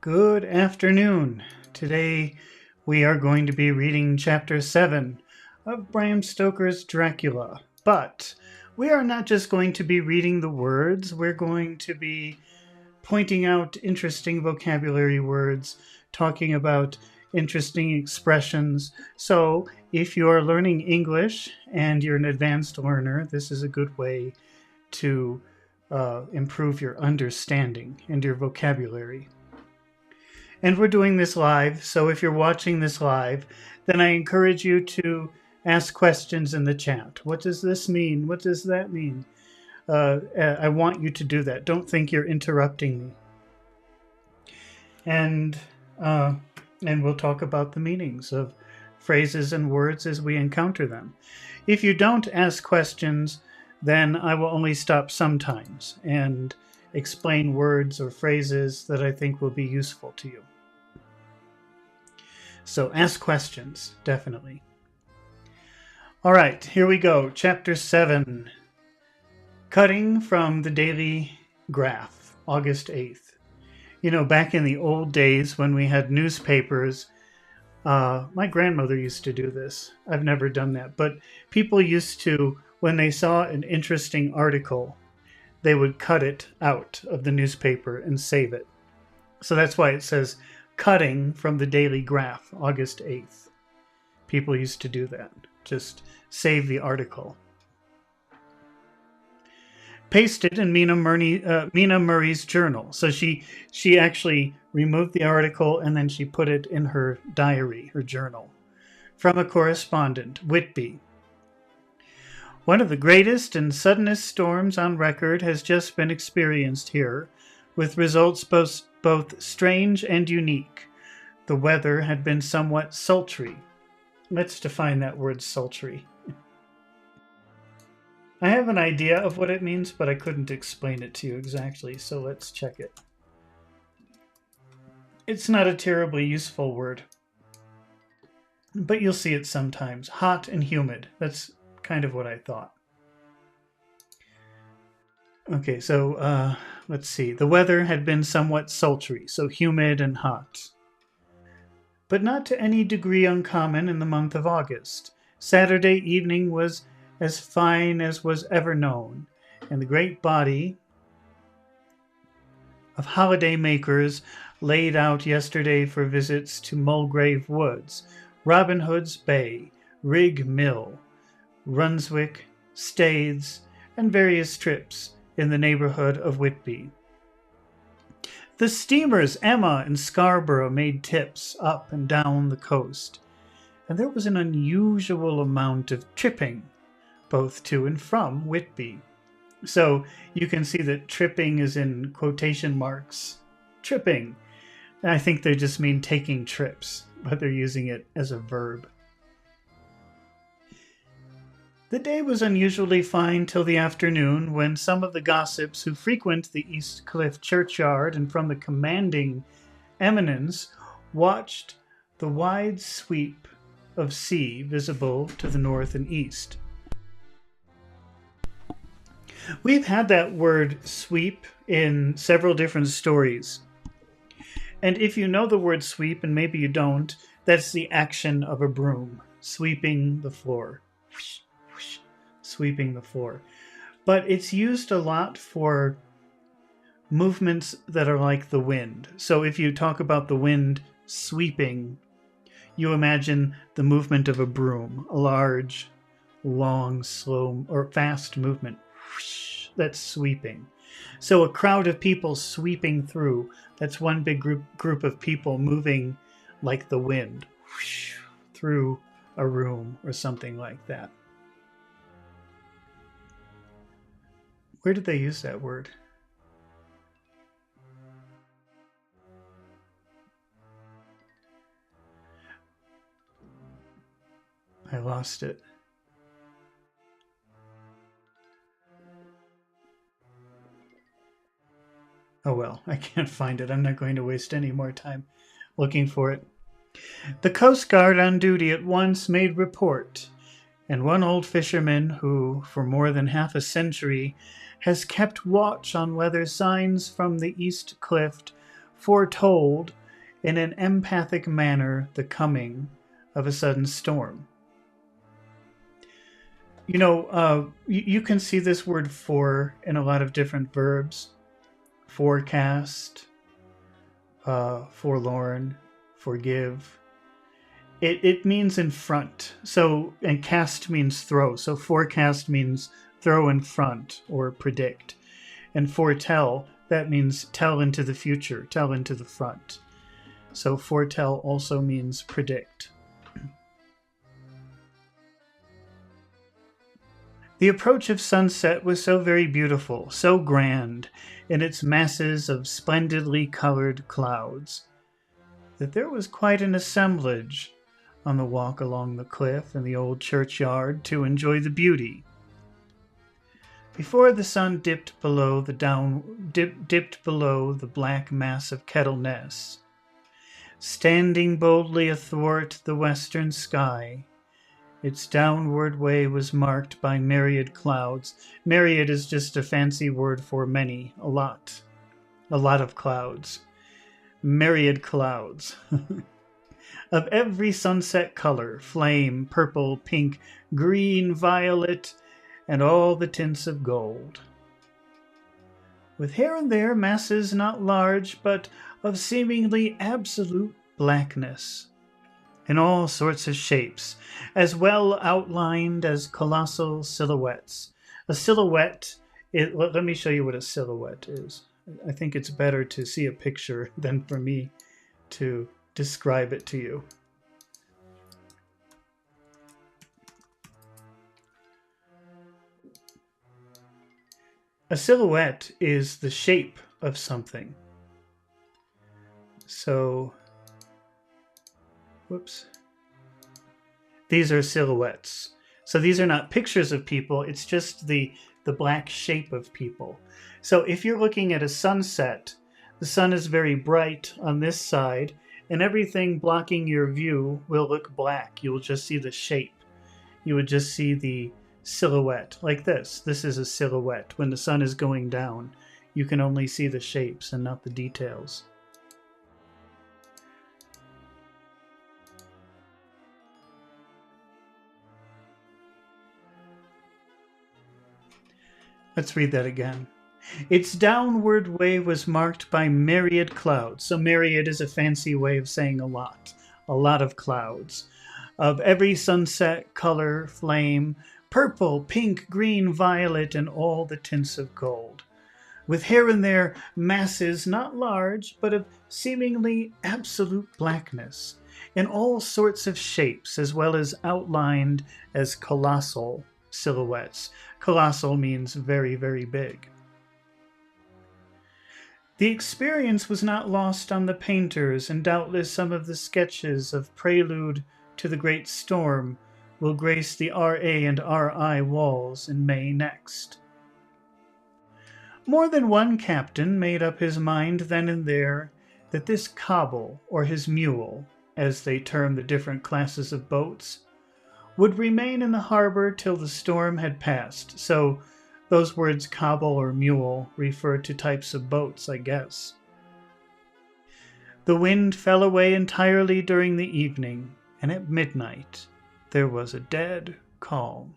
Good afternoon. Today we are going to be reading Chapter 7 of Bram Stoker's Dracula. But we are not just going to be reading the words, we're going to be pointing out interesting vocabulary words, talking about interesting expressions. So if you are learning English and you're an advanced learner, this is a good way to improve your understanding and your vocabulary. And we're doing this live, so if you're watching this live, then I encourage you to ask questions in the chat. What does this mean? What does that mean? I want you to do that. Don't think you're interrupting me. And we'll talk about the meanings of phrases and words as we encounter them. If you don't ask questions, then I will only stop sometimes and explain words or phrases that I think will be useful to you. So ask questions, definitely. All right, here we go. Chapter 7. Cutting from the Daily Graph, August 8th. You know, back in the old days when we had newspapers, my grandmother used to do this. I've never done that. But people used to, when they saw an interesting article, they would cut it out of the newspaper and save it. So that's why it says cutting from the Daily Graph, August 8th. People used to do that. Just save the article. Pasted in Mina Murray's journal. So she actually removed the article and then she put it in her diary, her journal. From a correspondent, Whitby. One of the greatest and suddenest storms on record has just been experienced here, with results both strange and unique. The weather had been somewhat sultry. Let's define that word sultry. I have an idea of what it means, but I couldn't explain it to you exactly, so let's check it. It's not a terribly useful word, but you'll see it sometimes. Hot and humid. That's kind of what I thought. Okay, so let's see. The weather had been somewhat sultry, so humid and hot. But not to any degree uncommon in the month of August. Saturday evening was as fine as was ever known, and the great body of holiday makers laid out yesterday for visits to Mulgrave Woods, Robin Hood's Bay, Rig Mill, Runswick, Staithes, and various trips in the neighborhood of Whitby. The steamers Emma and Scarborough made tips up and down the coast, and there was an unusual amount of tripping, both to and from Whitby. So you can see that tripping is in quotation marks. Tripping. And I think they just mean taking trips, but they're using it as a verb. The day was unusually fine till the afternoon, when some of the gossips who frequent the East Cliff churchyard and from the commanding eminence watched the wide sweep of sea visible to the north and east. We've had that word sweep in several different stories. And if you know the word sweep, and maybe you don't, that's the action of a broom, sweeping the floor. Sweeping the floor. But it's used a lot for movements that are like the wind. So if you talk about the wind sweeping, you imagine the movement of a broom, a large, long, slow, or fast movement. That's sweeping. So a crowd of people sweeping through, that's one big group of people moving like the wind through a room or something like that. Where did they use that word? I lost it. Oh well, I can't find it. I'm not going to waste any more time looking for it. The Coast Guard on duty at once made report, and one old fisherman who, for more than half a century, has kept watch on whether signs from the East Cliff foretold in an empathic manner the coming of a sudden storm. You can see this word for in a lot of different verbs. Forecast, forlorn, forgive. It means in front. So, and cast means throw. So forecast means throw in front or predict. And foretell, that means tell into the future, tell into the front. So foretell also means predict. The approach of sunset was so very beautiful, so grand, in its masses of splendidly colored clouds, that there was quite an assemblage on the walk along the cliff in the old churchyard to enjoy the beauty. Before the sun dipped below the black mass of Kettleness, standing boldly athwart the western sky, its downward way was marked by myriad clouds. Myriad is just a fancy word for many, a lot of clouds. Myriad clouds. Of every sunset color, flame, purple, pink, green, violet, and all the tints of gold. With here and there masses not large, but of seemingly absolute blackness, in all sorts of shapes, as well outlined as colossal silhouettes. A silhouette, let me show you what a silhouette is. I think it's better to see a picture than for me to describe it to you. A silhouette is the shape of something. So, whoops. These are silhouettes. So these are not pictures of people, it's just the black shape of people. So if you're looking at a sunset, the sun is very bright on this side, and everything blocking your view will look black. You will just see the shape. You would just see the silhouette, like this. This is a silhouette. When the sun is going down, you can only see the shapes and not the details. Let's read that again. Its downward way was marked by myriad clouds. So myriad is a fancy way of saying a lot of clouds. Of every sunset color, flame, purple, pink, green, violet, and all the tints of gold. With here and there masses not large, but of seemingly absolute blackness, in all sorts of shapes, as well as outlined as colossal silhouettes. Colossal means very, very big. The experience was not lost on the painters, and doubtless some of the sketches of Prelude to the Great Storm will grace the R.A. and R.I. walls in May next. More than one captain made up his mind then and there that this cobble, or his mule, as they term the different classes of boats, would remain in the harbor till the storm had passed. So those words cobble or mule refer to types of boats, I guess. The wind fell away entirely during the evening, and at midnight there was a dead calm,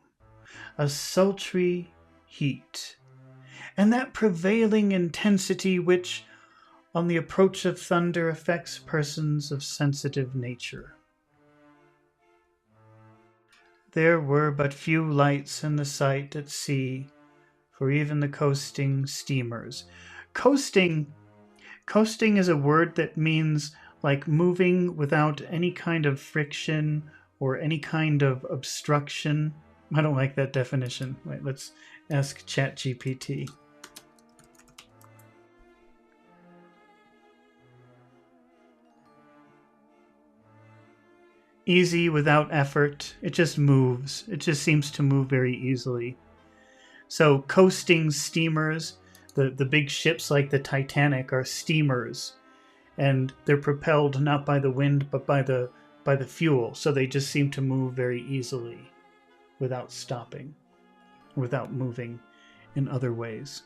a sultry heat, and that prevailing intensity which, on the approach of thunder, affects persons of sensitive nature. There were but few lights in the sight at sea, for even the coasting steamers. Coasting is a word that means like moving without any kind of friction or any kind of obstruction. I don't like that definition. Wait, let's ask ChatGPT. Easy, without effort. It just moves. It just seems to move very easily. So coasting steamers, the big ships like the Titanic are steamers, and they're propelled not by the wind but by the fuel. So they just seem to move very easily without stopping, without moving in other ways.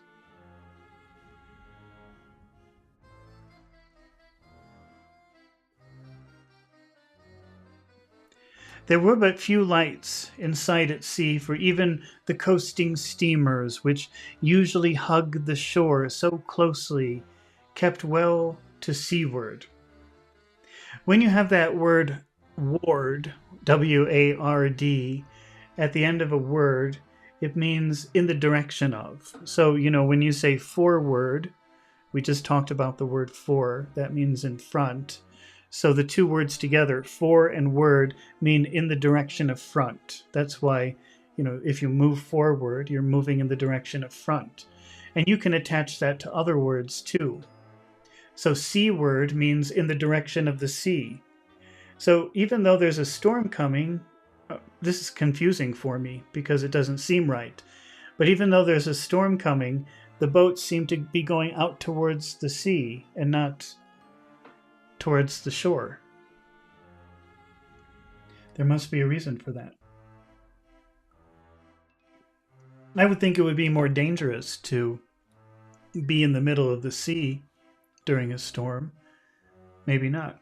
There were but few lights in sight at sea for even the coasting steamers, which usually hug the shore so closely, kept well to seaward. When you have that word ward, W-A-R-D, at the end of a word, it means in the direction of. So, when you say forward, we just talked about the word for, that means in front. So the two words together, for and word, mean in the direction of front. That's why, if you move forward, you're moving in the direction of front. And you can attach that to other words too. So seaward means in the direction of the sea. So even though there's a storm coming, this is confusing for me because it doesn't seem right. But even though there's a storm coming, the boats seem to be going out towards the sea and not towards the shore. There must be a reason for that. I would think it would be more dangerous to be in the middle of the sea during a storm. Maybe not.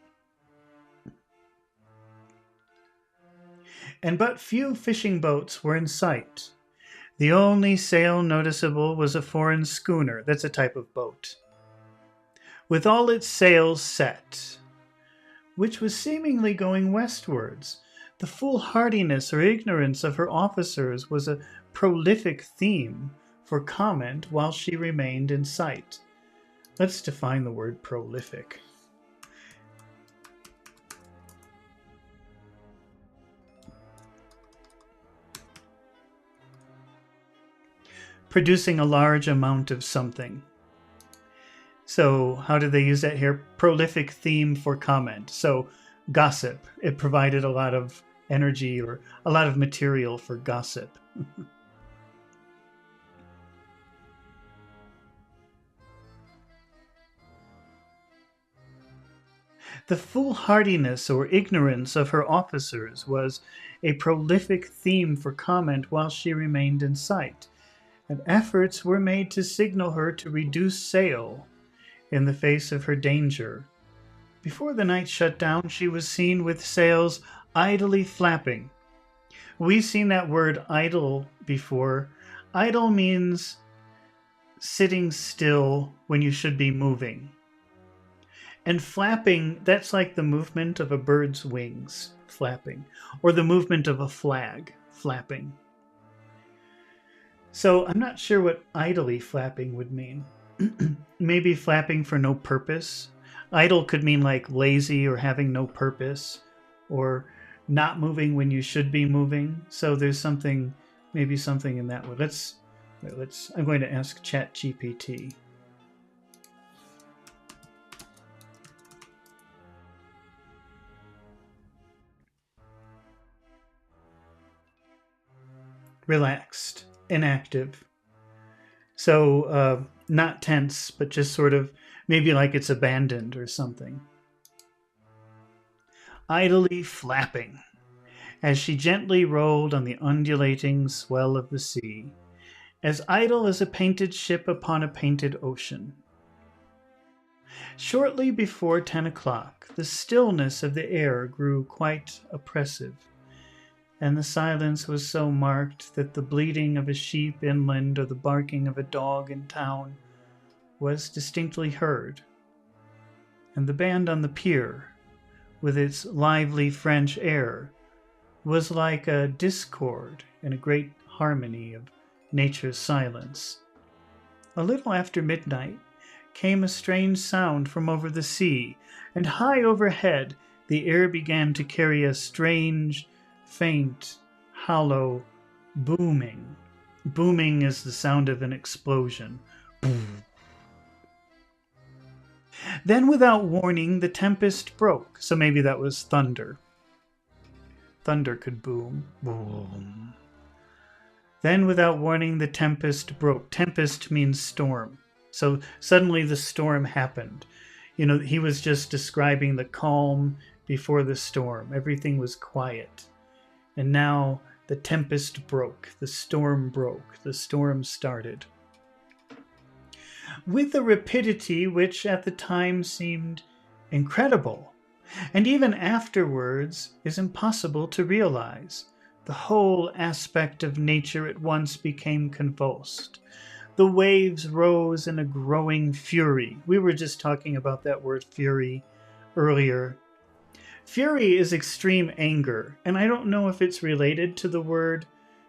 And but few fishing boats were in sight. The only sail noticeable was a foreign schooner, that's a type of boat, with all its sails set, which was seemingly going westwards. The foolhardiness or ignorance of her officers was a prolific theme for comment while she remained in sight. Let's define the word prolific. Producing a large amount of something. So how do they use that here? Prolific theme for comment. So gossip. It provided a lot of energy or a lot of material for gossip. The foolhardiness or ignorance of her officers was a prolific theme for comment while she remained in sight, and efforts were made to signal her to reduce sail in the face of her danger. Before the night shut down, she was seen with sails idly flapping. We've seen that word idle before. Idle means sitting still when you should be moving. And flapping, that's like the movement of a bird's wings, flapping, or the movement of a flag, flapping. So I'm not sure what idly flapping would mean. Maybe flapping for no purpose. Idle could mean like lazy or having no purpose, or not moving when you should be moving. So there's something, maybe something in that way. I'm going to ask ChatGPT. Relaxed, inactive. So not tense, but just sort of maybe like it's abandoned or something. Idly flapping as she gently rolled on the undulating swell of the sea, as idle as a painted ship upon a painted ocean. Shortly before 10 o'clock, the stillness of the air grew quite oppressive, and the silence was so marked that the bleating of a sheep inland or the barking of a dog in town was distinctly heard, and the band on the pier, with its lively French air, was like a discord in a great harmony of nature's silence. A little after midnight came a strange sound from over the sea, and high overhead the air began to carry a strange, faint, hollow booming. Booming is the sound of an explosion. Boom. Then without warning the tempest broke. So maybe that was thunder. Thunder could boom. Boom. Then without warning the tempest broke. Tempest means storm. So suddenly the storm happened. He was just describing the calm before the storm. Everything was quiet. And now the tempest broke, the storm started. With a rapidity which at the time seemed incredible, and even afterwards is impossible to realize. The whole aspect of nature at once became convulsed. The waves rose in a growing fury. We were just talking about that word fury earlier. Fury is extreme anger, and I don't know if it's related to the word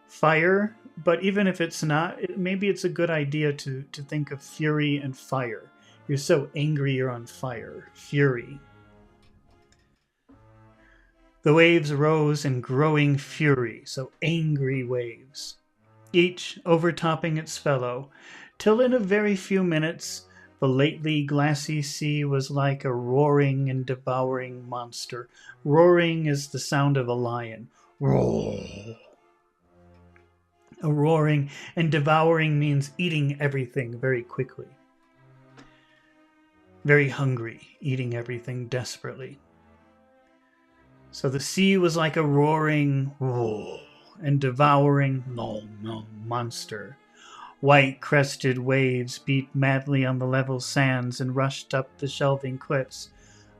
fire, but even if it's not, maybe it's a good idea to think of fury and fire. You're so angry you're on fire. Fury. The waves rose in growing fury, so angry waves, each overtopping its fellow, till in a very few minutes the lately glassy sea was like a roaring and devouring monster. Roaring is the sound of a lion. Roar. A roaring and devouring means eating everything very quickly. Very hungry, eating everything desperately. So the sea was like a roaring and devouring monster. White crested waves beat madly on the level sands and rushed up the shelving cliffs.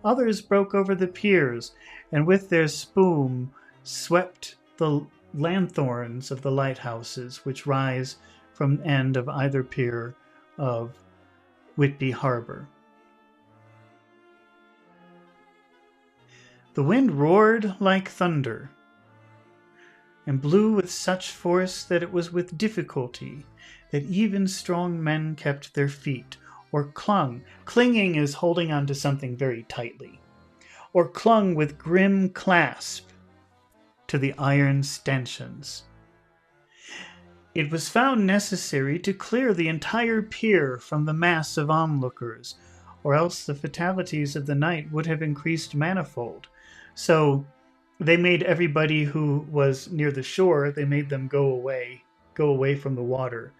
Others broke over the piers, and with their spume swept the lanthorns of the lighthouses which rise from the end of either pier of Whitby Harbor. The wind roared like thunder, and blew with such force that it was with difficulty that even strong men kept their feet, or clung. Clinging is holding on to something very tightly, or clung with grim clasp to the iron stanchions. It was found necessary to clear the entire pier from the mass of onlookers, or else the fatalities of the night would have increased manifold. So they made everybody who was near the shore, they made them go away from the water.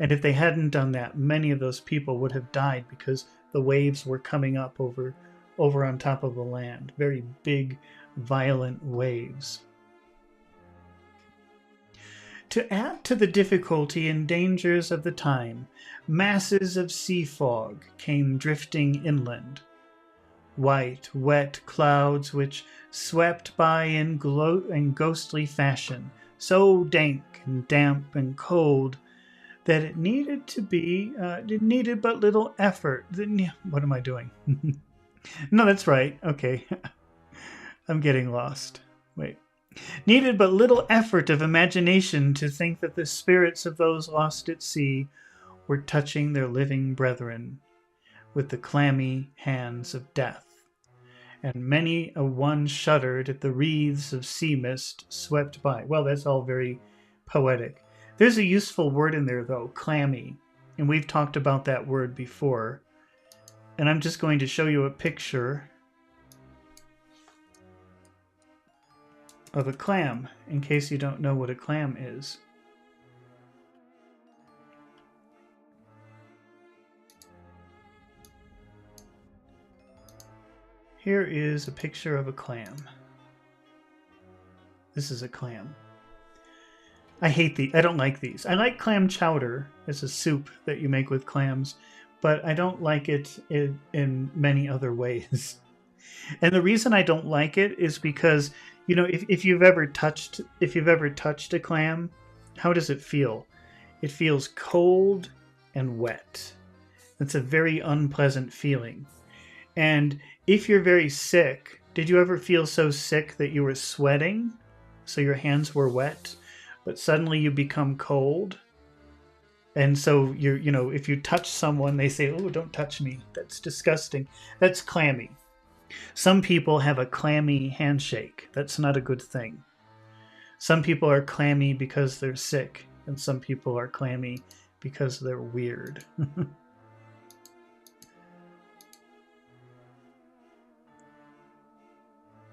And if they hadn't done that, many of those people would have died because the waves were coming up over on top of the land. Very big, violent waves. To add to the difficulty and dangers of the time, masses of sea fog came drifting inland. White, wet clouds which swept by in ghostly fashion, so dank and damp and cold that it needed but little effort. What am I doing? No, that's right. Okay. I'm getting lost. Wait. Needed but little effort of imagination to think that the spirits of those lost at sea were touching their living brethren with the clammy hands of death. And many a one shuddered at the wreaths of sea mist swept by. Well, that's all very poetic. There's a useful word in there, though, clammy. And we've talked about that word before. And I'm just going to show you a picture of a clam, in case you don't know what a clam is. Here is a picture of a clam. This is a clam. I hate these. I don't like these. I like clam chowder as a soup that you make with clams, but I don't like it in many other ways. And the reason I don't like it is because, you know, if you've ever touched a clam, how does it feel? It feels cold and wet. It's a very unpleasant feeling. And if you're very sick, did you ever feel so sick that you were sweating, so your hands were wet, but suddenly you become cold? And so if you touch someone, they say, "Oh, don't touch me. That's disgusting." That's clammy. Some people have a clammy handshake. That's not a good thing. Some people are clammy because they're sick, and some people are clammy because they're weird.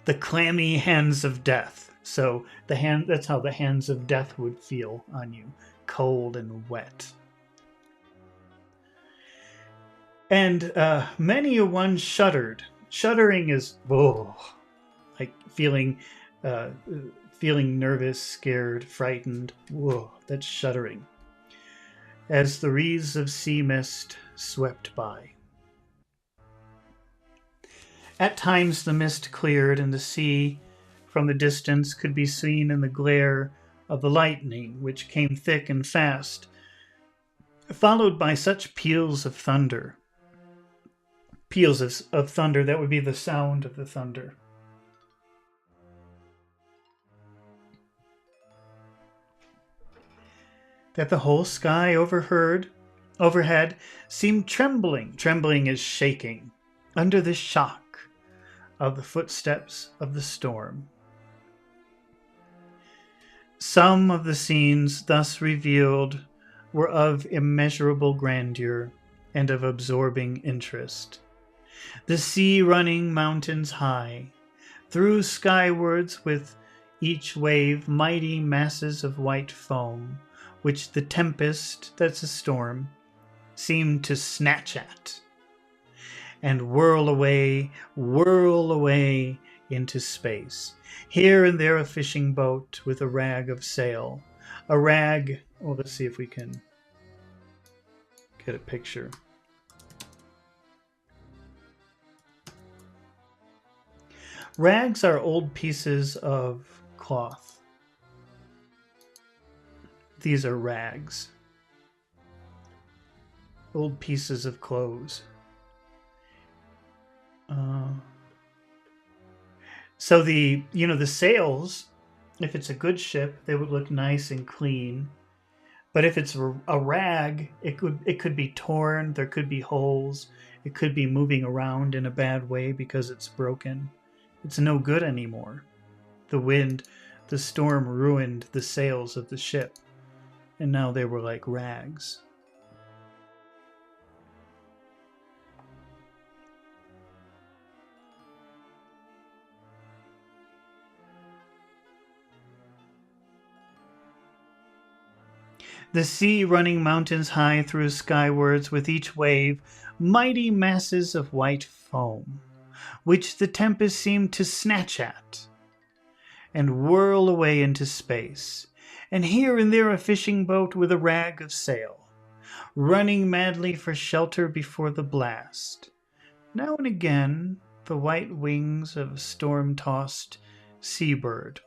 The clammy hands of death. So that's how the hands of death would feel on you, cold and wet. And many a one shuddered. Shuddering is like feeling nervous, scared, frightened. Whoa, that's shuddering. As the wreaths of sea mist swept by. At times the mist cleared, and the sea from the distance could be seen in the glare of the lightning, which came thick and fast, followed by such peals of thunder. Peals of thunder, that would be the sound of the thunder. That the whole sky overhead seemed trembling as shaking, under the shock of the footsteps of the storm. Some of the scenes thus revealed were of immeasurable grandeur and of absorbing interest. The sea running mountains high, threw skywards with each wave mighty masses of white foam, which the tempest, that's a storm, seemed to snatch at and whirl away into space. Here and there a fishing boat with a rag of sail. Let's see if we can get a picture. Rags are old pieces of cloth. These are rags. Old pieces of clothes. So the sails, if it's a good ship, they would look nice and clean. But if it's a rag, it could be torn. There could be holes. It could be moving around in a bad way because it's broken. It's no good anymore. The storm ruined the sails of the ship, and now they were like rags. The sea running mountains high through skywards with each wave mighty masses of white foam, which the tempest seemed to snatch at and whirl away into space, and here and there a fishing boat with a rag of sail, running madly for shelter before the blast. Now and again the white wings of a storm-tossed seabird.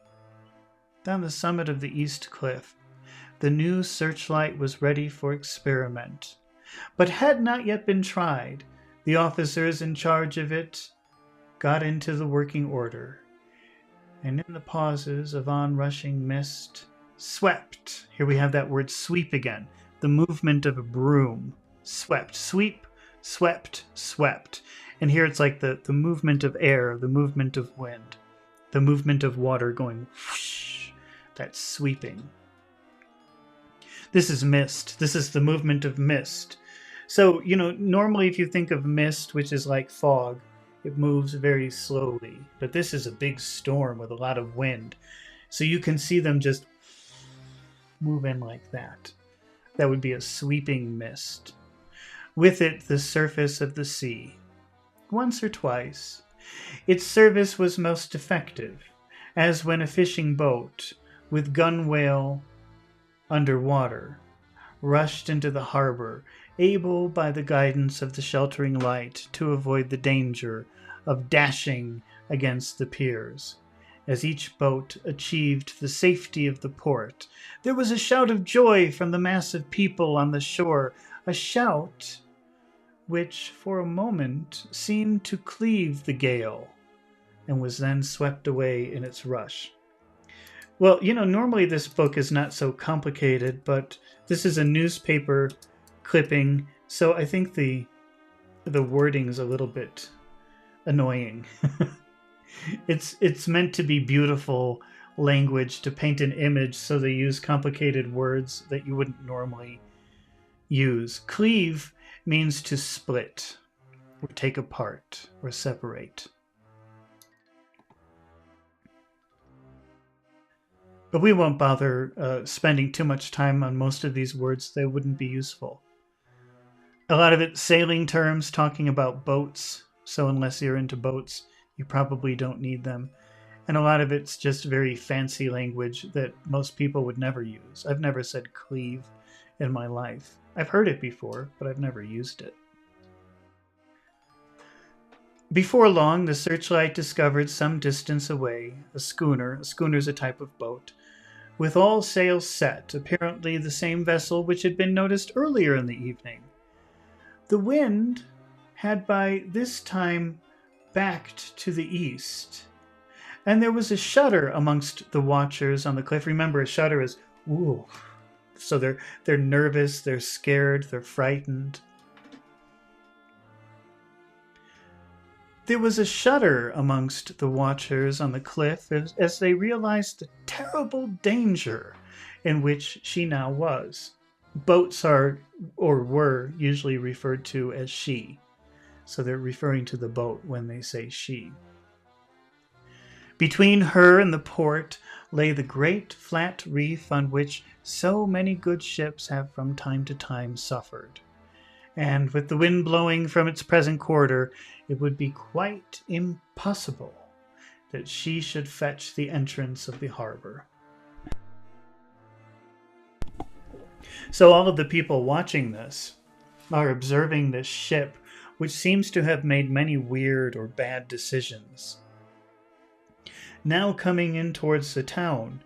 Down the summit of the east cliff, the new searchlight was ready for experiment, but had not yet been tried. The officers in charge of it got into the working order, and in the pauses of onrushing mist, swept. Here we have that word sweep again, the movement of a broom. Swept, sweep, swept, swept. And here it's like the movement of air, the movement of wind, the movement of water going whoosh. That's sweeping. This is mist. This is the movement of mist. So, normally if you think of mist, which is like fog, it moves very slowly. But this is a big storm with a lot of wind. So you can see them just move in like that. That would be a sweeping mist. With it, the surface of the sea. Once or twice, its service was most effective, as when a fishing boat with gunwale underwater rushed into the harbor, able by the guidance of the sheltering light to avoid the danger of dashing against the piers. As each boat achieved the safety of the port, there was a shout of joy from the mass of people on the shore, a shout which for a moment seemed to cleave the gale and was then swept away in its rush. Well, normally this book is not so complicated, but this is a newspaper clipping, so I think the wording is a little bit annoying. It's meant to be beautiful language to paint an image, so they use complicated words that you wouldn't normally use. Cleave means to split, or take apart, or separate. But we won't bother spending too much time on most of these words. They wouldn't be useful. A lot of it sailing terms talking about boats, so unless you're into boats, you probably don't need them. And a lot of it's just very fancy language that most people would never use. I've never said cleave in my life. I've heard it before, but I've never used it. Before long, the searchlight discovered some distance away a schooner. A schooner's a type of boat, with all sails set, apparently the same vessel which had been noticed earlier in the evening. The wind had by this time backed to the east, and there was a shudder amongst the watchers on the cliff. Remember, a shudder is ooh, so they're nervous, they're scared, they're frightened. There was a shudder amongst the watchers on the cliff as they realized the terrible danger in which she now was. Boats are, or were, usually referred to as she. So they're referring to the boat when they say she. Between her and the port lay the great flat reef on which so many good ships have from time to time suffered. And with the wind blowing from its present quarter, it would be quite impossible that she should fetch the entrance of the harbor. So all of the people watching this are observing this ship, which seems to have made many weird or bad decisions, now coming in towards the town.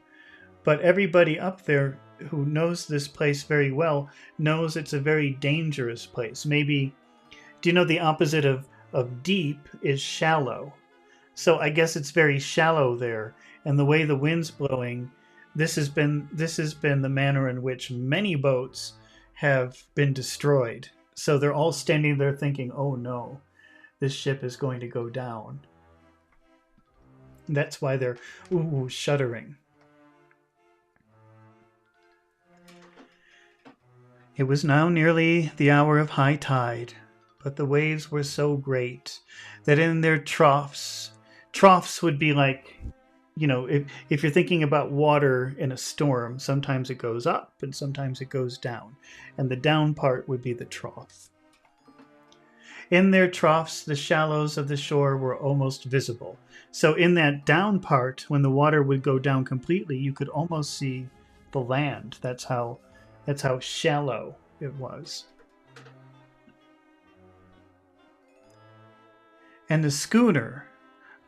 But everybody up there who knows this place very well knows it's a very dangerous place. Maybe, do you know the opposite of deep is shallow? So I guess it's very shallow there. And the way the wind's blowing, this has been the manner in which many boats have been destroyed. So they're all standing there thinking, oh no, this ship is going to go down. That's why they're shuddering. It was now nearly the hour of high tide, but the waves were so great that in their troughs would be like, you know, if you're thinking about water in a storm, sometimes it goes up and sometimes it goes down. And the down part would be the trough. In their troughs, the shallows of the shore were almost visible. So in that down part, when the water would go down completely, you could almost see the land. That's how shallow it was. And the schooner,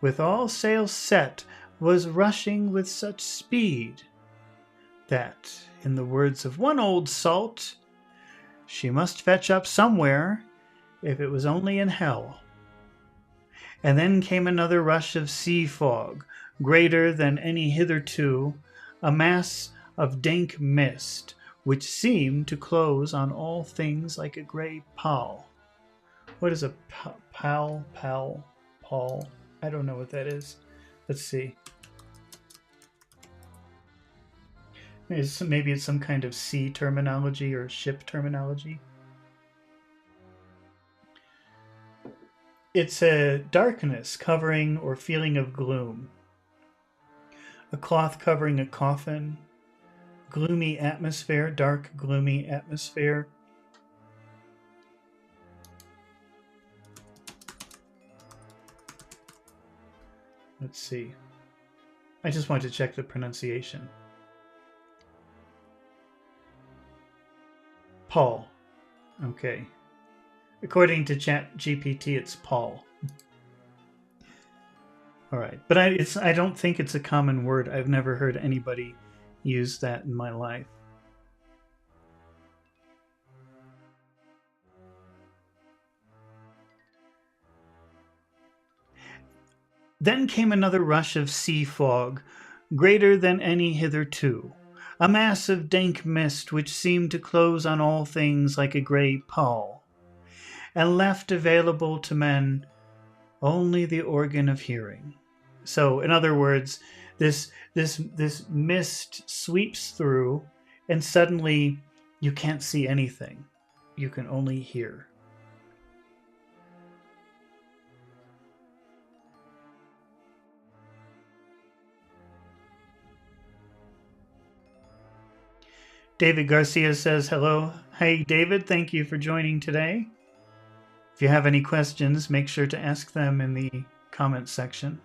with all sails set, was rushing with such speed that, in the words of one old salt, she must fetch up somewhere, if it was only in hell. And then came another rush of sea fog, greater than any hitherto, a mass of dank mist, which seemed to close on all things like a grey pall. What is a pall? I don't know what that is. Let's see. Maybe it's some kind of sea terminology or ship terminology. It's a darkness covering or feeling of gloom. A cloth covering a coffin. Gloomy atmosphere, dark, gloomy atmosphere. Let's see. I just want to check the pronunciation. Paul. Okay. According to ChatGPT, it's Paul. All right, but I don't think it's a common word. I've never heard anybody use that in my life. Then came another rush of sea fog, greater than any hitherto, a mass of dank mist which seemed to close on all things like a grey pall, and left available to men only the organ of hearing. So, in other words, this mist sweeps through, and suddenly you can't see anything. You can only hear. David Garcia says, hello. Hey, David, thank you for joining today. If you have any questions, make sure to ask them in the comments section.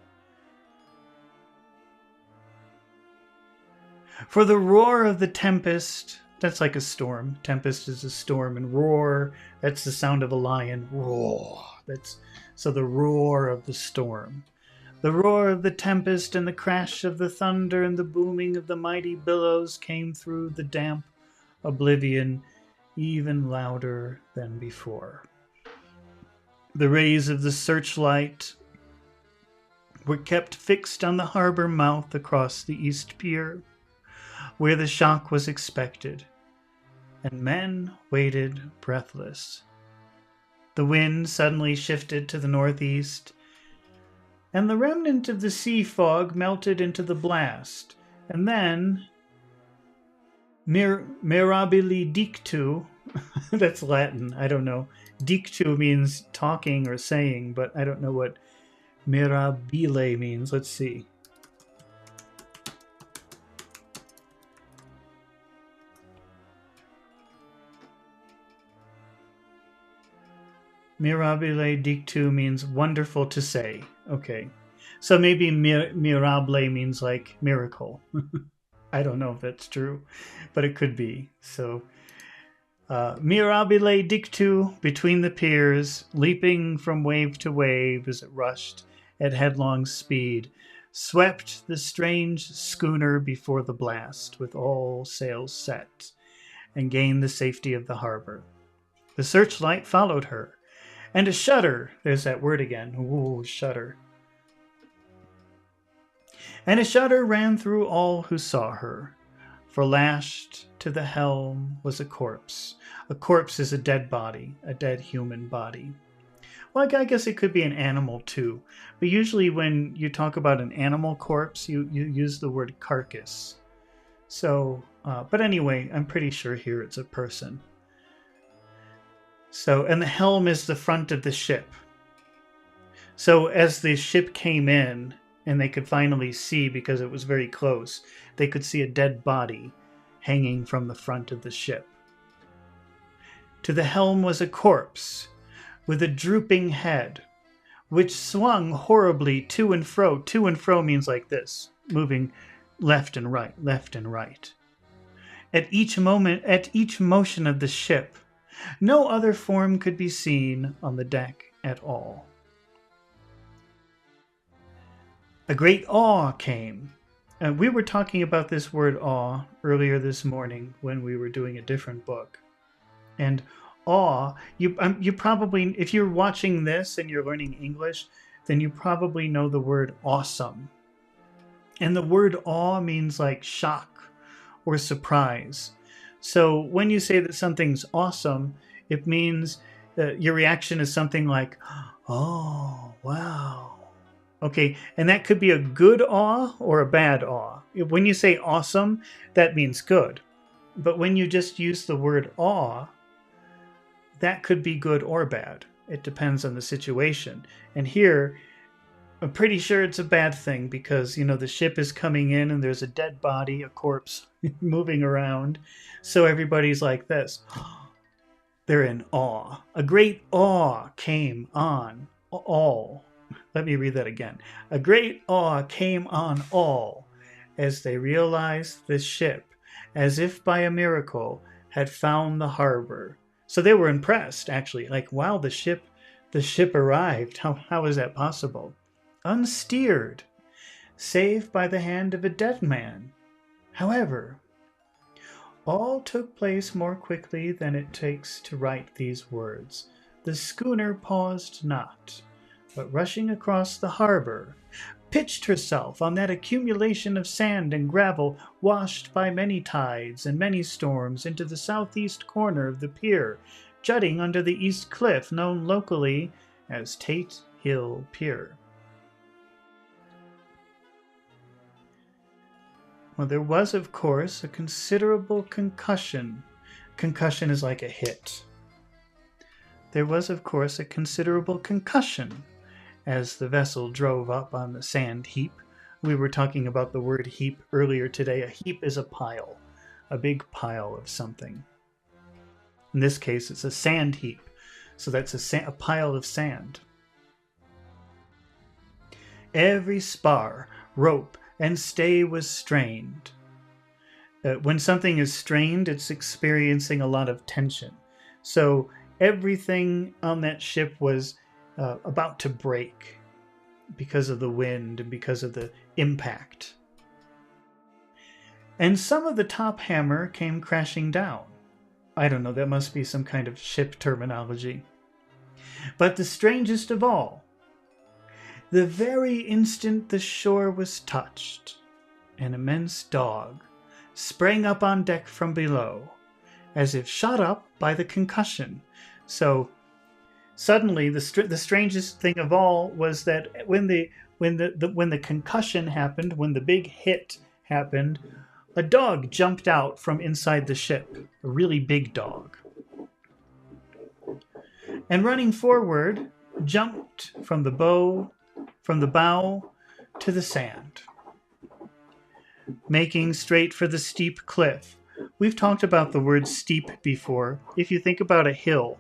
For the roar of the tempest, that's like a storm. Tempest is a storm, and roar, that's the sound of a lion. Roar. So the roar of the storm. The roar of the tempest and the crash of the thunder and the booming of the mighty billows came through the damp oblivion even louder than before. The rays of the searchlight were kept fixed on the harbor mouth across the east pier, where the shock was expected, and men waited breathless. The wind suddenly shifted to the northeast, and the remnant of the sea fog melted into the blast, and then mirabile dictu, that's Latin, I don't know. Dictu means talking or saying, but I don't know what mirabile means. Let's see. Mirabile dictu means wonderful to say. Okay. So maybe mirable means like miracle. I don't know if that's true, but it could be. So, mirabile dictu between the piers, leaping from wave to wave as it rushed at headlong speed, swept the strange schooner before the blast with all sails set, and gained the safety of the harbor. The searchlight followed her, and a shudder, there's that word again, ooh, shudder. And a shudder ran through all who saw her, for lashed to the helm was a corpse. A corpse is a dead body, a dead human body. Well, I guess it could be an animal too, but usually when you talk about an animal corpse, you use the word carcass. So, but anyway, I'm pretty sure here it's a person. So, and the helm is the front of the ship. So as the ship came in, and they could finally see, because it was very close, they could see a dead body hanging from the front of the ship. To the helm was a corpse, with a drooping head, which swung horribly to and fro. To and fro means like this, moving left and right, left and right. At each motion of the ship, no other form could be seen on the deck at all. A great awe came. We were talking about this word awe earlier this morning when we were doing a different book. And awe, you probably, if you're watching this and you're learning English, then you probably know the word awesome. And the word awe means like shock or surprise. So when you say that something's awesome, it means your reaction is something like, oh, wow. Okay, and that could be a good awe or a bad awe. When you say awesome, that means good. But when you just use the word awe, that could be good or bad. It depends on the situation. And here, I'm pretty sure it's a bad thing because, the ship is coming in and there's a dead body, a corpse, moving around. So everybody's like this. They're in awe. A great awe came on all. Let me read that again. A great awe came on all as they realized the ship, as if by a miracle, had found the harbor. So they were impressed, actually. Like, wow, the ship arrived. How is that possible? Unsteered, save by the hand of a dead man. However, all took place more quickly than it takes to write these words. The schooner paused not, but rushing across the harbor, pitched herself on that accumulation of sand and gravel washed by many tides and many storms into the southeast corner of the pier, jutting under the east cliff known locally as Tate Hill Pier. Well, there was, of course, a considerable concussion. Concussion is like a hit. There was, of course, a considerable concussion as the vessel drove up on the sand heap. We were talking about the word heap earlier today. A heap is a pile, a big pile of something. In this case, it's a sand heap, so that's a pile of sand. Every spar, rope, and stay was strained. When something is strained, it's experiencing a lot of tension. So everything on that ship was about to break because of the wind and because of the impact. And some of the top hammer came crashing down. I don't know, that must be some kind of ship terminology. But the strangest of all, the very instant the shore was touched, an immense dog sprang up on deck from below, as if shot up by the concussion. So suddenly, the strangest thing of all was that when the concussion happened, when the big hit happened, a dog jumped out from inside the ship, a really big dog, and running forward, jumped from the bow to the sand, making straight for the steep cliff. We've talked about the word steep before. If you think about a hill,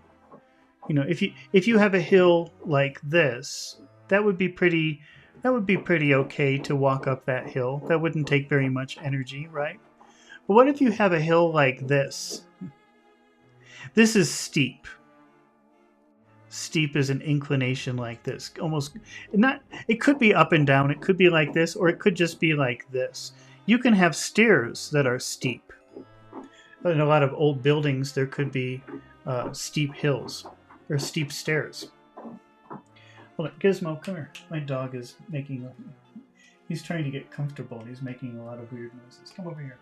if you have a hill like this, that would be pretty okay to walk up that hill. That wouldn't take very much energy, right? But what if you have a hill like this? This is steep. Steep is an inclination like this. Almost not, it could be up and down, it could be like this, or it could just be like this. You can have stairs that are steep. In a lot of old buildings, there could be steep hills or steep stairs. Hold on, Gizmo, come here. My dog is he's trying to get comfortable. He's making a lot of weird noises. Come over here.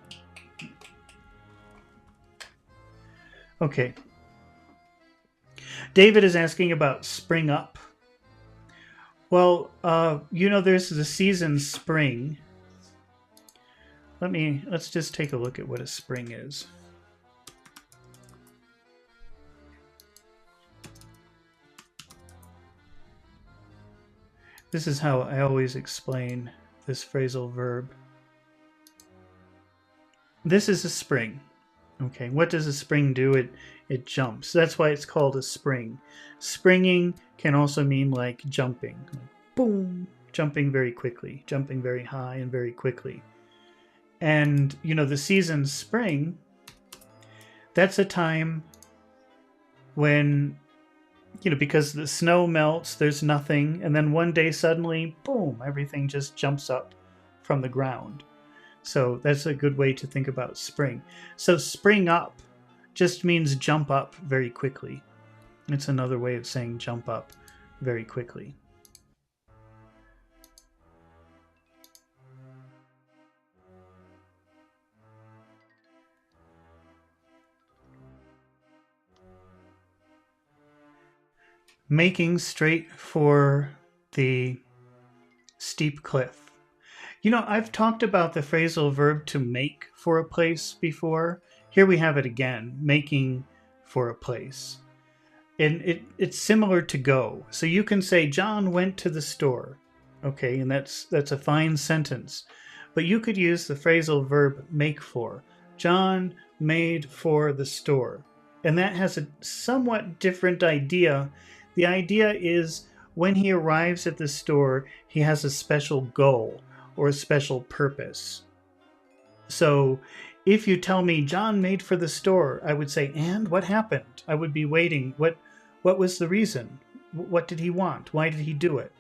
Okay. David is asking about spring up. Well, there's the season spring. Let's just take a look at what a spring is. This is how I always explain this phrasal verb. This is a spring. Okay, what does a spring do? It jumps. That's why it's called a spring. Springing can also mean like jumping. Like boom, jumping very quickly, jumping very high and very quickly. And, the season spring, that's a time when, because the snow melts, there's nothing, and then one day suddenly, boom, everything just jumps up from the ground. So that's a good way to think about spring. So spring up just means jump up very quickly. It's another way of saying jump up very quickly. Making straight for the steep cliff. I've talked about the phrasal verb to make for a place before. Here we have it again, making for a place. And it's similar to go. So you can say, John went to the store. Okay, and that's a fine sentence. But you could use the phrasal verb make for. John made for the store. And that has a somewhat different idea. The idea is when he arrives at the store, he has a special goal or a special purpose. So if you tell me John made for the store, I would say, and what happened? I would be waiting. What was the reason? What did he want? Why did he do it?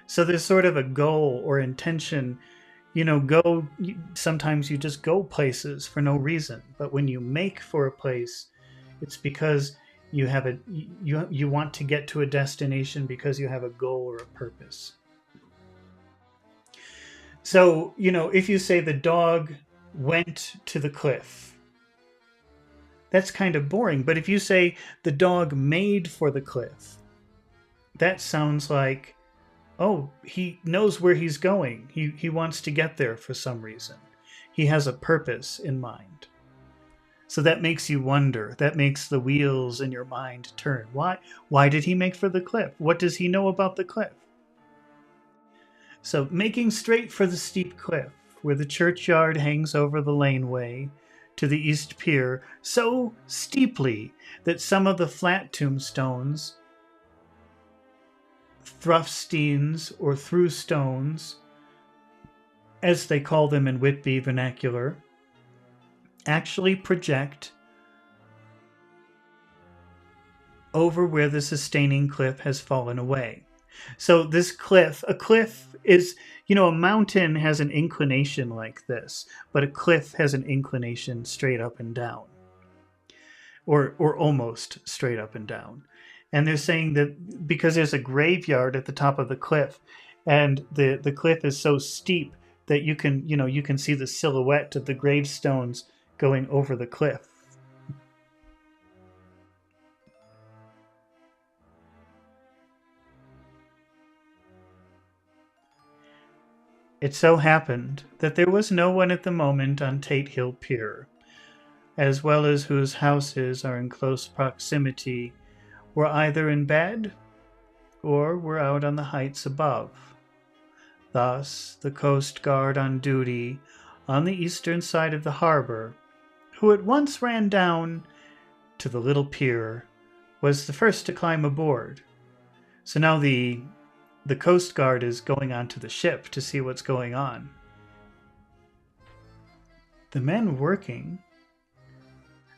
So there's sort of a goal or intention. Sometimes you just go places for no reason. But when you make for a place, it's because you have you want to get to a destination because you have a goal or a purpose. So, if you say the dog went to the cliff, that's kind of boring. But if you say the dog made for the cliff, that sounds like, oh, he knows where he's going. He wants to get there for some reason. He has a purpose in mind. So that makes you wonder. That makes the wheels in your mind turn. Why did he make for the cliff? What does he know about the cliff? So making straight for the steep cliff, where the churchyard hangs over the laneway to the east pier, so steeply that some of the flat tombstones, thruffsteins or through stones, as they call them in Whitby vernacular, actually project over where the sustaining cliff has fallen away. So this cliff, a cliff is, a mountain has an inclination like this, but a cliff has an inclination straight up and down, or almost straight up and down. And they're saying that because there's a graveyard at the top of the cliff, and the cliff is so steep that you can see the silhouette of the gravestones going over the cliff. It so happened that there was no one at the moment on Tate Hill Pier, as well as whose houses are in close proximity, were either in bed or were out on the heights above. Thus, the Coast Guard on duty on the eastern side of the harbor, who at once ran down to the little pier, was the first to climb aboard. So now the Coast Guard is going onto the ship to see what's going on. The men working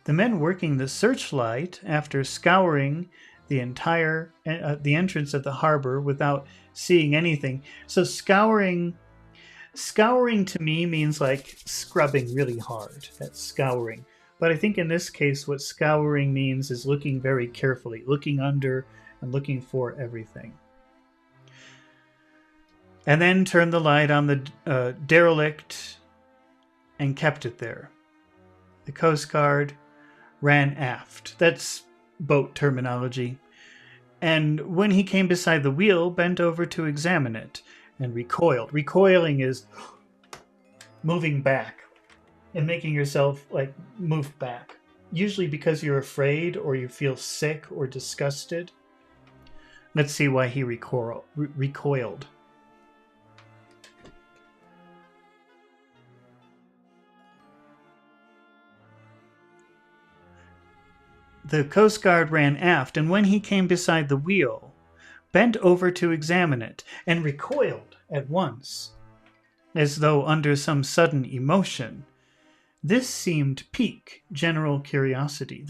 the searchlight, after scouring the entire the entrance of the harbor without seeing anything. So scouring to me means like scrubbing really hard. That's scouring. But I think in this case what scouring means is looking very carefully, looking under and looking for everything. And then turned the light on the derelict and kept it there. The Coast Guard ran aft. That's boat terminology. And when he came beside the wheel, bent over to examine it and recoiled. Recoiling is moving back and making yourself move back. Usually because you're afraid or you feel sick or disgusted. Let's see why he recoiled. The Coast Guard ran aft, and when he came beside the wheel, bent over to examine it, and recoiled at once, as though under some sudden emotion. This seemed to pique general curiosity.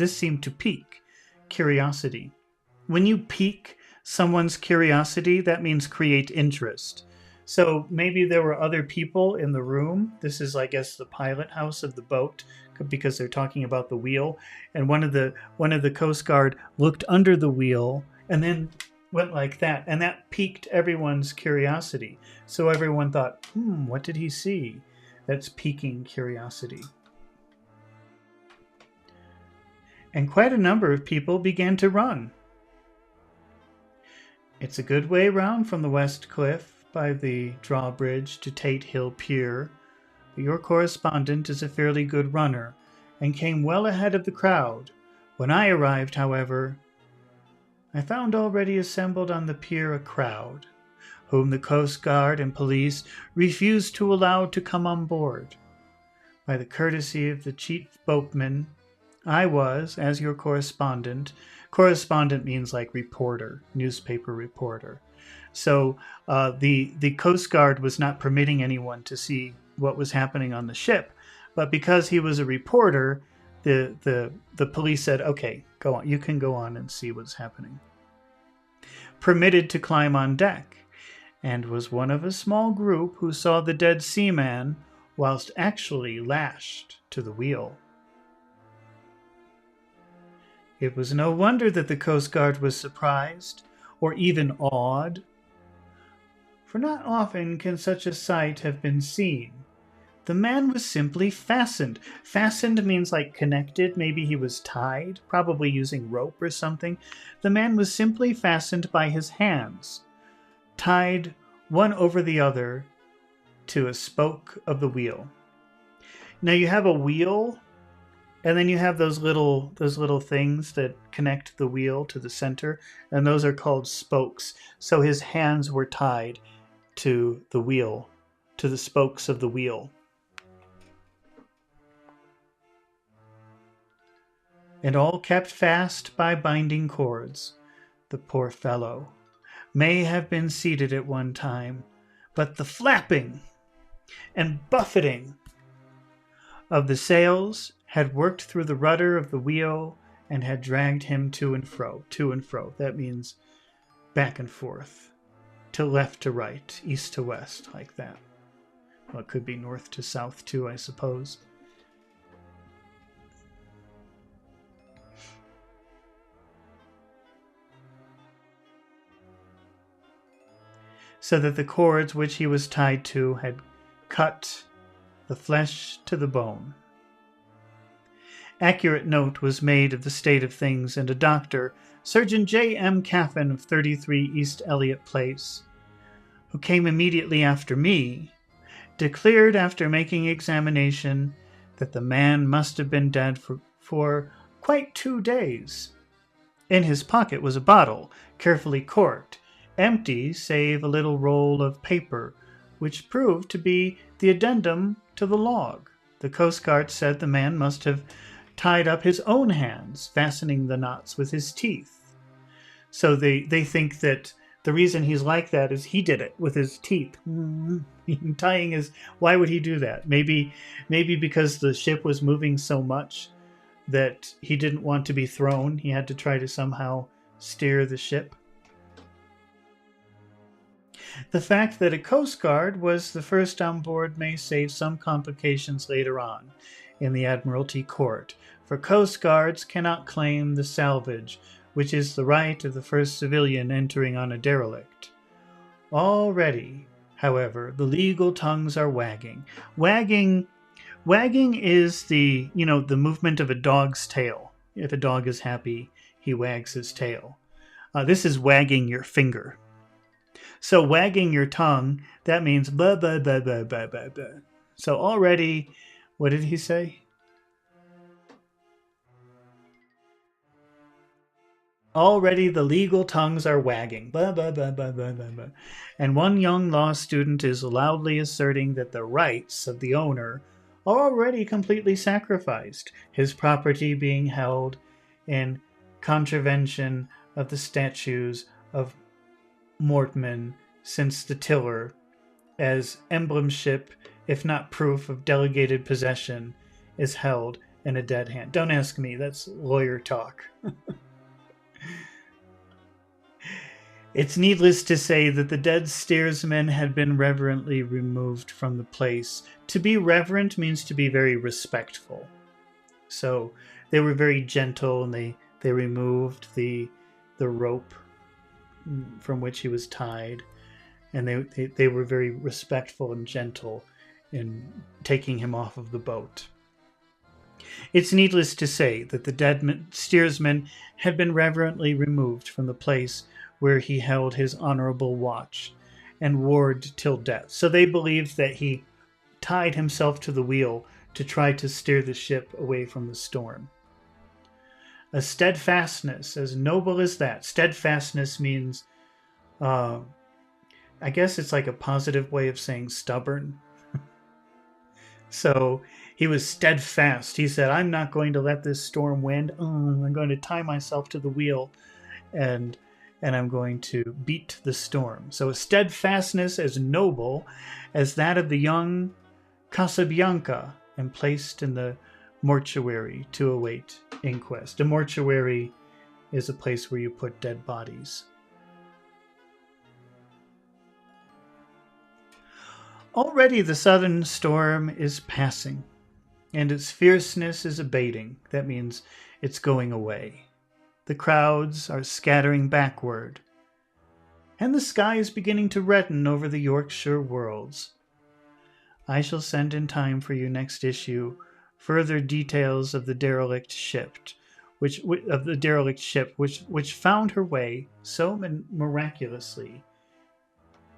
When you pique someone's curiosity, that means create interest. So maybe there were other people in the room. This is, I guess, the pilot house of the boat, because they're talking about the wheel. And one of the Coast Guard looked under the wheel and then went like that. And that piqued everyone's curiosity. So everyone thought, what did he see? That's piquing curiosity. And quite a number of people began to run. It's a good way round from the West Cliff by the drawbridge to Tate Hill Pier. Your correspondent is a fairly good runner and came well ahead of the crowd. When I arrived, however, I found already assembled on the pier a crowd, whom the Coast Guard and police refused to allow to come on board. By the courtesy of the chief boatman, I was, as your correspondent means like reporter, newspaper reporter. So the Coast Guard was not permitting anyone to see what was happening on the ship, but because he was a reporter, the police said, "Okay, go on. You can go on and see what's happening." Permitted to climb on deck, and was one of a small group who saw the dead seaman whilst actually lashed to the wheel. It was no wonder that the Coast Guard was surprised, or even awed, for not often can such a sight have been seen. The man was simply fastened. Fastened means like connected. Maybe he was tied, probably using rope or something. The man was simply fastened by his hands, tied one over the other to a spoke of the wheel. Now you have a wheel, and then you have those little things that connect the wheel to the center, and those are called spokes. So his hands were tied to the wheel, to the spokes of the wheel. And all kept fast by binding cords. The poor fellow may have been seated at one time, but the flapping and buffeting of the sails had worked through the rudder of the wheel and had dragged him to and fro. To and fro. That means back and forth. To left to right, east to west, like that. Well, it could be north to south too, I suppose. So that the cords which he was tied to had cut the flesh to the bone. Accurate note was made of the state of things, and a doctor, Surgeon J. M. Caffin of 33 East Eliot Place, who came immediately after me, declared after making examination that the man must have been dead for quite 2 days. In his pocket was a bottle, carefully corked, empty save a little roll of paper, which proved to be the addendum to the log. The Coast Guard said the man must have tied up his own hands, fastening the knots with his teeth. So they think that the reason he's like that is he did it with his teeth. Tying his... Why would he do that? Maybe because the ship was moving so much that he didn't want to be thrown. He had to try to somehow steer the ship. The fact that a Coast Guard was the first on board may save some complications later on in the Admiralty Court, for Coast Guards cannot claim the salvage, which is the right of the first civilian entering on a derelict. Already, however, the legal tongues are wagging. Wagging is the movement of a dog's tail. If a dog is happy, he wags his tail. This is wagging your finger. So wagging your tongue, that means blah, blah, blah, blah, blah, blah, blah. So already, what did he say? Already the legal tongues are wagging. Blah, blah, blah, blah, blah, blah, blah. And one young law student is loudly asserting that the rights of the owner are already completely sacrificed, his property being held in contravention of the statutes of Mortman since the tiller, as emblemship, if not proof of delegated possession, is held in a dead hand. Don't ask me, that's lawyer talk. It's needless to say that the dead steersman had been reverently removed from the place. To be reverent means to be very respectful. So they were very gentle, and they removed the rope from which he was tied, and they were very respectful and gentle in taking him off of the boat. It's needless to say that the dead steersman had been reverently removed from the place where he held his honorable watch and ward till death. So they believed that he tied himself to the wheel to try to steer the ship away from the storm. A steadfastness as noble as that. Steadfastness means, I guess it's like a positive way of saying stubborn. So he was steadfast. He said, I'm not going to let this storm wind. I'm going to tie myself to the wheel and I'm going to beat the storm. So a steadfastness as noble as that of the young Casabianca, and placed in the mortuary to await inquest. A mortuary is a place where you put dead bodies. Already the southern storm is passing, and its fierceness is abating. That means it's going away. The crowds are scattering backward, and the sky is beginning to redden over the Yorkshire wolds. I shall send in time for you next issue further details of the derelict ship, which found her way so miraculously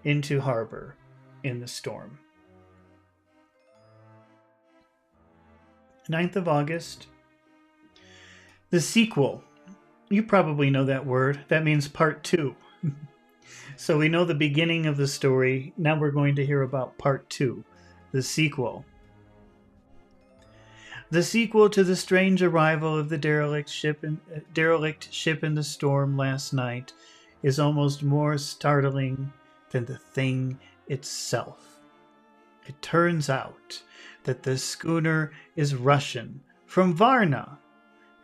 into harbor in the storm. 9th of August. The sequel. You probably know that word. That means part 2. So we know the beginning of the story. Now we're going to hear about part 2, the sequel. The sequel to the strange arrival of the derelict ship in the storm last night is almost more startling than the thing itself. It turns out that the schooner is Russian, from Varna,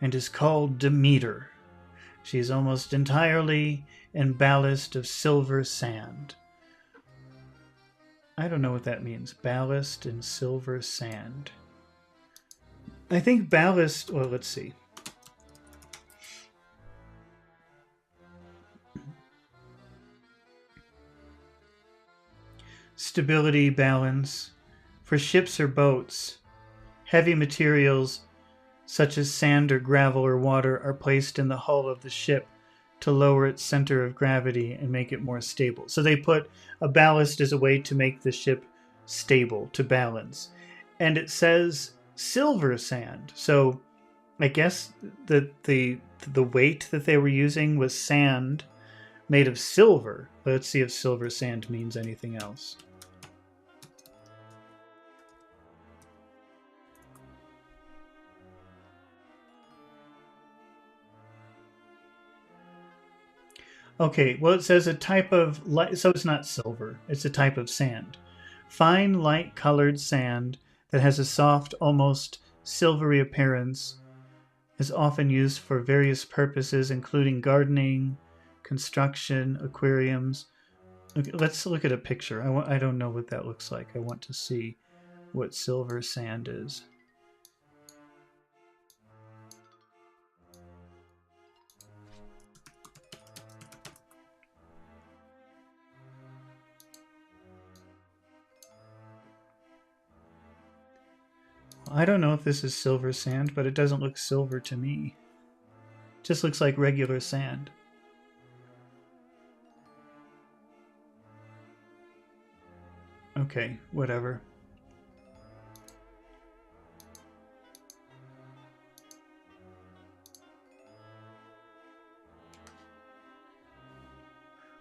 and is called Demeter. She is almost entirely in ballast of silver sand. I don't know what that means. Ballast in silver sand. I think ballast, well, let's see. Stability, balance. For ships or boats, heavy materials such as sand or gravel or water are placed in the hull of the ship to lower its center of gravity and make it more stable. So they put a ballast as a way to make the ship stable, to balance. And it says silver sand. So I guess that the weight that they were using was sand made of silver. Let's see if silver sand means anything else. Okay, well, it says a type of light, so it's not silver. It's a type of sand. Fine, light-colored sand that has a soft, almost silvery appearance is often used for various purposes, including gardening, construction, aquariums. Okay, let's look at a picture. I don't know what that looks like. I want to see what silver sand is. I don't know if this is silver sand, but it doesn't look silver to me. It just looks like regular sand. Okay, whatever.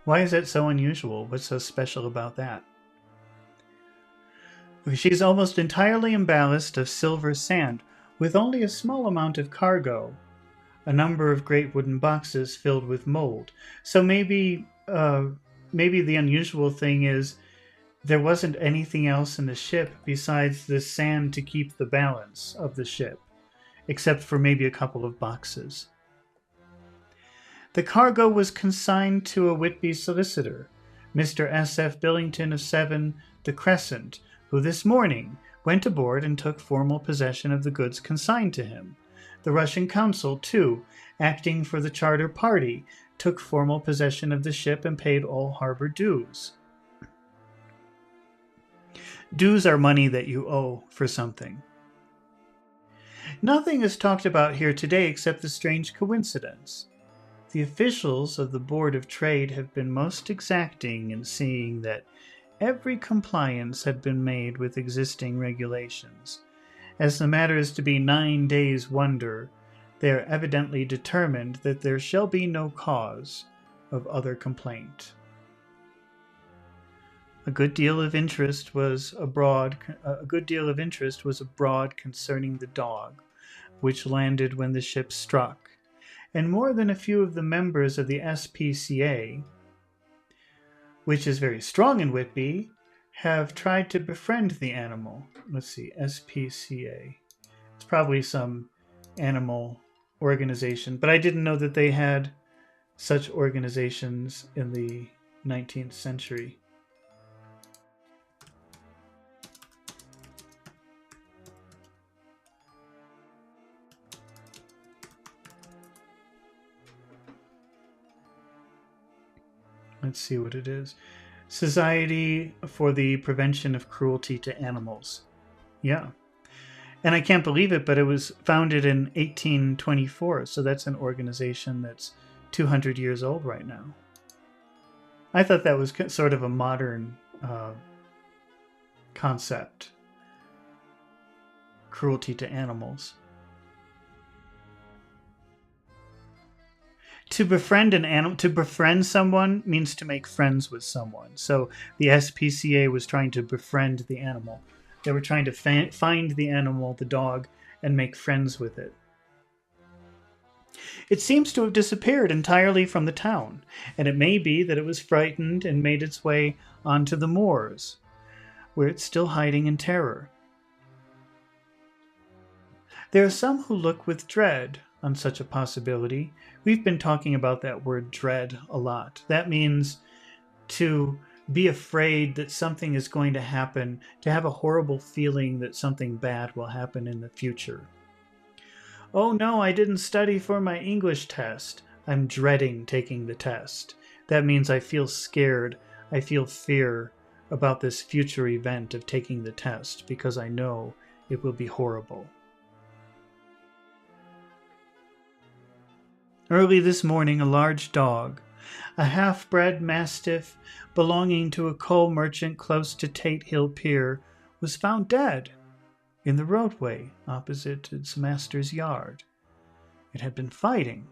Why is that so unusual? What's so special about that? She's almost entirely in ballast of silver sand, with only a small amount of cargo, a number of great wooden boxes filled with mold. So maybe the unusual thing is there wasn't anything else in the ship besides the sand to keep the balance of the ship, except for maybe a couple of boxes. The cargo was consigned to a Whitby solicitor, Mr. S.F. Billington of 7, the Crescent, who this morning went aboard and took formal possession of the goods consigned to him. The Russian consul, too, acting for the charter party, took formal possession of the ship and paid all harbor dues. Dues are money that you owe for something. Nothing is talked about here today except the strange coincidence. The officials of the Board of Trade have been most exacting in seeing that every compliance had been made with existing regulations. As the matter is to be 9 days' wonder, they are evidently determined that there shall be no cause of other complaint. A good deal of interest was abroad concerning the dog, which landed when the ship struck, and more than a few of the members of the SPCA, which is very strong in Whitby, have tried to befriend the animal. Let's see, SPCA. It's probably some animal organization, but I didn't know that they had such organizations in the 19th century. Let's see what it is. Society for the Prevention of Cruelty to Animals. Yeah. And I can't believe it, but it was founded in 1824, so that's an organization that's 200 years old right now. I thought that was sort of a modern concept. Cruelty to animals. To befriend an animal, to befriend someone means to make friends with someone. So the SPCA was trying to befriend the animal. They were trying to find the animal, the dog, and make friends with it. It seems to have disappeared entirely from the town, and it may be that it was frightened and made its way onto the moors, where it's still hiding in terror. There are some who look with dread on such a possibility. We've been talking about that word dread a lot. That means to be afraid that something is going to happen, to have a horrible feeling that something bad will happen in the future. Oh no, I didn't study for my English test. I'm dreading taking the test. That means I feel scared. I feel fear about this future event of taking the test because I know it will be horrible. Early this morning, a large dog, a half-bred mastiff belonging to a coal merchant close to Tate Hill Pier, was found dead in the roadway opposite its master's yard. It had been fighting,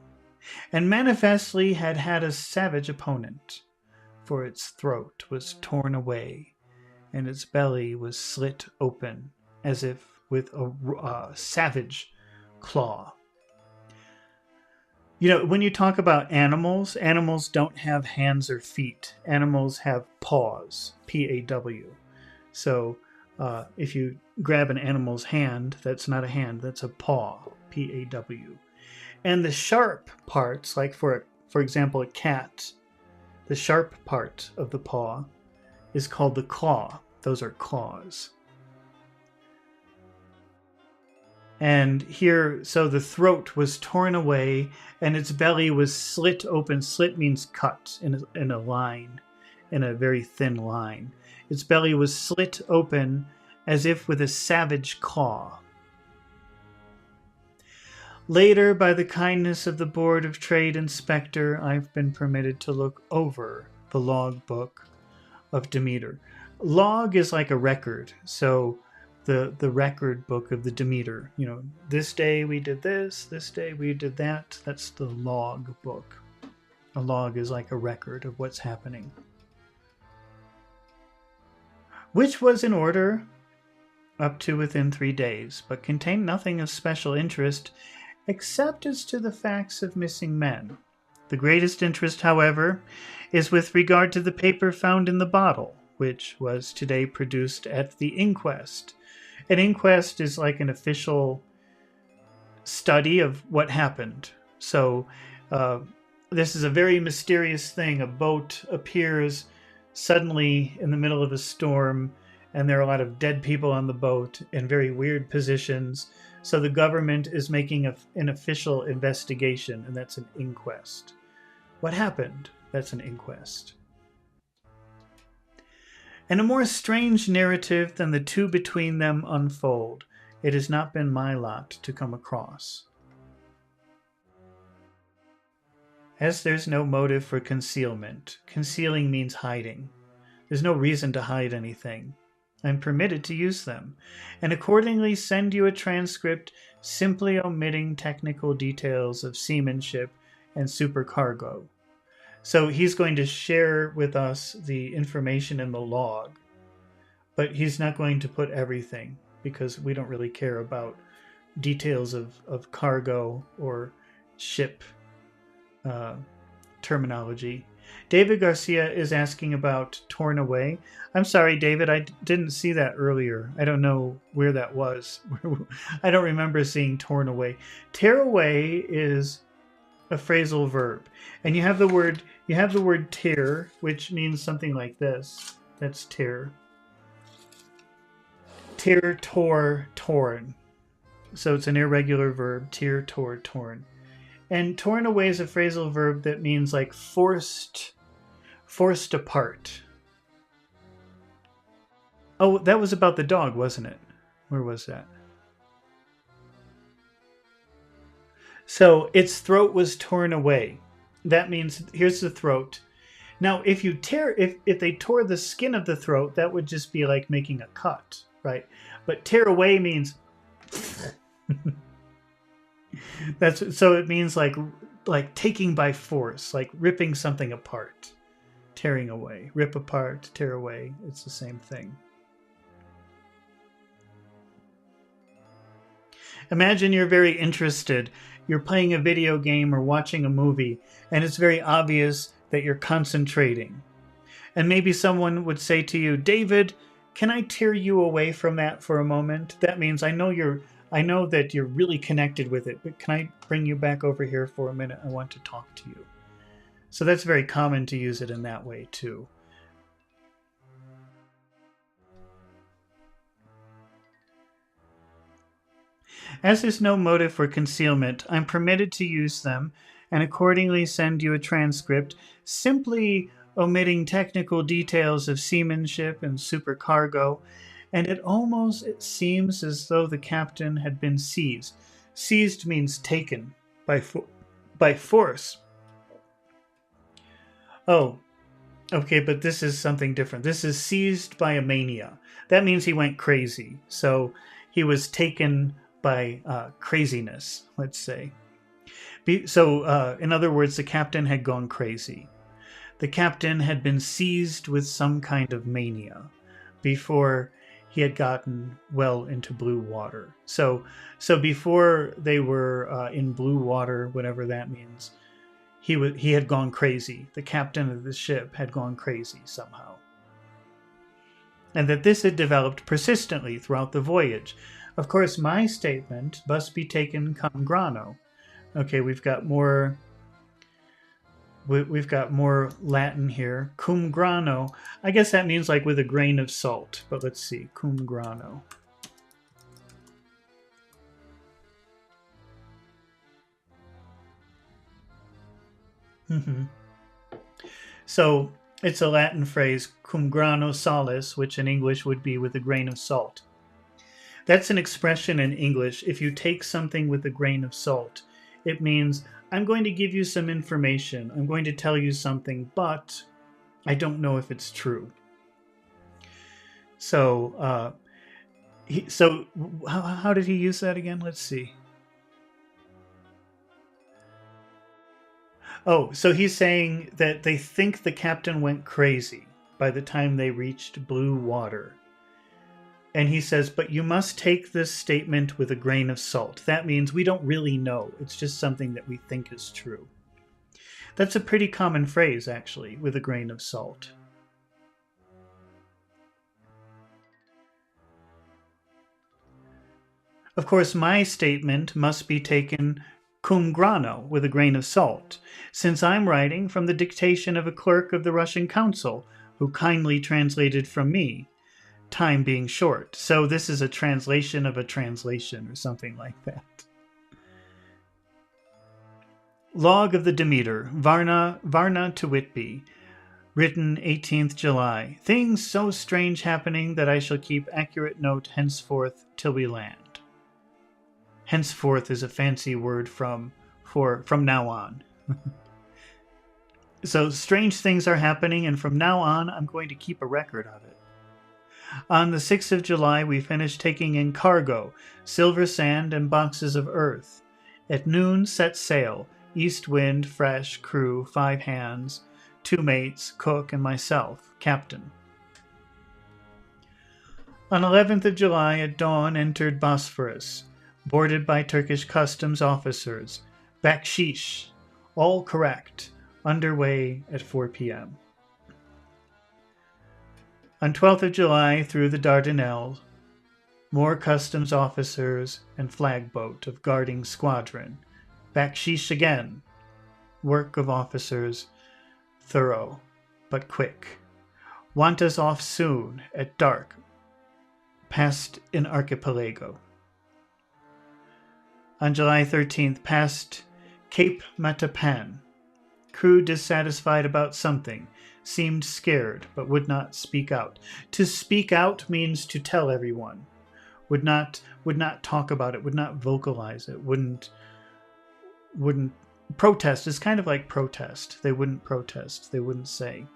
and manifestly had had a savage opponent, for its throat was torn away, and its belly was slit open, as if with a savage claw. You know, when you talk about animals, animals don't have hands or feet. Animals have paws, P-A-W. So if you grab an animal's hand, that's not a hand, that's a paw, P-A-W. And the sharp parts, like for example, a cat, the sharp part of the paw is called the claw. Those are claws. And here, so the throat was torn away and its belly was slit open. Slit means cut in a line, in a very thin line. Its belly was slit open as if with a savage claw. Later, by the kindness of the Board of Trade Inspector, I've been permitted to look over the log book of Demeter. Log is like a record, so the record book of the Demeter. You know, this day we did this day we did that. That's the log book. A log is like a record of what's happening. Which was in order up to within 3 days, but contained nothing of special interest except as to the facts of missing men. The greatest interest, however, is with regard to the paper found in the bottle, which was today produced at the inquest. An inquest is like an official study of what happened. So this is a very mysterious thing. A boat appears suddenly in the middle of a storm, and there are a lot of dead people on the boat in very weird positions. So the government is making an official investigation, and that's an inquest. What happened? That's an inquest. And a more strange narrative than the two between them unfold, it has not been my lot to come across. As there's no motive for concealment, concealing means hiding. There's no reason to hide anything. I'm permitted to use them, and accordingly send you a transcript simply omitting technical details of seamanship and supercargo. So he's going to share with us the information in the log, but he's not going to put everything because we don't really care about details of cargo or ship terminology. David Garcia is asking about torn away. I'm sorry, David, I didn't see that earlier. I don't know where that was. I don't remember seeing torn away. Tear away is a phrasal verb, and you have the word tear, which means something like this. That's tear. Tear, tore, torn. So it's an irregular verb. Tear, tore, torn. And torn away is a phrasal verb that means like forced apart. Oh, that was about the dog, wasn't it? Where was that? So its throat was torn away. That means here's the throat. Now, if they tore the skin of the throat, that would just be like making a cut, right? But tear away means so it means like taking by force, like ripping something apart, tearing away, rip apart, tear away. It's the same thing. Imagine you're very interested. You're playing a video game or watching a movie, and it's very obvious that you're concentrating. And maybe someone would say to you, David, can I tear you away from that for a moment? That means I know you're I know that you're really connected with it, but can I bring you back over here for a minute? I want to talk to you. So that's very common to use it in that way too. As there's no motive for concealment, I'm permitted to use them and accordingly send you a transcript, simply omitting technical details of seamanship and supercargo, and it seems as though the captain had been seized. Seized means taken by force. Oh, okay, but this is something different. This is seized by a mania. That means he went crazy. So he was taken by craziness, let's say. In other words, the captain had gone crazy. The captain had been seized with some kind of mania before he had gotten well into blue water. So before they were in blue water, whatever that means, he had gone crazy. The captain of the ship had gone crazy somehow. And that this had developed persistently throughout the voyage. Of course, my statement must be taken cum grano. Okay, we've got more Latin here. Cum grano. I guess that means like with a grain of salt, but let's see. Cum grano. So it's a Latin phrase, cum grano salis, which in English would be with a grain of salt. That's an expression in English. If you take something with a grain of salt, it means I'm going to give you some information. I'm going to tell you something, but I don't know if it's true. So, how did he use that again? Let's see. Oh, so he's saying that they think the captain went crazy by the time they reached blue water. And he says, but you must take this statement with a grain of salt. That means we don't really know. It's just something that we think is true. That's a pretty common phrase, actually, with a grain of salt. Of course, my statement must be taken cum grano, with a grain of salt, since I'm writing from the dictation of a clerk of the Russian consul, who kindly translated from me, time being short. So this is a translation of a translation or something like that. Log of the Demeter, Varna to Whitby, written 18th July. Things so strange happening that I shall keep accurate note henceforth till we land. Henceforth is a fancy word from now on. So strange things are happening, and from now on I'm going to keep a record of it. On the 6th of July, we finished taking in cargo, silver sand and boxes of earth. At noon, set sail, east wind, fresh, crew, 5 hands, 2 mates, cook, and myself, captain. On 11th of July, at dawn, entered Bosphorus, boarded by Turkish customs officers. Bakshish, all correct, underway at 4 p.m. On 12th of July, through the Dardanelles, more customs officers and flagboat of guarding squadron. Bakshish again. Work of officers, thorough, but quick. Want us off soon, at dark, past in archipelago. On July 13th, past Cape Matapan. Crew dissatisfied about something. Seemed scared, but would not speak out. To speak out means to tell everyone. Would not talk about it, would not vocalize it, wouldn't protest. Is kind of like protest. They wouldn't protest. They wouldn't say.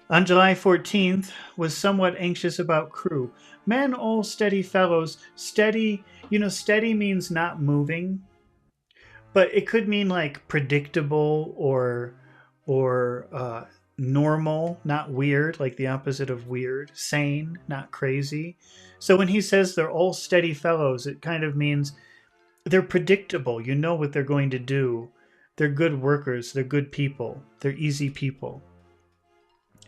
On July 14th, was somewhat anxious about crew. Men all steady fellows. Steady, steady means not moving. But it could mean like predictable or normal, not weird, like the opposite of weird. Sane, not crazy. So when he says they're all steady fellows, it kind of means they're predictable. You know what they're going to do. They're good workers. They're good people. They're easy people.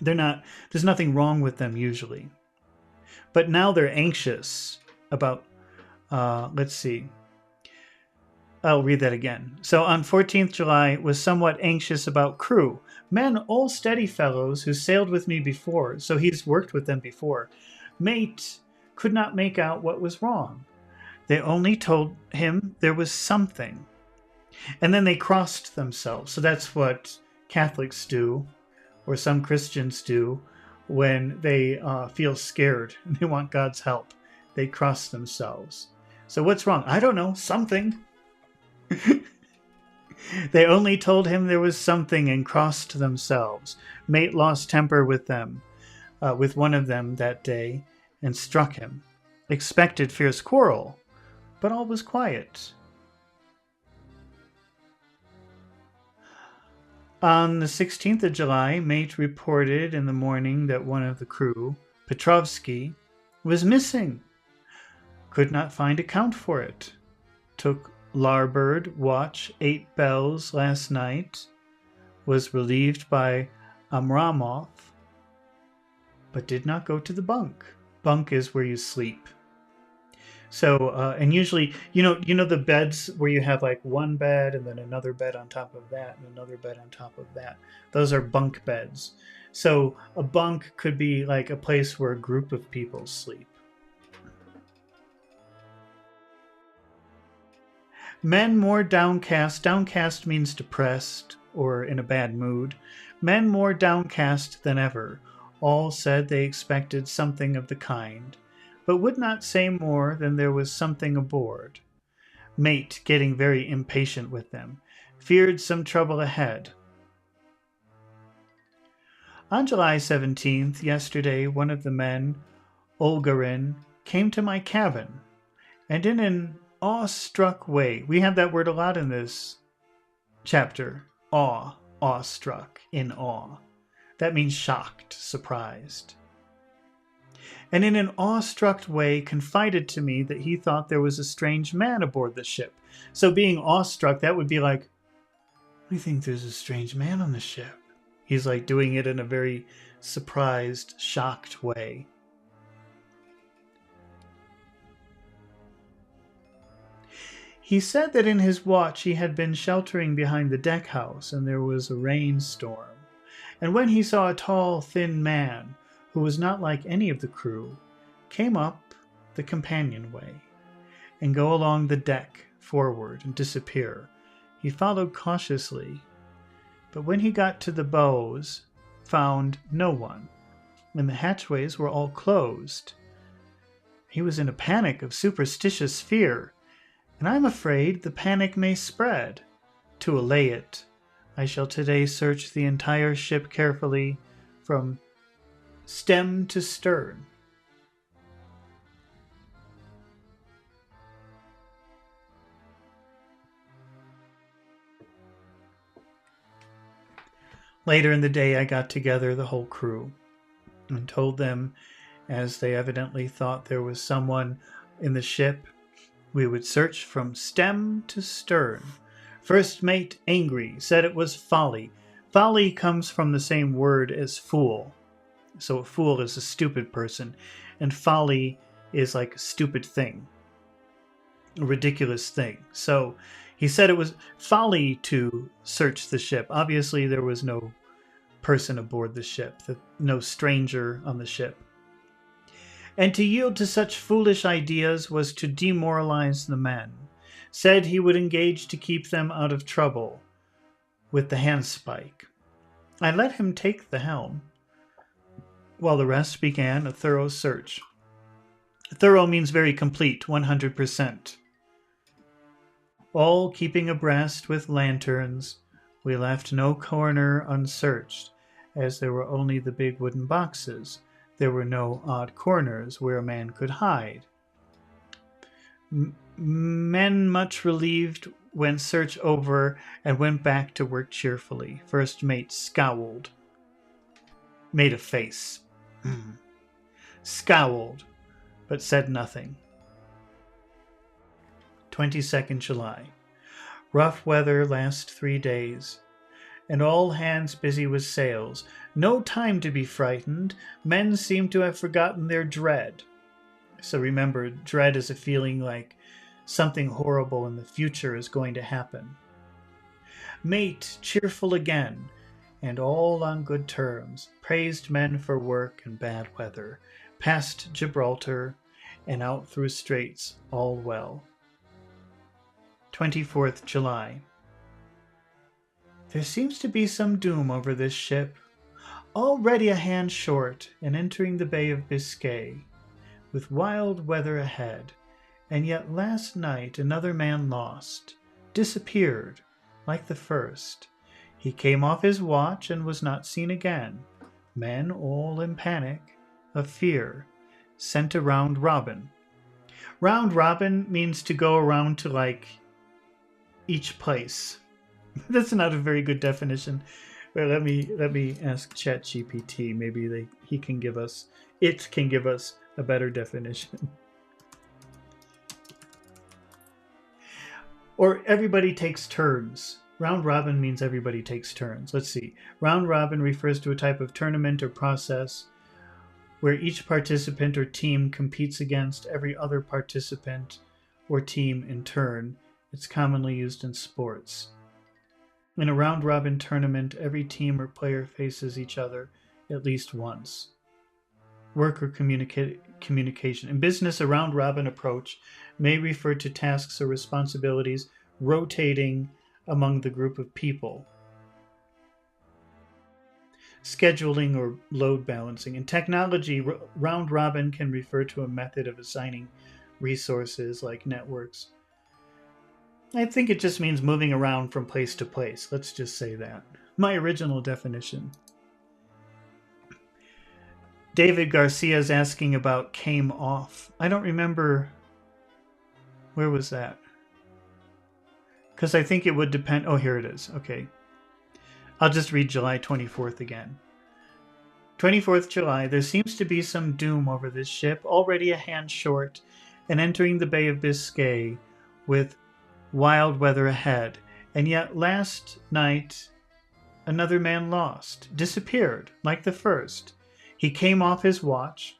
There's nothing wrong with them usually. But now they're anxious about let's see. I'll read that again. So on 14th July, was somewhat anxious about crew. Men, all steady fellows who sailed with me before, so he's worked with them before. Mate could not make out what was wrong. They only told him there was something. And then they crossed themselves. So that's what Catholics do, or some Christians do, when they feel scared and they want God's help. They cross themselves. So what's wrong? I don't know. Something. They only told him there was something and crossed themselves. Mate lost temper with them, with one of them that day, and struck him. Expected fierce quarrel, but all was quiet. On the 16th of July, Mate reported in the morning that one of the crew, Petrovsky, was missing. Could not find account for it. Took larboard watch 8 bells last night. Was relieved by Amramov, but did not go to the bunk. Bunk is where you sleep. So, and usually, you know the beds where you have like one bed and then another bed on top of that and another bed on top of that. Those are bunk beds. So a bunk could be like a place where a group of people sleep. Men more downcast. Downcast means depressed or in a bad mood. Men more downcast than ever. All said they expected something of the kind, but would not say more than there was something aboard. Mate getting very impatient with them. Feared some trouble ahead. On July 17th, yesterday, one of the men, Olgarin, came to my cabin, and in an awestruck way, we have that word a lot in this chapter, awestruck, in awe. That means shocked, surprised. And in an awestruck way confided to me that he thought there was a strange man aboard the ship. So being awestruck, that would be like, we think there's a strange man on the ship. He's like doing it in a very surprised, shocked way. He said that in his watch he had been sheltering behind the deck house and there was a rainstorm. And when he saw a tall, thin man, who was not like any of the crew, came up the companionway and go along the deck forward and disappear, he followed cautiously. But when he got to the bows, found no one, and the hatchways were all closed. He was in a panic of superstitious fear, and I'm afraid the panic may spread. To allay it, I shall today search the entire ship carefully from stem to stern. Later in the day, I got together the whole crew and told them, as they evidently thought there was someone in the ship, we would search from stem to stern. First mate, angry, said it was folly. Folly comes from the same word as fool. So a fool is a stupid person, and folly is like a stupid thing, a ridiculous thing. So he said it was folly to search the ship. Obviously, there was no person aboard the ship, no stranger on the ship. And to yield to such foolish ideas was to demoralize the men. Said he would engage to keep them out of trouble with the handspike. I let him take the helm, while the rest began a thorough search. Thorough means very complete, 100%. All keeping abreast with lanterns, we left no corner unsearched, as there were only the big wooden boxes. There were no odd corners where a man could hide. Men much relieved went search over and went back to work cheerfully. First mate scowled. Made a face. Scowled, but said nothing. 22nd July. Rough weather last 3 days, and all hands busy with sails. No time to be frightened. Men seem to have forgotten their dread. So remember, dread is a feeling like something horrible in the future is going to happen. Mate, cheerful again, and all on good terms, praised men for work and bad weather, past Gibraltar and out through straits, all well. 24th July. There seems to be some doom over this ship, already a hand short and entering the Bay of Biscay, with wild weather ahead, and yet last night another man lost, disappeared, like the first. He came off his watch and was not seen again. Men all in panic, of fear, sent a round robin. Round robin means to go around to like each place. That's not a very good definition. Well, let me ask ChatGPT. Maybe it can give us a better definition. Or everybody takes turns. Round robin means everybody takes turns. Let's see. Round robin refers to a type of tournament or process where each participant or team competes against every other participant or team in turn. It's commonly used in sports. In a round robin tournament, every team or player faces each other at least once. Work or communication. In business, a round robin approach may refer to tasks or responsibilities rotating among the group of people. Scheduling or load balancing. In technology, round robin can refer to a method of assigning resources like networks. I think it just means moving around from place to place. Let's just say that. My original definition. David Garcia is asking about came off. I don't remember. Where was that? Because I think it would depend. Oh, here it is. Okay. I'll just read July 24th again. 24th July. There seems to be some doom over this ship, already a hand short, and entering the Bay of Biscay with wild weather ahead. And yet last night, another man lost, disappeared, like the first. He came off his watch.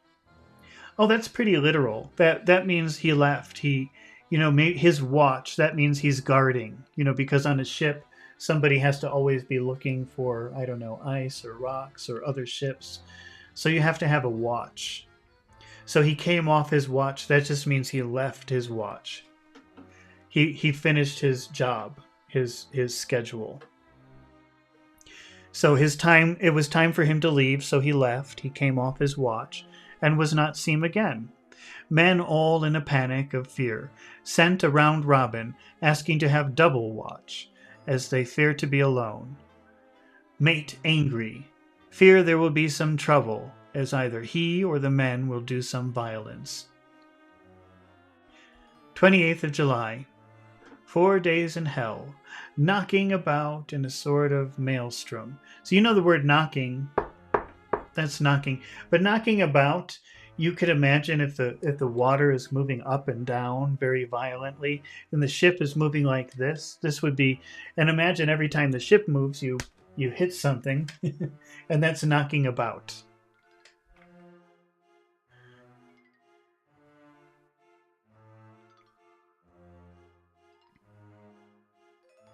Oh, that's pretty literal. That means he left. His watch, that means he's guarding, because on a ship, somebody has to always be looking for, I don't know, ice or rocks or other ships. So you have to have a watch. So he came off his watch. That just means he left his watch. He finished his job, his schedule. So it was time for him to leave, so he left. He came off his watch and was not seen again. Men all in a panic of fear sent a round robin asking to have double watch, as they fear to be alone. Mate angry, fear there will be some trouble, as either he or the men will do some violence. 28th of July. 4 days in hell, knocking about in a sort of maelstrom. So the word knocking, that's knocking. But knocking about, you could imagine if the water is moving up and down very violently, and the ship is moving like this would be, and imagine every time the ship moves, you hit something, and that's knocking about.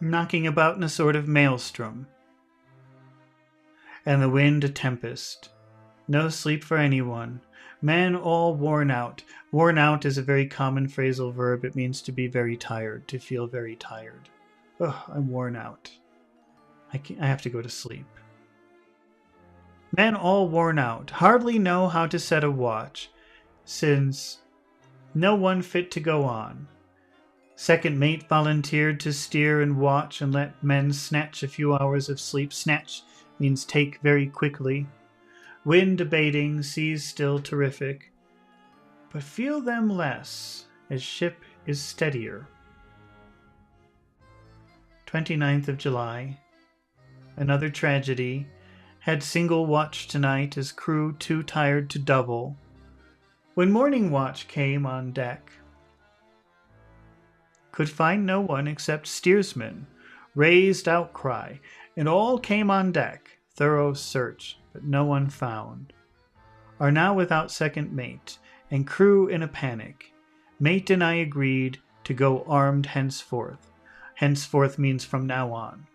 Knocking about in a sort of maelstrom. And the wind a tempest. No sleep for anyone. Men all worn out. Worn out is a very common phrasal verb. It means to be very tired, to feel very tired. Oh, I'm worn out. I have to go to sleep. Men all worn out. Hardly know how to set a watch, since no one fit to go on. Second mate volunteered to steer and watch and let men snatch a few hours of sleep. Snatch means take very quickly. Wind abating, seas still terrific, but feel them less as ship is steadier. 29th of July. Another tragedy. Had single watch tonight as crew too tired to double. When morning watch came on deck, could find no one except steersman. Raised outcry, and all came on deck. Thorough search, but no one found. Are now without second mate, and crew in a panic. Mate and I agreed to go armed henceforth. Henceforth means from now on.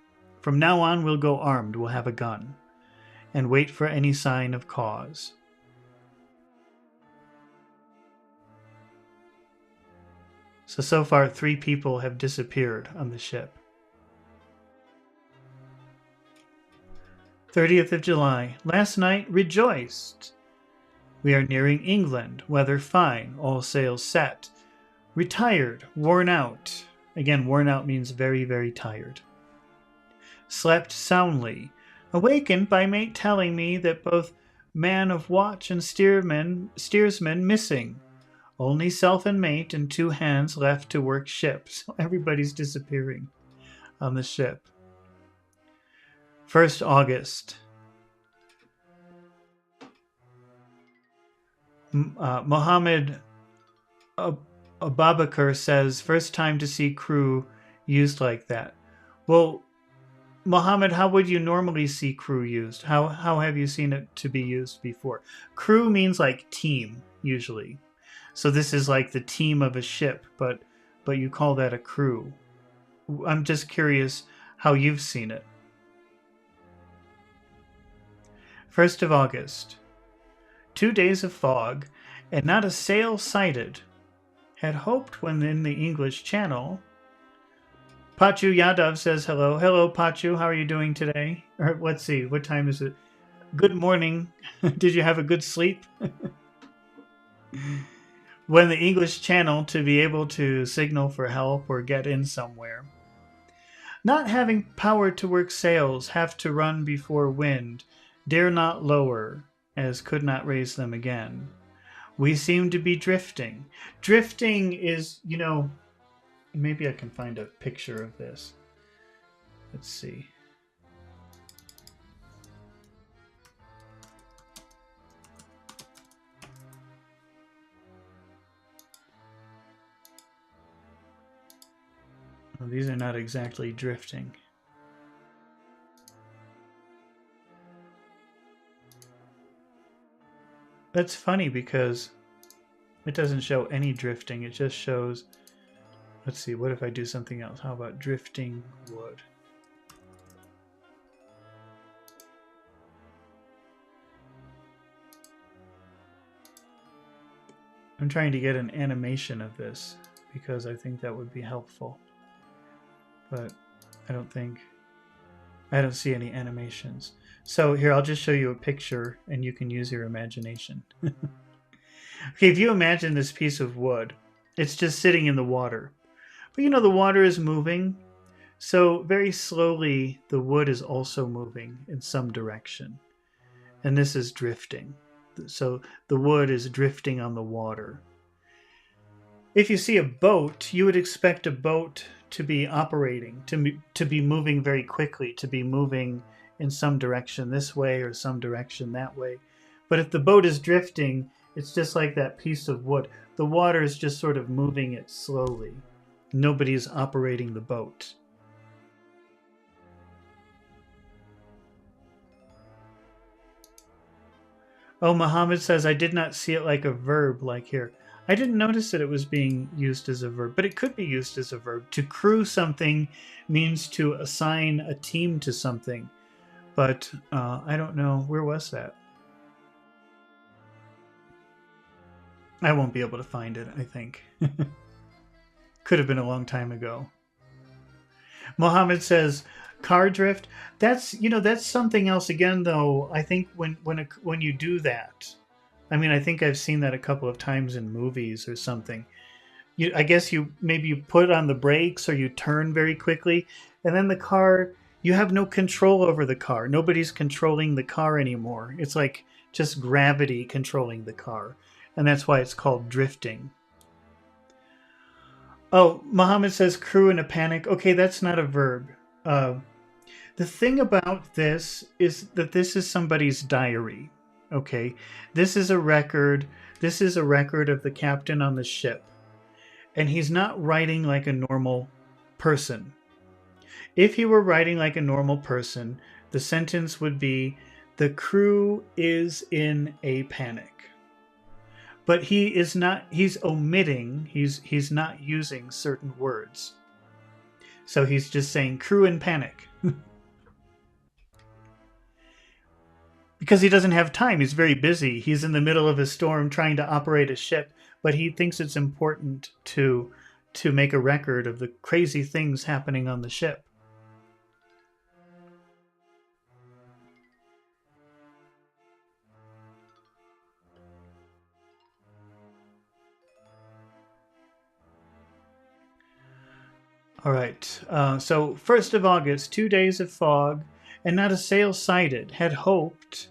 From now on, we'll go armed, we'll have a gun, and wait for any sign of cause. So far, 3 people have disappeared on the ship. 30th of July. Last night, rejoiced. We are nearing England. Weather fine. All sails set. Retired. Worn out. Again, worn out means very, very tired. Slept soundly. Awakened by mate telling me that both man of watch and steersman missing. Only self and mate and 2 hands left to work ship. So everybody's disappearing on the ship. 1st August. Mohammed Ababakar says, first time to see crew used like that. Well, Mohammed, how would you normally see crew used? How have you seen it to be used before? Crew means like team, usually. So this is like the team of a ship, but you call that a crew. I'm just curious how you've seen it. 1st of August. 2 days of fog, and not a sail sighted. Had hoped when in the English Channel. Pachu Yadav says hello. Hello, Pachu. How are you doing today? Or let's see, what time is it? Good morning. Did you have a good sleep? When the English Channel to be able to signal for help or get in somewhere. Not having power to work sails, have to run before wind. Dare not lower, as could not raise them again. We seem to be drifting. Drifting is, maybe I can find a picture of this. Let's see. Well, these are not exactly drifting. That's funny because it doesn't show any drifting. It just shows, let's see, what if I do something else? How about drifting wood? I'm trying to get an animation of this because I think that would be helpful. But I don't see any animations. So here, I'll just show you a picture and you can use your imagination. Okay, if you imagine this piece of wood, it's just sitting in the water. But the water is moving. So very slowly, the wood is also moving in some direction. And this is drifting. So the wood is drifting on the water. If you see a boat, you would expect a boat to be operating, to be moving very quickly, to be moving in some direction this way or some direction that way. But if the boat is drifting, it's just like that piece of wood. The water is just sort of moving it slowly. Nobody's operating the boat. Oh, Muhammad says, I did not see it like a verb like here. I didn't notice that it was being used as a verb, but it could be used as a verb. To crew something means to assign a team to something. But I don't know. Where was that? I won't be able to find it, I think. Could have been a long time ago. Mohammed says, car drift. That's something else again, though. I think when you do that, I think I've seen that a couple of times in movies or something. I guess you put on the brakes or you turn very quickly, and then the car, you have no control over the car. Nobody's controlling the car anymore. It's like just gravity controlling the car, and that's why it's called drifting. Oh, Muhammad says crew in a panic. Okay, that's not a verb. The thing about this is that this is somebody's diary. Okay, this is a record. This is a record of the captain on the ship. And he's not writing like a normal person. If he were writing like a normal person, the sentence would be, the crew is in a panic. but he is not, he's omitting, he's not using certain words. So he's just saying crew in panic. Because he doesn't have time. He's very busy. He's in the middle of a storm trying to operate a ship, but he thinks it's important to make a record of the crazy things happening on the ship. All right. So 1st of August, 2 days of fog, and not a sail sighted. Had hoped.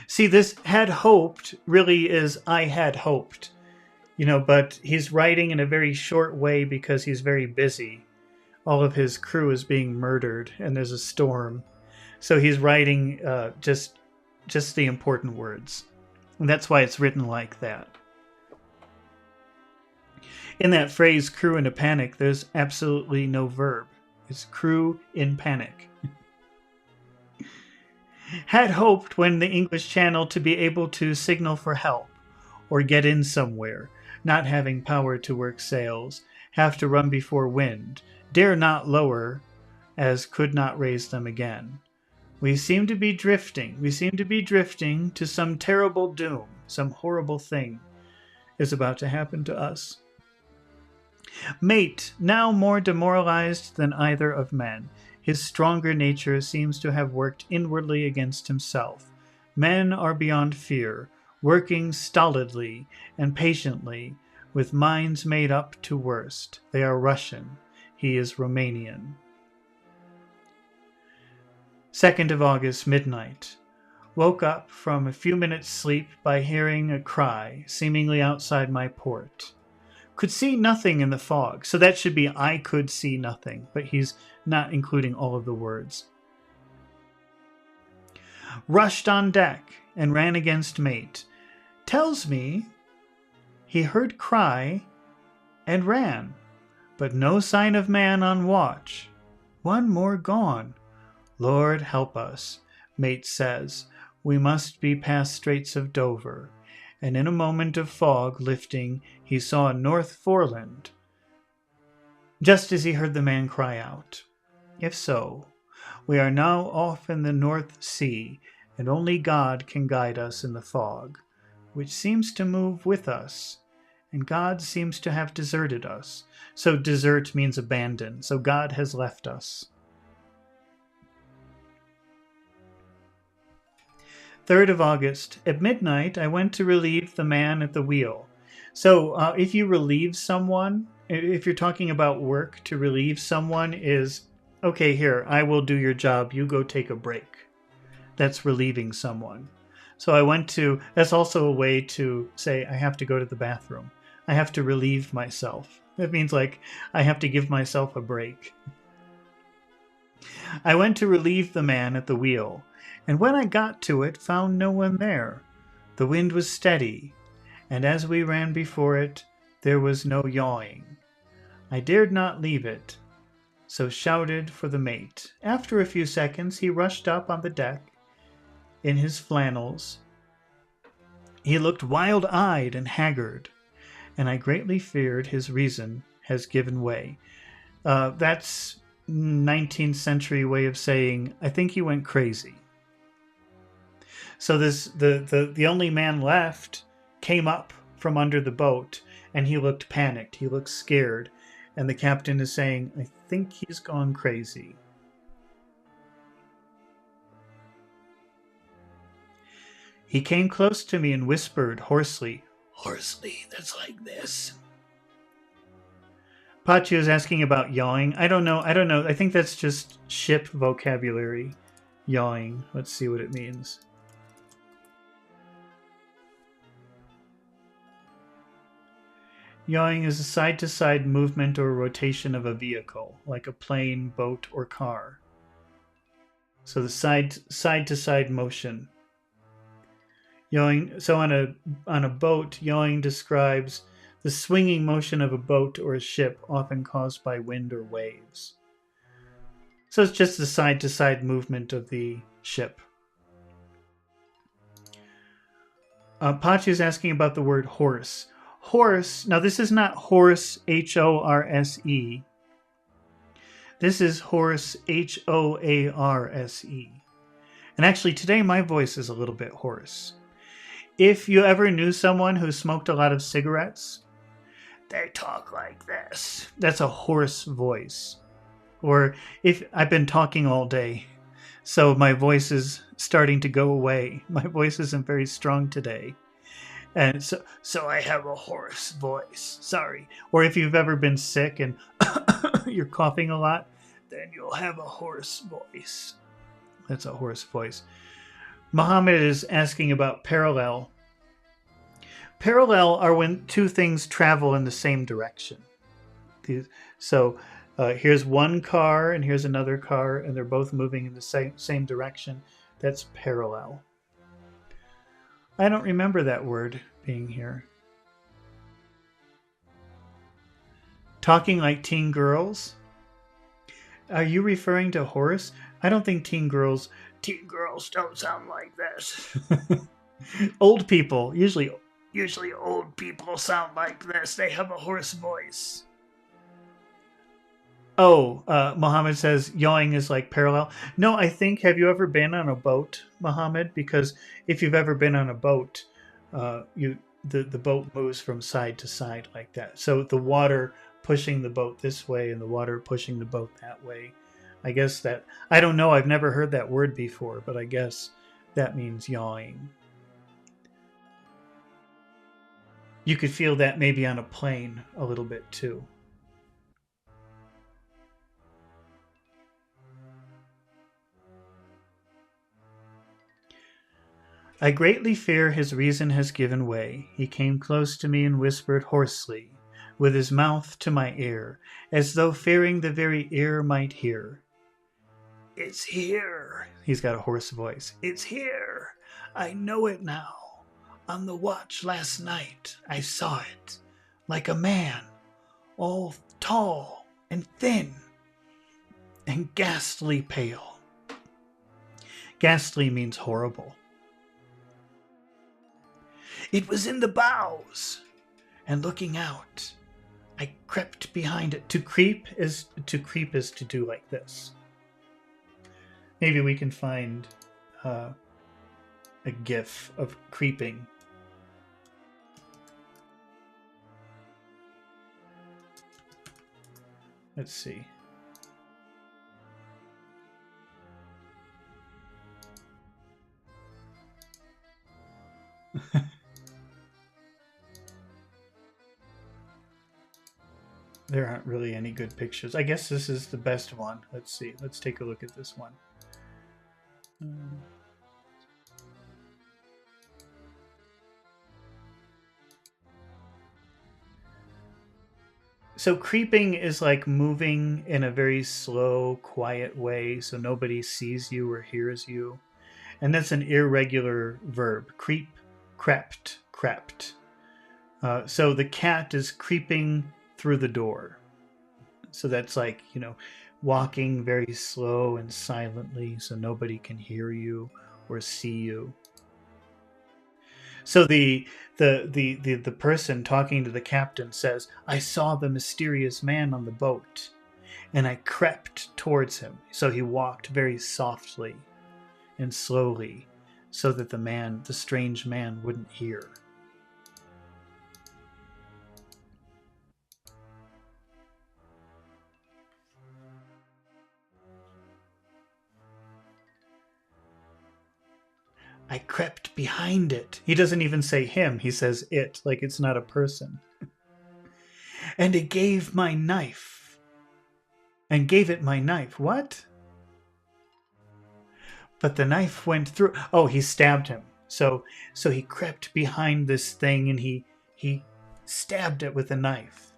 See, this had hoped really is I had hoped. But he's writing in a very short way because he's very busy. All of his crew is being murdered, and there's a storm. So he's writing just the important words. And that's why it's written like that. In that phrase, crew in a panic, there's absolutely no verb. It's crew in panic. Had hoped when the English Channel to be able to signal for help or get in somewhere, not having power to work sails, have to run before wind, dare not lower, as could not raise them again. We seem to be drifting to some terrible doom, some horrible thing is about to happen to us. Mate, now more demoralized than either of men, his stronger nature seems to have worked inwardly against himself. Men are beyond fear, working stolidly and patiently, with minds made up to worst. They are Russian. He is Romanian. 2nd of August, midnight. Woke up from a few minutes' sleep by hearing a cry, seemingly outside my port. Could see nothing in the fog, so that should be I could see nothing, but he's not including all of the words. Rushed on deck and ran against mate. Tells me he heard cry and ran, but no sign of man on watch. One more gone. Lord help us, mate says. We must be past Straits of Dover. And in a moment of fog lifting, he saw North Foreland, just as he heard the man cry out. If so, we are now off in the North Sea, and only God can guide us in the fog, which seems to move with us, and God seems to have deserted us. So desert means abandon, so God has left us. 3rd of August. At midnight, I went to relieve the man at the wheel. So if you relieve someone, if you're talking about work, to relieve someone is, okay, here, I will do your job. You go take a break. That's relieving someone. So I went to, that's also a way to say, I have to go to the bathroom. I have to relieve myself. That means like, I have to give myself a break. I went to relieve the man at the wheel. And when I got to it, found no one there. The wind was steady, and as we ran before it, there was no yawing. I dared not leave it, so shouted for the mate. After a few seconds, he rushed up on the deck in his flannels. He looked wild-eyed and haggard, and I greatly feared his reason has given way. That's 19th century way of saying, I think he went crazy. So the only man left came up from under the boat, and he looked panicked. He looked scared. And the captain is saying, I think he's gone crazy. He came close to me and whispered hoarsely, that's like this. Pachi is asking about yawing. I don't know. I think that's just ship vocabulary. Yawing. Let's see what it means. Yawing is a side-to-side movement or rotation of a vehicle, like a plane, boat, or car. So the side-to-side motion. Yawing. So on a boat, yawing describes the swinging motion of a boat or a ship, often caused by wind or waves. So it's just the side-to-side movement of the ship. Pachi is asking about the word horse. Horse, now this is not horse, H-O-R-S-E. This is horse, H-O-A-R-S-E. And actually today my voice is a little bit hoarse. If you ever knew someone who smoked a lot of cigarettes, they talk like this. That's a hoarse voice. Or if I've been talking all day, so my voice is starting to go away. My voice isn't very strong today. And so I have a hoarse voice. Sorry. Or if you've ever been sick and you're coughing a lot, then you'll have a hoarse voice. That's a hoarse voice. Muhammad is asking about parallel. Parallel are when two things travel in the same direction. So here's one car and here's another car, and they're both moving in the same direction. That's parallel. I don't remember that word being here. Talking like teen girls? Are you referring to horse? I don't think teen girls don't sound like this. Old people, usually old people sound like this. They have a hoarse voice. Oh, Muhammad says yawing is like parallel. No, I think, have you ever been on a boat, Muhammad? Because if you've ever been on a boat, the boat moves from side to side like that. So the water pushing the boat this way and the water pushing the boat that way. I guess that, I don't know, I've never heard that word before, but I guess that means yawing. You could feel that maybe on a plane a little bit too. I greatly fear his reason has given way. He came close to me and whispered hoarsely, with his mouth to my ear, as though fearing the very ear might hear. It's here. He's got a hoarse voice. It's here. I know it now. On the watch last night, I saw it, like a man, all tall and thin, and ghastly pale. Ghastly means horrible. It was in the bows, and looking out, I crept behind it. To creep is to do like this. Maybe we can find a gif of creeping. Let's see. There aren't really any good pictures. I guess this is the best one. Let's see. Let's take a look at this one. So creeping is like moving in a very slow, quiet way so nobody sees you or hears you. And that's an irregular verb. Creep, crept, crept. So the cat is creeping through the door. So that's like, walking very slow and silently so nobody can hear you or see you. So the person talking to the captain says, I saw the mysterious man on the boat, and I crept towards him. So he walked very softly and slowly so that the strange man wouldn't hear. I crept behind it. He doesn't even say him. He says it, like it's not a person. And it gave my knife. And gave it my knife. What? But the knife went through. Oh, he stabbed him. So he crept behind this thing and he stabbed it with a knife.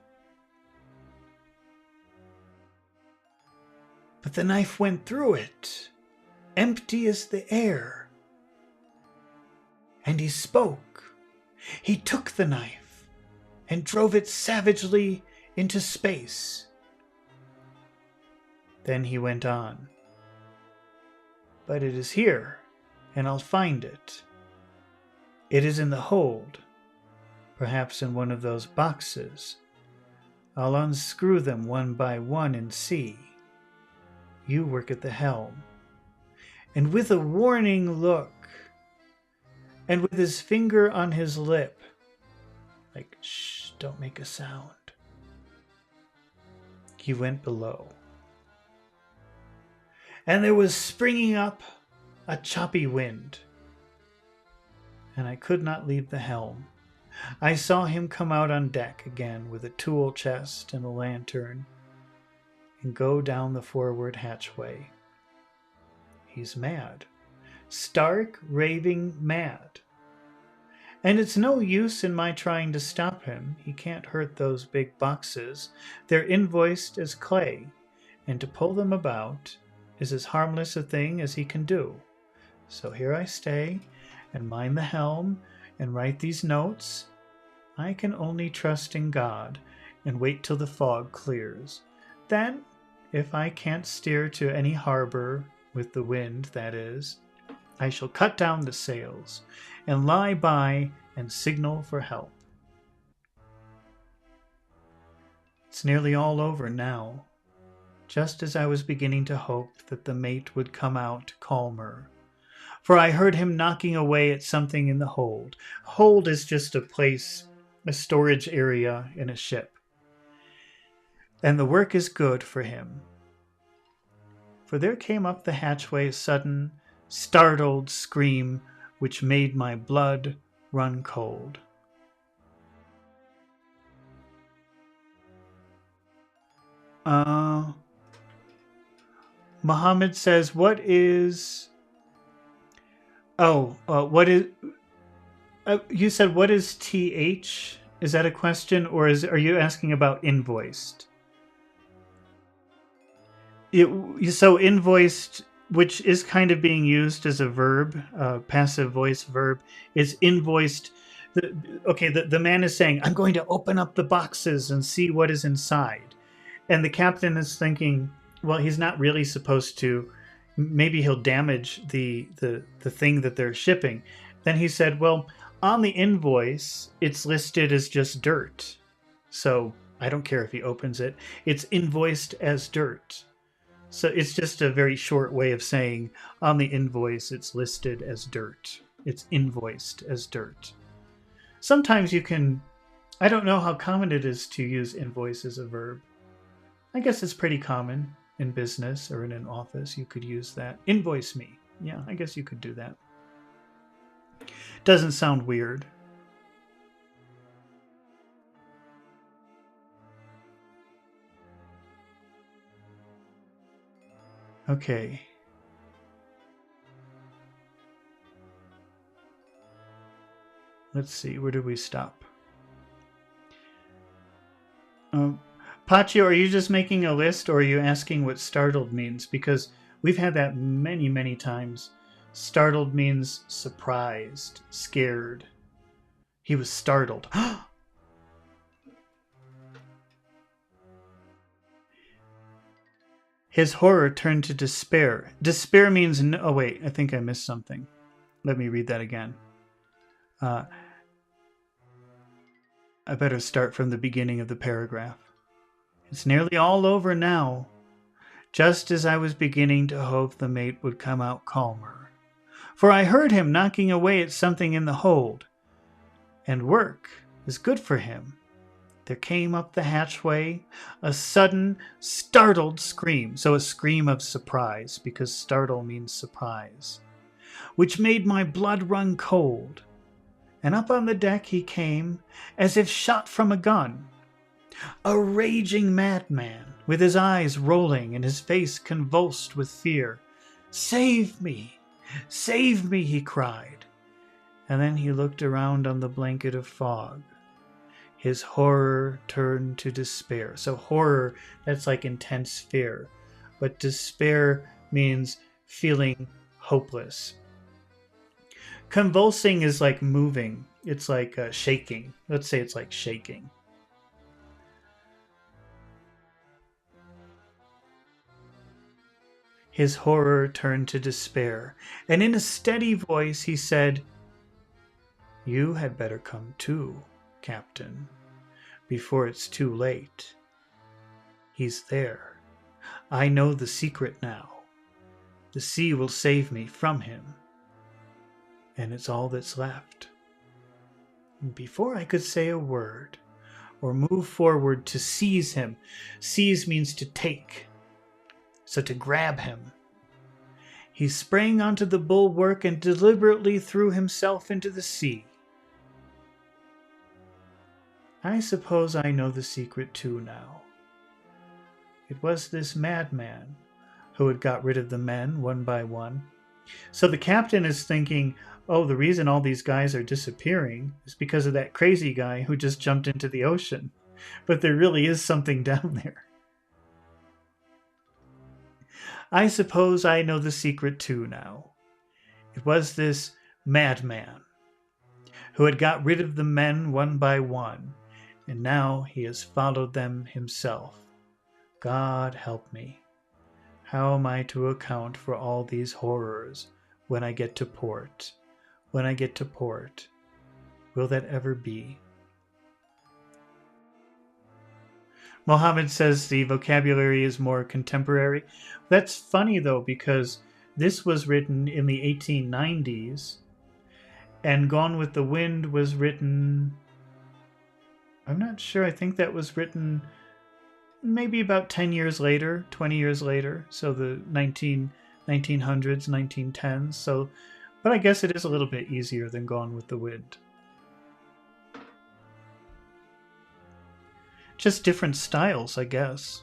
But the knife went through it, empty as the air. And he spoke. He took the knife and drove it savagely into space. Then he went on. But it is here, and I'll find it. It is in the hold, perhaps in one of those boxes. I'll unscrew them one by one and see. You work at the helm. And with a warning look, and with his finger on his lip, like, shh, don't make a sound, he went below. And there was springing up a choppy wind, and I could not leave the helm. I saw him come out on deck again with a tool chest and a lantern and go down the forward hatchway. He's mad. Stark, raving mad. And it's no use in my trying to stop him. He can't hurt those big boxes. They're invoiced as clay, and to pull them about is as harmless a thing as he can do. So here I stay and mind the helm and write these notes. I can only trust in God and wait till the fog clears. Then, if I can't steer to any harbor, with the wind, that is, I shall cut down the sails and lie by and signal for help. It's nearly all over now, just as I was beginning to hope that the mate would come out calmer. For I heard him knocking away at something in the hold. Hold is just a place, a storage area in a ship. And the work is good for him. For there came up the hatchway a sudden, startled scream which made my blood run cold. Muhammad says, what is... what is... you said, what is TH? Is that a question, or are you asking about invoiced? So invoiced, which is kind of being used as a verb, passive voice verb, is invoiced. The man is saying, I'm going to open up the boxes and see what is inside. And the captain is thinking, well, he's not really supposed to. Maybe he'll damage the thing that they're shipping. Then he said, well, on the invoice, it's listed as just dirt. So I don't care if he opens it. It's invoiced as dirt. So it's just a very short way of saying on the invoice it's listed as dirt. It's invoiced as dirt. Sometimes you can, I don't know how common it is to use invoice as a verb. I guess it's pretty common in business or in an office. You could use that. Invoice me. Yeah, I guess you could do that. Doesn't sound weird. Okay. Let's see, where did we stop? Pachi, are you just making a list, or are you asking what startled means? Because we've had that many, many times. Startled means surprised, scared. He was startled. His horror turned to despair. Despair means no. Oh, wait, I think I missed something. Let me read that again. I better start from the beginning of the paragraph. It's nearly all over now, just as I was beginning to hope the mate would come out calmer. For I heard him knocking away at something in the hold, and work is good for him. There came up the hatchway a sudden, startled scream. So a scream of surprise, because startle means surprise, which made my blood run cold. And up on the deck he came, as if shot from a gun. A raging madman, with his eyes rolling and his face convulsed with fear. Save me! Save me! He cried. And then he looked around on the blanket of fog. His horror turned to despair. So horror, that's like intense fear. But despair means feeling hopeless. Convulsing is like moving. It's like shaking. Let's say it's like shaking. His horror turned to despair. And in a steady voice he said, You had better come too, Captain, before it's too late. He's there. I know the secret now. The sea will save me from him, and it's all that's left. And before I could say a word or move forward to seize him, seize means to take, so to grab him, he sprang onto the bulwark and deliberately threw himself into the sea. I suppose I know the secret too now. It was this madman who had got rid of the men one by one. So the captain is thinking, oh, the reason all these guys are disappearing is because of that crazy guy who just jumped into the ocean. But there really is something down there. I suppose I know the secret too now. It was this madman who had got rid of the men one by one, and now he has followed them himself. God help me. How am I to account for all these horrors when I get to port? When I get to port, will that ever be? Mohammed says the vocabulary is more contemporary. That's funny though, because this was written in the 1890s, and Gone with the Wind was written, I'm not sure, I think that was written maybe about 10 years later, 20 years later, so the 1900s, 1910s. So, but I guess it is a little bit easier than Gone with the Wind. Just different styles, I guess.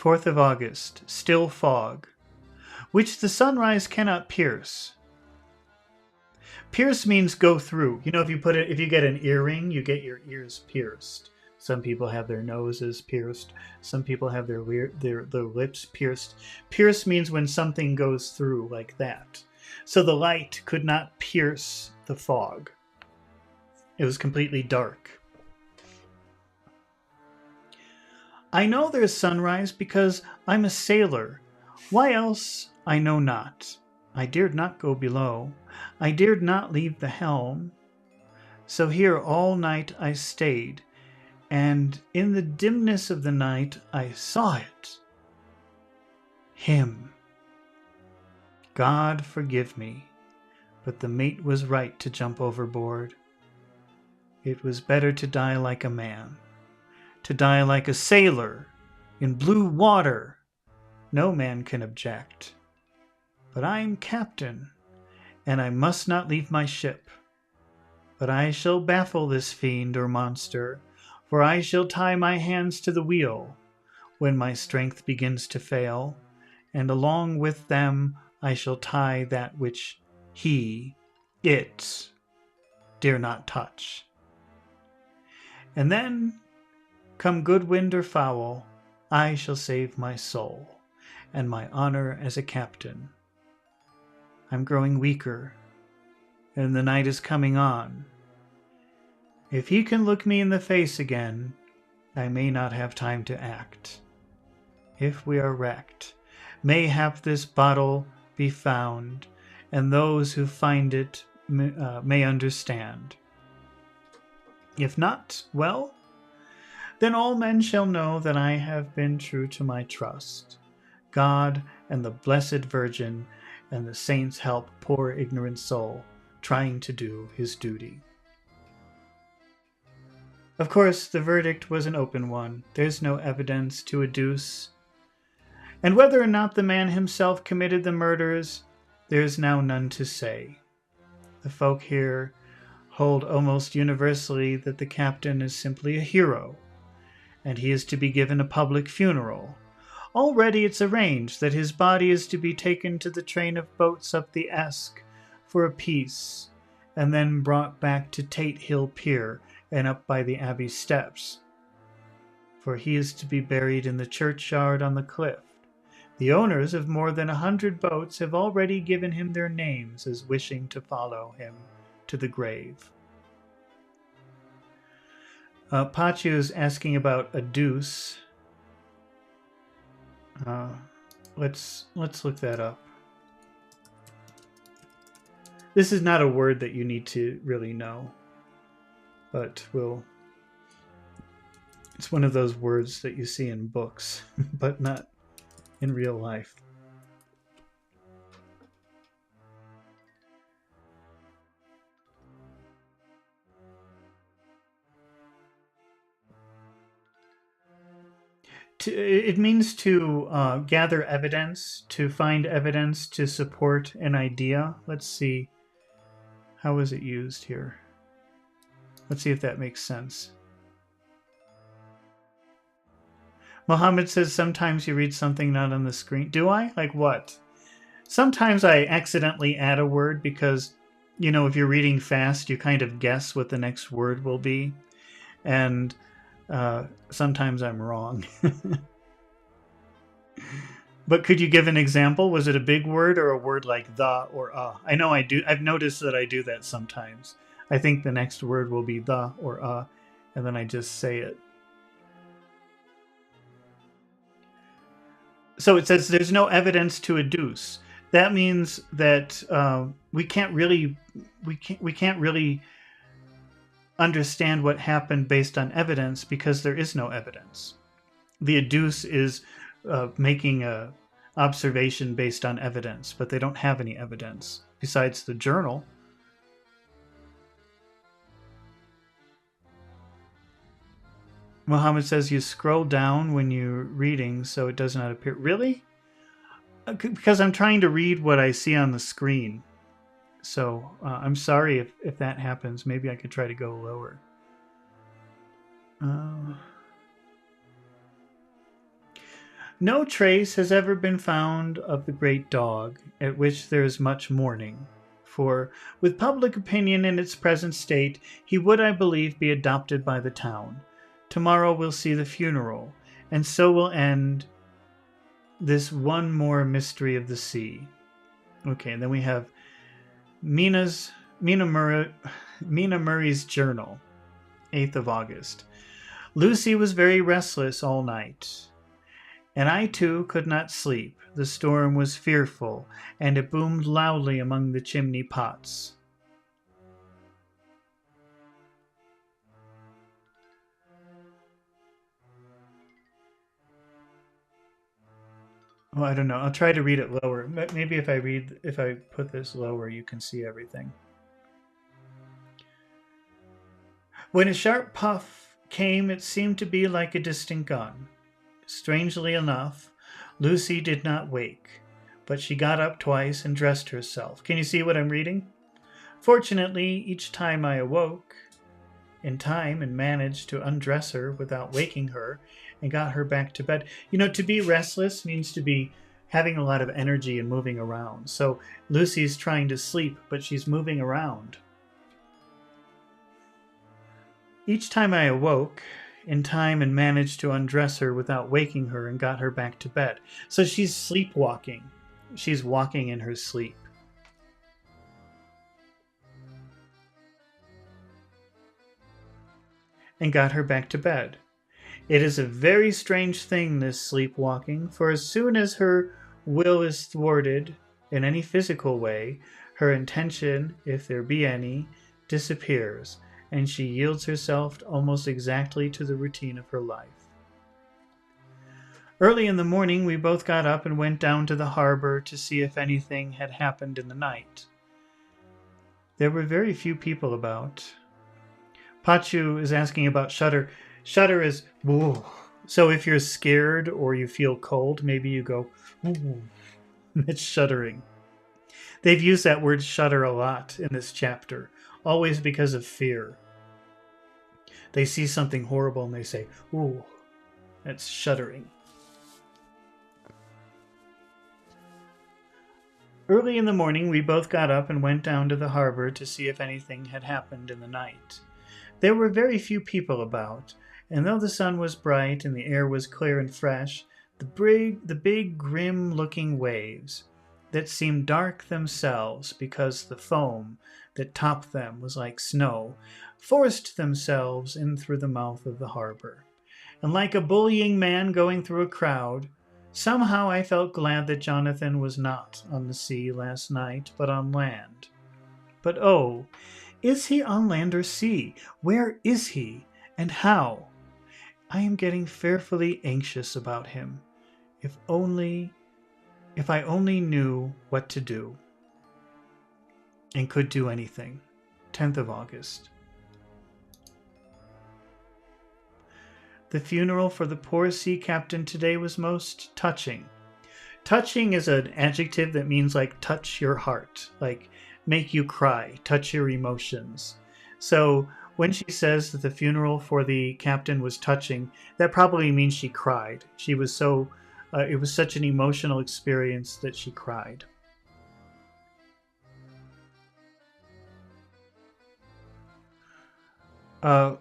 August 4th, still fog, which the sunrise cannot pierce. Pierce means go through. You know, if you get an earring, you get your ears pierced. Some people have their noses pierced. Some people have their lips pierced. Pierce means when something goes through like that. So the light could not pierce the fog. It was completely dark. I know there's sunrise because I'm a sailor. Why else, I know not. I dared not go below. I dared not leave the helm. So here all night I stayed, and in the dimness of the night I saw it. Him. God forgive me, but the mate was right to jump overboard. It was better to die like a man, to die like a sailor, in blue water. No man can object. But I am captain, and I must not leave my ship. But I shall baffle this fiend or monster, for I shall tie my hands to the wheel when my strength begins to fail, and along with them I shall tie that which it, dare not touch. And then, come good wind or foul, I shall save my soul, and my honor as a captain. I'm growing weaker, and the night is coming on. If he can look me in the face again, I may not have time to act. If we are wrecked, mayhap this bottle be found, and those who find it may understand. If not, well, then all men shall know that I have been true to my trust. God and the Blessed Virgin and the saints help poor ignorant soul trying to do his duty. Of course, the verdict was an open one. There's no evidence to adduce. And whether or not the man himself committed the murders, there's now none to say. The folk here hold almost universally that the captain is simply a hero, and he is to be given a public funeral. Already it's arranged that his body is to be taken to the train of boats up the Esk for a peace, and then brought back to Tate Hill Pier and up by the Abbey steps. For he is to be buried in the churchyard on the cliff. The owners of more than 100 boats have already given him their names as wishing to follow him to the grave. Pachu is asking about a deuce. Let's look that up. This is not a word that you need to really know, but it's one of those words that you see in books, but not in real life. It means to gather evidence, to find evidence to support an idea. Let's see. How is it used here? Let's see if that makes sense. Mohammed says sometimes you read something not on the screen. Do I? Like what? Sometimes I accidentally add a word because, if you're reading fast, you kind of guess what the next word will be. And sometimes I'm wrong. But could you give an example? Was it a big word or a word like the or I know I do. I've noticed that I do that sometimes. I think the next word will be the or and then I just say it. So it says there's no evidence to adduce. That means that we can't really understand what happened based on evidence because there is no evidence. The adduce is making a observation based on evidence, but they don't have any evidence besides the journal. Muhammad says you scroll down when you're reading so it does not appear. Really? Because I'm trying to read what I see on the screen. So I'm sorry if that happens. Maybe I could try to go lower. No trace has ever been found of the great dog, at which there is much mourning. For, with public opinion in its present state, he would, I believe, be adopted by the town. Tomorrow we'll see the funeral, and so will end this one more mystery of the sea. Okay, and then we have Mina Murray's journal, 8th of August. Lucy was very restless all night, and I too could not sleep. The storm was fearful, and it boomed loudly among the chimney pots. Well, I don't know. I'll try to read it lower. Maybe if I put this lower, you can see everything. When a sharp puff came, it seemed to be like a distant gun. Strangely enough, Lucy did not wake, but she got up twice and dressed herself. Can you see what I'm reading? Fortunately, each time I awoke in time and managed to undress her without waking her and got her back to bed. To be restless means to be having a lot of energy and moving around. So Lucy's trying to sleep, but she's moving around. Each time I awoke in time and managed to undress her without waking her and got her back to bed. So she's sleepwalking. She's walking in her sleep. And got her back to bed. It is a very strange thing, this sleepwalking, for as soon as her will is thwarted in any physical way, her intention, if there be any, disappears, and she yields herself almost exactly to the routine of her life. Early in the morning, we both got up and went down to the harbor to see if anything had happened in the night. There were very few people about. Pachu is asking about shudder. Shudder is woo. So if you're scared or you feel cold, maybe you go woo. It's shuddering. They've used that word shudder a lot in this chapter, always because of fear. They see something horrible and they say, ooh, that's shuddering. Early in the morning, we both got up and went down to the harbor to see if anything had happened in the night. There were very few people about, and though the sun was bright and the air was clear and fresh, the big grim-looking waves that seemed dark themselves because the foam that topped them was like snow, forced themselves in through the mouth of the harbor. And like a bullying man going through a crowd, somehow I felt glad that Jonathan was not on the sea last night, but on land. But oh, is he on land or sea? Where is he, and how? I am getting fearfully anxious about him. If only, if I only knew what to do, and could do anything. 10th of August. The funeral for the poor sea captain today was most touching. Touching is an adjective that means like touch your heart, like make you cry, touch your emotions. So when she says that the funeral for the captain was touching, that probably means she cried. She was so, it was such an emotional experience that she cried. Uh,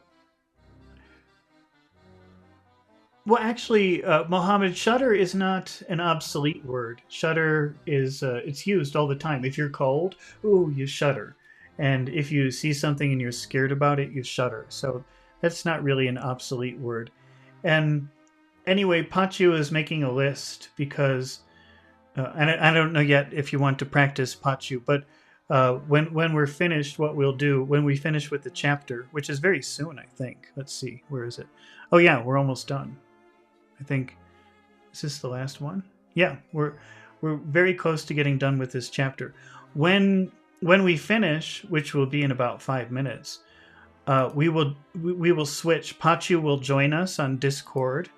Well, actually, Mohammed, shudder is not an obsolete word. Shudder is it's used all the time. If you're cold, ooh, you shudder, and if you see something and you're scared about it, you shudder. So that's not really an obsolete word. And anyway, Pachu is making a list because, and I don't know yet if you want to practice Pachu, but when we're finished, what we'll do when we finish with the chapter, which is very soon, I think. Let's see, where is it? Oh yeah, we're almost done. I think, is this the last one? Yeah, we're very close to getting done with this chapter. When we finish, which will be in about 5 minutes, we will switch. Pachu will join us on Discord.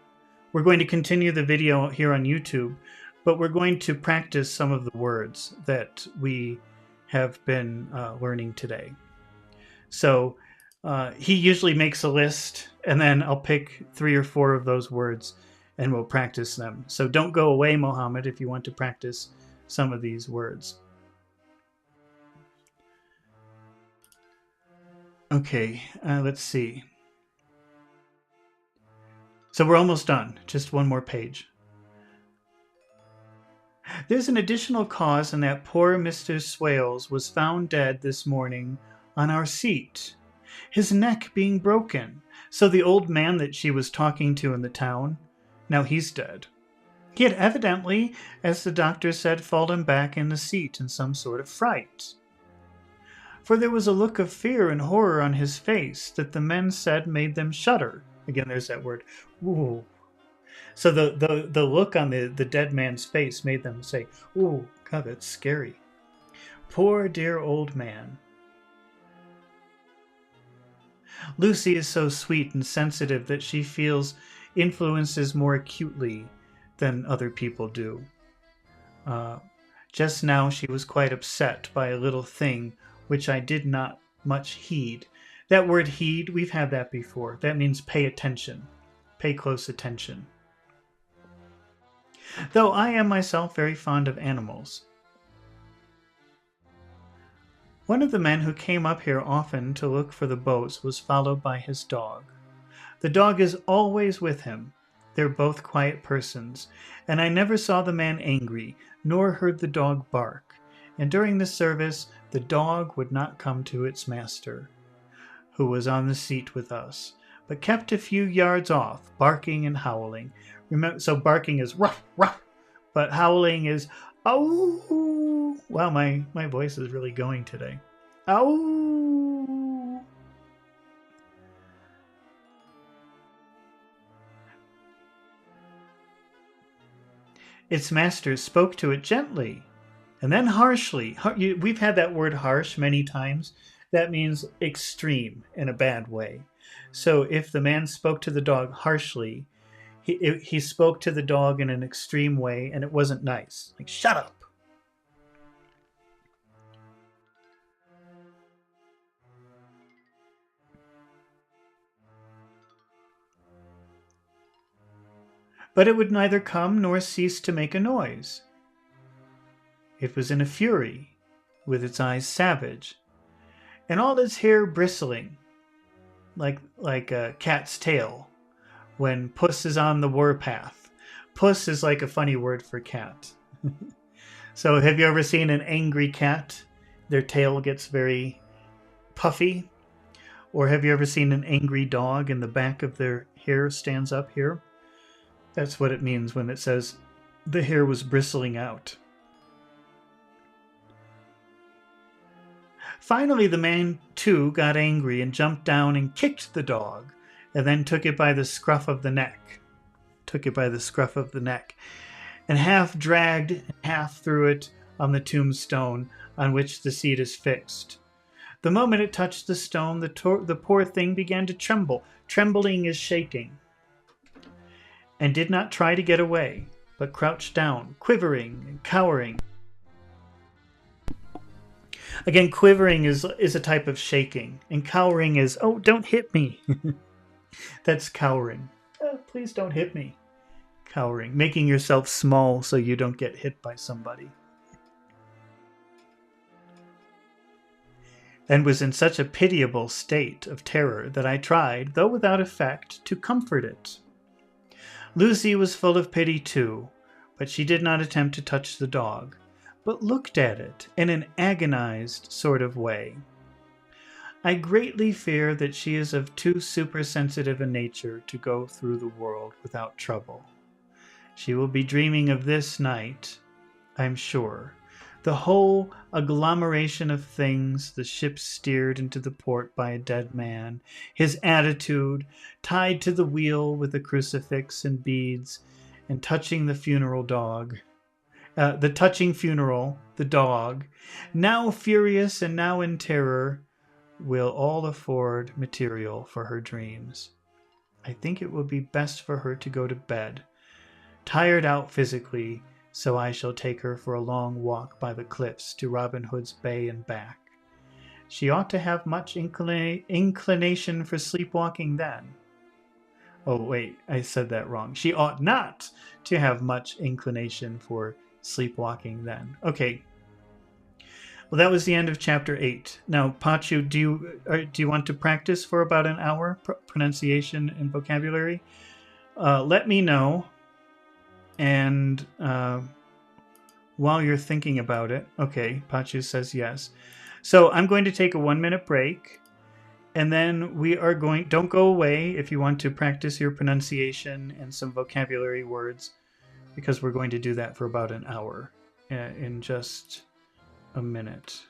We're going to continue the video here on YouTube, but we're going to practice some of the words that we have been learning today. So he usually makes a list, and then I'll pick 3 or 4 of those words and we'll practice them. So don't go away, Mohammed, if you want to practice some of these words. Okay, let's see. So we're almost done. Just one more page. There's an additional cause in that poor Mr. Swales was found dead this morning on our seat, his neck being broken. So the old man that she was talking to in the town, now he's dead. He had evidently, as the doctor said, fallen back in the seat in some sort of fright. For there was a look of fear and horror on his face that the men said made them shudder. Again, there's that word. Ooh. So the look on the dead man's face made them say, ooh, God, that's scary. Poor dear old man. Lucy is so sweet and sensitive that she feels influences more acutely than other people do. Just now she was quite upset by a little thing which I did not much heed. That word heed, we've had that before. That means pay attention. Pay close attention. Though I am myself very fond of animals. One of the men who came up here often to look for the boats was followed by his dog. The dog is always with him. They're both quiet persons, and I never saw the man angry, nor heard the dog bark. And during the service, the dog would not come to its master, who was on the seat with us, but kept a few yards off, barking and howling. Remember, so barking is ruff, ruff, but howling is ow. Wow, my voice is really going today. Ow. Its master spoke to it gently, and then harshly. We've had that word harsh many times. That means extreme in a bad way. So if the man spoke to the dog harshly, he spoke to the dog in an extreme way, and it wasn't nice. Like, shut up. But it would neither come nor cease to make a noise. It was in a fury, with its eyes savage, and all its hair bristling, like a cat's tail, when puss is on the warpath. Puss is like a funny word for cat. So have you ever seen an angry cat? Their tail gets very puffy. Or have you ever seen an angry dog and the back of their hair stands up here? That's what it means when it says the hair was bristling out. Finally, the man, too, got angry and jumped down and kicked the dog, and then took it by the scruff of the neck. And half dragged and half threw it on the tombstone on which the seat is fixed. The moment it touched the stone, the poor thing began to tremble. Trembling is shaking. And did not try to get away, but crouched down, quivering and cowering. Again, quivering is a type of shaking, and cowering is, oh, don't hit me. That's cowering. Oh, please don't hit me. Cowering, making yourself small so you don't get hit by somebody. And was in such a pitiable state of terror that I tried, though without effect, to comfort it. Lucy was full of pity too, but she did not attempt to touch the dog, but looked at it in an agonized sort of way. I greatly fear that she is of too supersensitive a nature to go through the world without trouble. She will be dreaming of this night, I'm sure. The whole agglomeration of things, the ship steered into the port by a dead man, his attitude, tied to the wheel with a crucifix and beads, and touching the funeral dog. The touching funeral, the dog, now furious and now in terror, will all afford material for her dreams. I think it will be best for her to go to bed, tired out physically, so I shall take her for a long walk by the cliffs to Robin Hood's Bay and back. She ought to have much inclination for sleepwalking then. Oh, wait, I said that wrong. She ought not to have much inclination for sleepwalking then. Okay. Well, that was the end of chapter 8. Now, Pachu, do you want to practice for about an hour pronunciation and vocabulary? Let me know. And while you're thinking about it, okay, Pachu says yes. So I'm going to take a 1-minute break, and then we are going. Don't go away if you want to practice your pronunciation and some vocabulary words, because we're going to do that for about an hour in just a minute.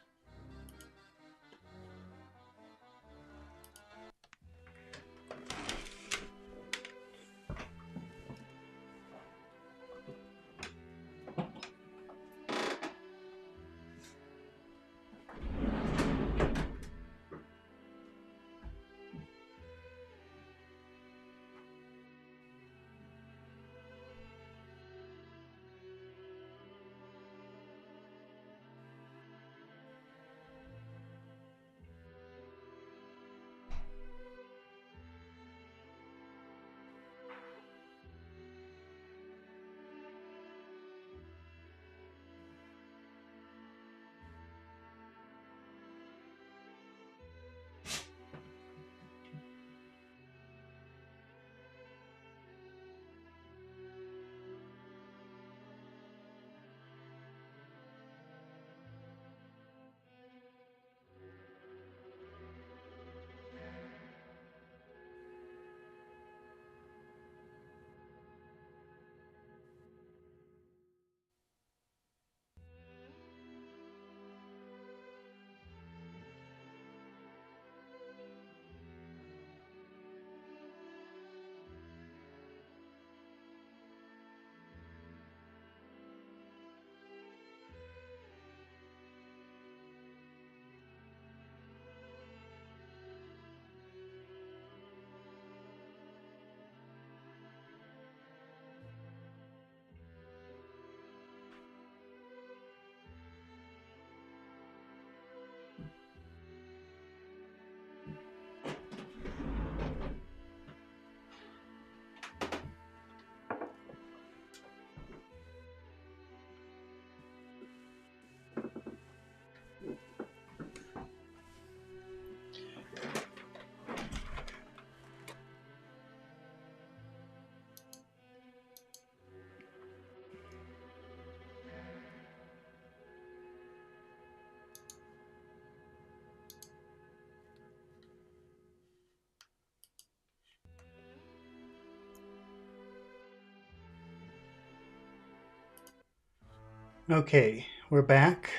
Okay, we're back.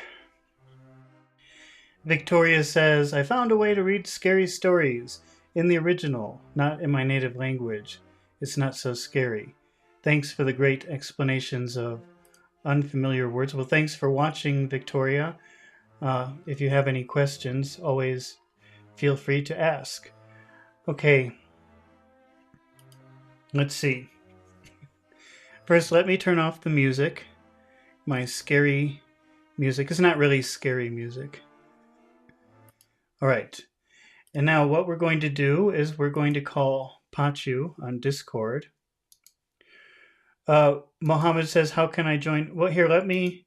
Victoria says, I found a way to read scary stories in the original, not in my native language. It's not so scary. Thanks for the great explanations of unfamiliar words. Well, thanks for watching, Victoria. If you have any questions, always feel free to ask. Okay, let's see. First, let me turn off the music. My scary music. It's not really scary music. All right. And now what we're going to do is we're going to call Pachu on Discord. Mohammed says, how can I join? Well, here, let me...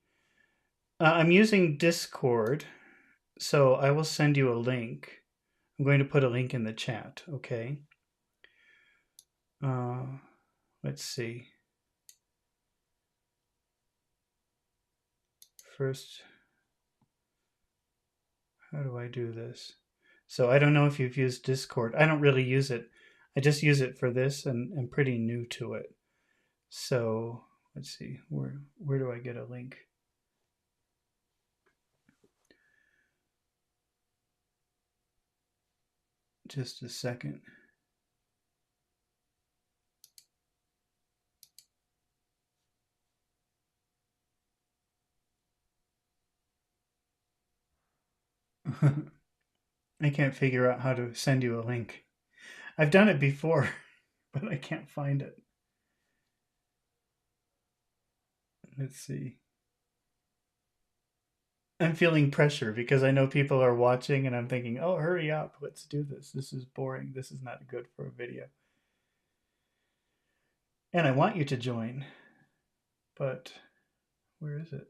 I'm using Discord, so I will send you a link. I'm going to put a link in the chat, okay? Let's see. First, how do I do this? So I don't know if you've used Discord. I don't really use it. I just use it for this, and I'm pretty new to it. So let's see, where do I get a link? Just a second. I can't figure out how to send you a link. I've done it before, but I can't find it. Let's see. I'm feeling pressure because I know people are watching and I'm thinking, oh, hurry up. Let's do this. This is boring. This is not good for a video. And I want you to join, but where is it?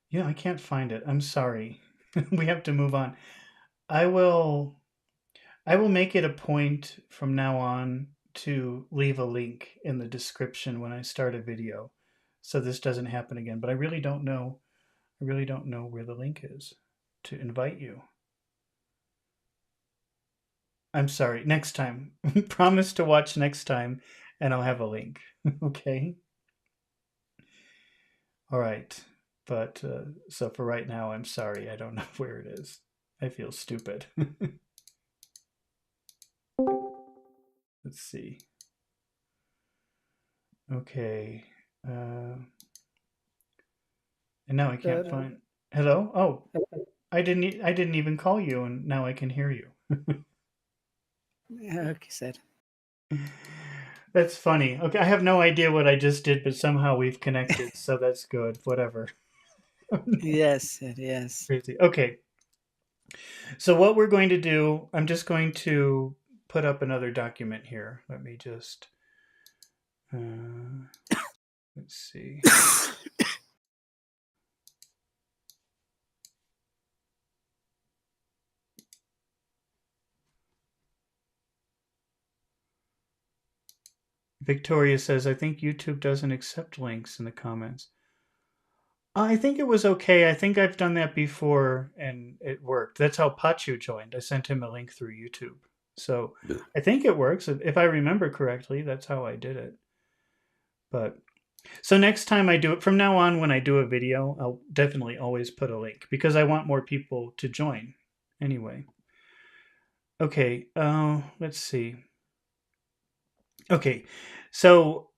Yeah, I can't find it. I'm sorry. We have to move on. I will make it a point from now on to leave a link in the description when I start a video, so this doesn't happen again. But I really don't know where the link is to invite you. I'm sorry. Next time. Promise to watch next time and I'll have a link. Okay? All right. But so for right now, I'm sorry. I don't know where it is. I feel stupid. Let's see. Okay. And now I can't find. Hello? Oh, I didn't even call you, and now I can hear you. Okay, sir. That's funny. Okay, I have no idea what I just did, but somehow we've connected, so that's good. Whatever. Yes, sir. Yes. Crazy. Okay. So what we're going to do, I'm just going to put up another document here. Let me just let's see. Victoria says, I think YouTube doesn't accept links in the comments. I think it was okay. I think I've done that before and it worked. That's how Pachu joined. I sent him a link through YouTube. So I think it works. If I remember correctly, that's how I did it. But so next time I do it, from now on, when I do a video, I'll definitely always put a link because I want more people to join anyway. Okay, let's see. Okay, so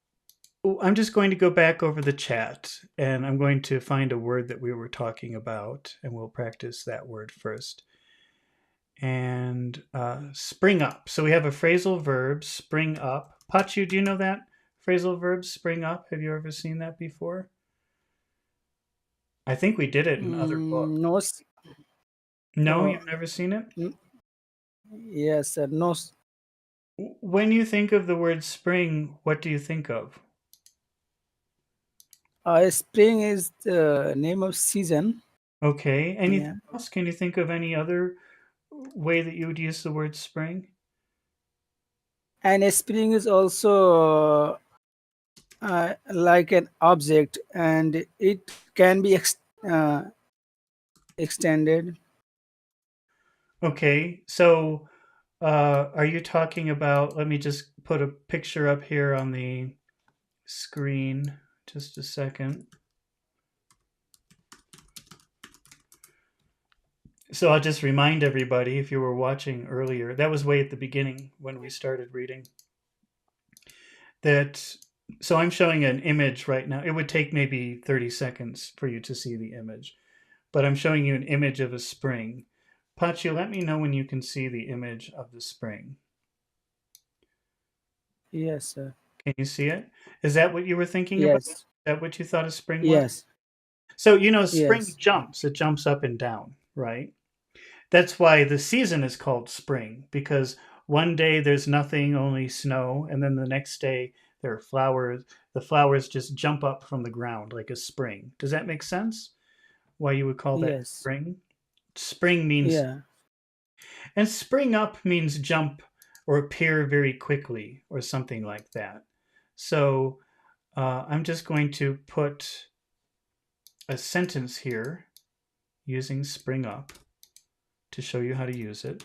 I'm just going to go back over the chat and I'm going to find a word that we were talking about and we'll practice that word first. And spring up. So we have a phrasal verb, spring up. Pachu, do you know that phrasal verb, spring up? Have you ever seen that before? I think we did it in other books. No. No, you've never seen it? Yes, sir. No. When you think of the word spring, what do you think of? Spring is the name of season. Okay. Anything else? Can you think of any other way that you would use the word spring? And a spring is also like an object, and it can be extended. Okay. So are you talking about, let me just put a picture up here on the screen just a second. So I'll just remind everybody, if you were watching earlier, that was way at the beginning when we started reading, that so I'm showing an image right now. It would take maybe 30 seconds for you to see the image, but I'm showing you an image of a spring. Pachi, let me know when you can see the image of the spring. Yes, sir. Can you see it? Is that what you were thinking about? Is Yes. that what you thought a spring was? Yes. So, spring Yes. jumps. It jumps up and down, right? That's why the season is called spring, because one day there's nothing, only snow, and then the next day there are flowers. The flowers just jump up from the ground like a spring. Does that make sense? Why you would call that Yes. spring? Spring means, Yeah. and spring up means jump or appear very quickly or something like that. So I'm just going to put a sentence here using spring up to show you how to use it.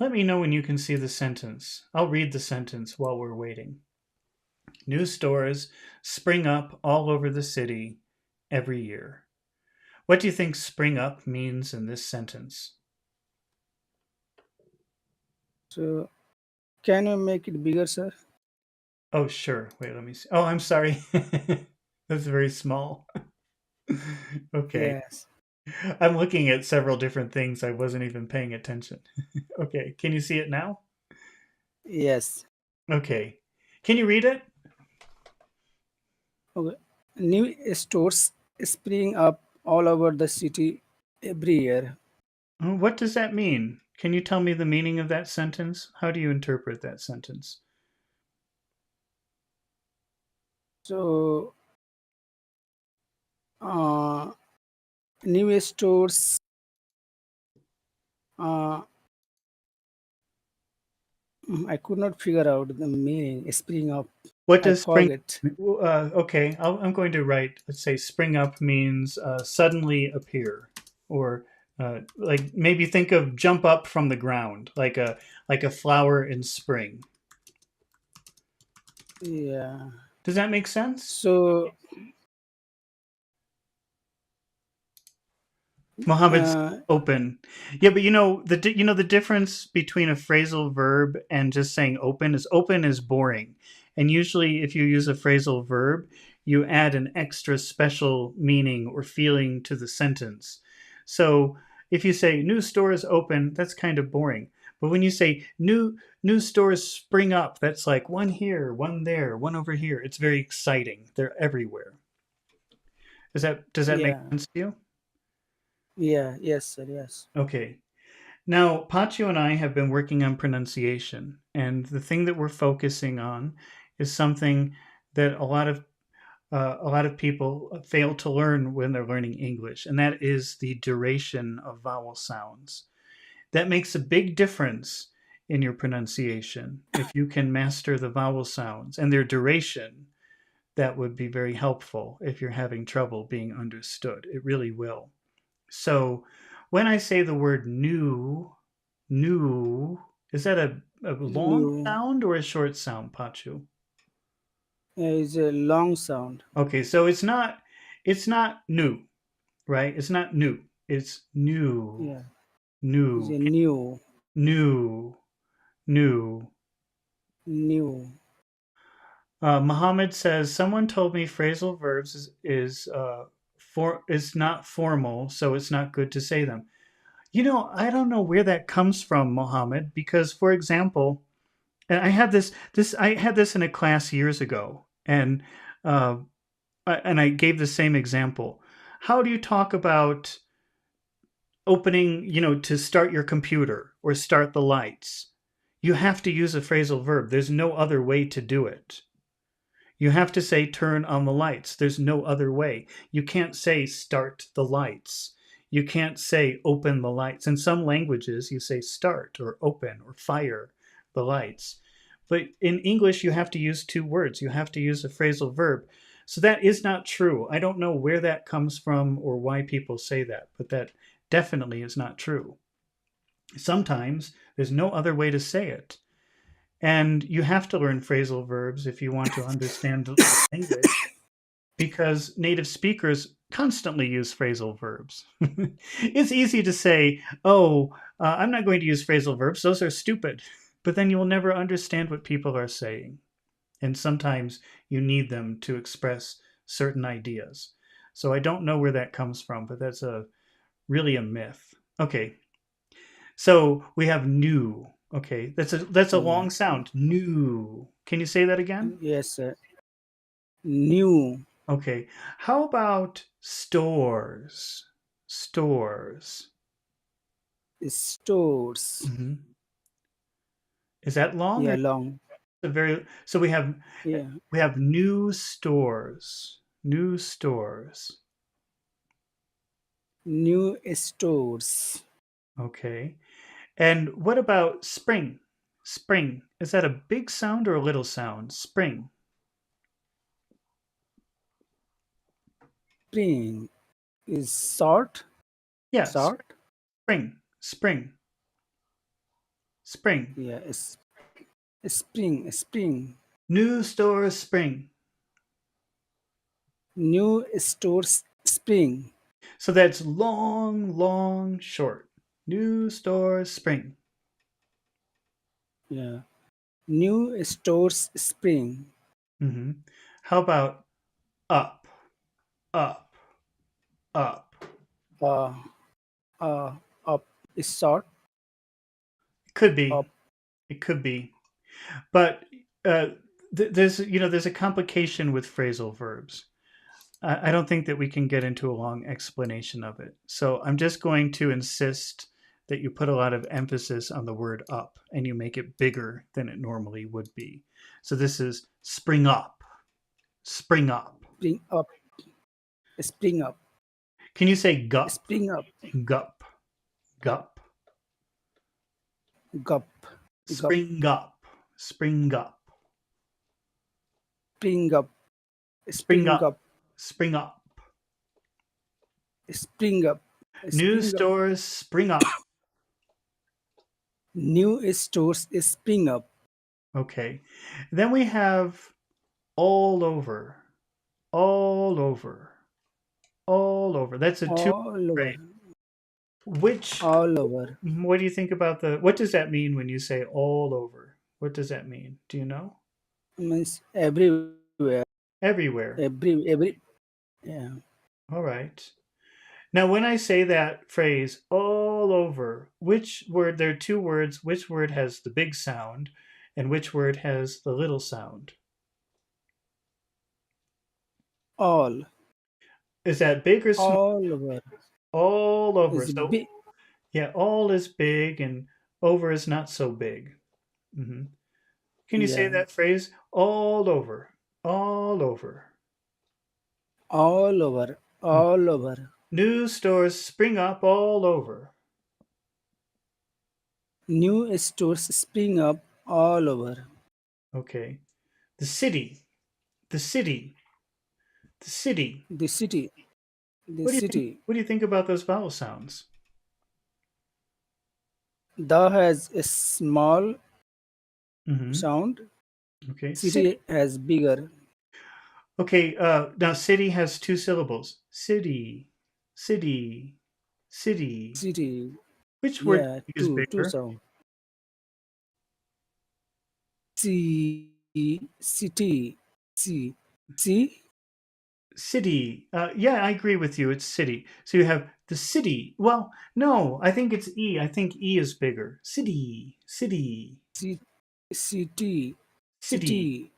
Let me know when you can see the sentence. I'll read the sentence while we're waiting. New stores spring up all over the city every year. What do you think spring up means in this sentence? So can you make it bigger, sir? Oh, sure. Wait, let me see. Oh, I'm sorry. That's very small. Okay. Yes. I'm looking at several different things. I wasn't even paying attention. Okay. Can you see it now? Yes. Okay. Can you read it? Okay. New stores spring up all over the city every year. What does that mean? Can you tell me the meaning of that sentence? How do you interpret that sentence? So uh, new stores uh, I could not figure out the meaning. Spring up. What I does spring? forget. Okay, I'm going to write. Let's say spring up means suddenly appear, or like maybe think of jump up from the ground, like a flower in spring. Yeah. Does that make sense? So Mohammed's uh, open. Yeah, but the difference between a phrasal verb and just saying open is boring. And usually if you use a phrasal verb, you add an extra special meaning or feeling to the sentence. So if you say new stores open, that's kind of boring. But when you say new stores spring up, that's like one here, one there, one over here. It's very exciting. They're everywhere. Does that make yeah. sense to you? Yeah. Yes, sir. Yes. Okay. Now, Pacho and I have been working on pronunciation, and the thing that we're focusing on is something that a lot of people fail to learn when they're learning English, and that is the duration of vowel sounds. That makes a big difference in your pronunciation. If you can master the vowel sounds and their duration, that would be very helpful if you're having trouble being understood. It really will. So, when I say the word new, is that a long New sound or a short sound, Pachu? is a long sound. Okay, so it's not new, right? It's not new. It's new, Yeah. Is new, a new. new, new. New. Muhammad says someone told me phrasal verbs is not formal, so it's not good to say them. I don't know where that comes from, Mohammed, because for example, and I had this in a class years ago, uh, and I gave the same example. How do you talk about opening, to start your computer or start the lights? You have to use a phrasal verb. There's no other way to do it. You have to say turn on the lights. There's no other way. You can't say start the lights. You can't say open the lights. In some languages, you say start or open or fire the lights. But in English, you have to use two words. You have to use a phrasal verb. So that is not true. I don't know where that comes from or why people say that, but that definitely is not true. Sometimes there's no other way to say it. And you have to learn phrasal verbs if you want to understand the language because native speakers constantly use phrasal verbs. It's easy to say, oh, I'm not going to use phrasal verbs, those are stupid. But then you will never understand what people are saying. And sometimes you need them to express certain ideas. So I don't know where that comes from, but that's a really a myth. Okay, so we have new. Okay, that's a Yeah. long sound. New. Can you say that again? Yes, new Okay. How about stores? Stores. stores. Hmm. Is that long Yeah, or long. a very so Yeah, we have new stores. New stores. new stores. Okay. And what about spring? Spring. Is that a big sound or a little sound? Spring. Spring is short, Yeah, short. spring. Spring. Spring. Yeah, spring. New stores spring. New stores, spring. So that's long, long, short. New stores spring. Yeah, new stores, spring. Hmm. How about up, up, up? Uh, up is short. It could be. Up. It could be. But uh, there's a complication with phrasal verbs. I don't think that we can get into a long explanation of it. So I'm just going to insist that you put a lot of emphasis on the word up and you make it bigger than it normally would be. So this is spring up, spring up. Spring up. Spring up. Can you say gup, Spring up. gup, gup? Gup. Gup. Spring up, spring up, Spring up. spring Spring up, up. spring up. Spring up. New Spring up. stores spring up. New stores, spring up. Okay. Then we have all over, all over, all over. That's a two All over. phrase. Which, All over. what do you think about what does that mean when you say all over? What does that mean? Do you know? Means everywhere. Everywhere. Every. Yeah. All right. Now, when I say that phrase all over, which word, there are two words, which word has the big sound and which word has the little sound? All. Is that big or small? All over. All over. Is So, big. yeah, all is big and over is not so big. Hmm. Can you say Yeah. that phrase? All over. All over. All over. Mm. All over. New stores spring up all over. New stores spring up all over. Okay. The city. The city. The city. The city. The What do you think? city. What do you think about those vowel sounds? The has a small Hmm. sound. Okay. City. City has bigger. Okay. Now city has two syllables. City. City. City. City. Which word do Yeah, you think is two bigger? sound. C city. C C City. Yeah, I agree with you. It's city. So you have the city. Well, no, I think it's E. I think E is bigger. City. City. C city. City. City.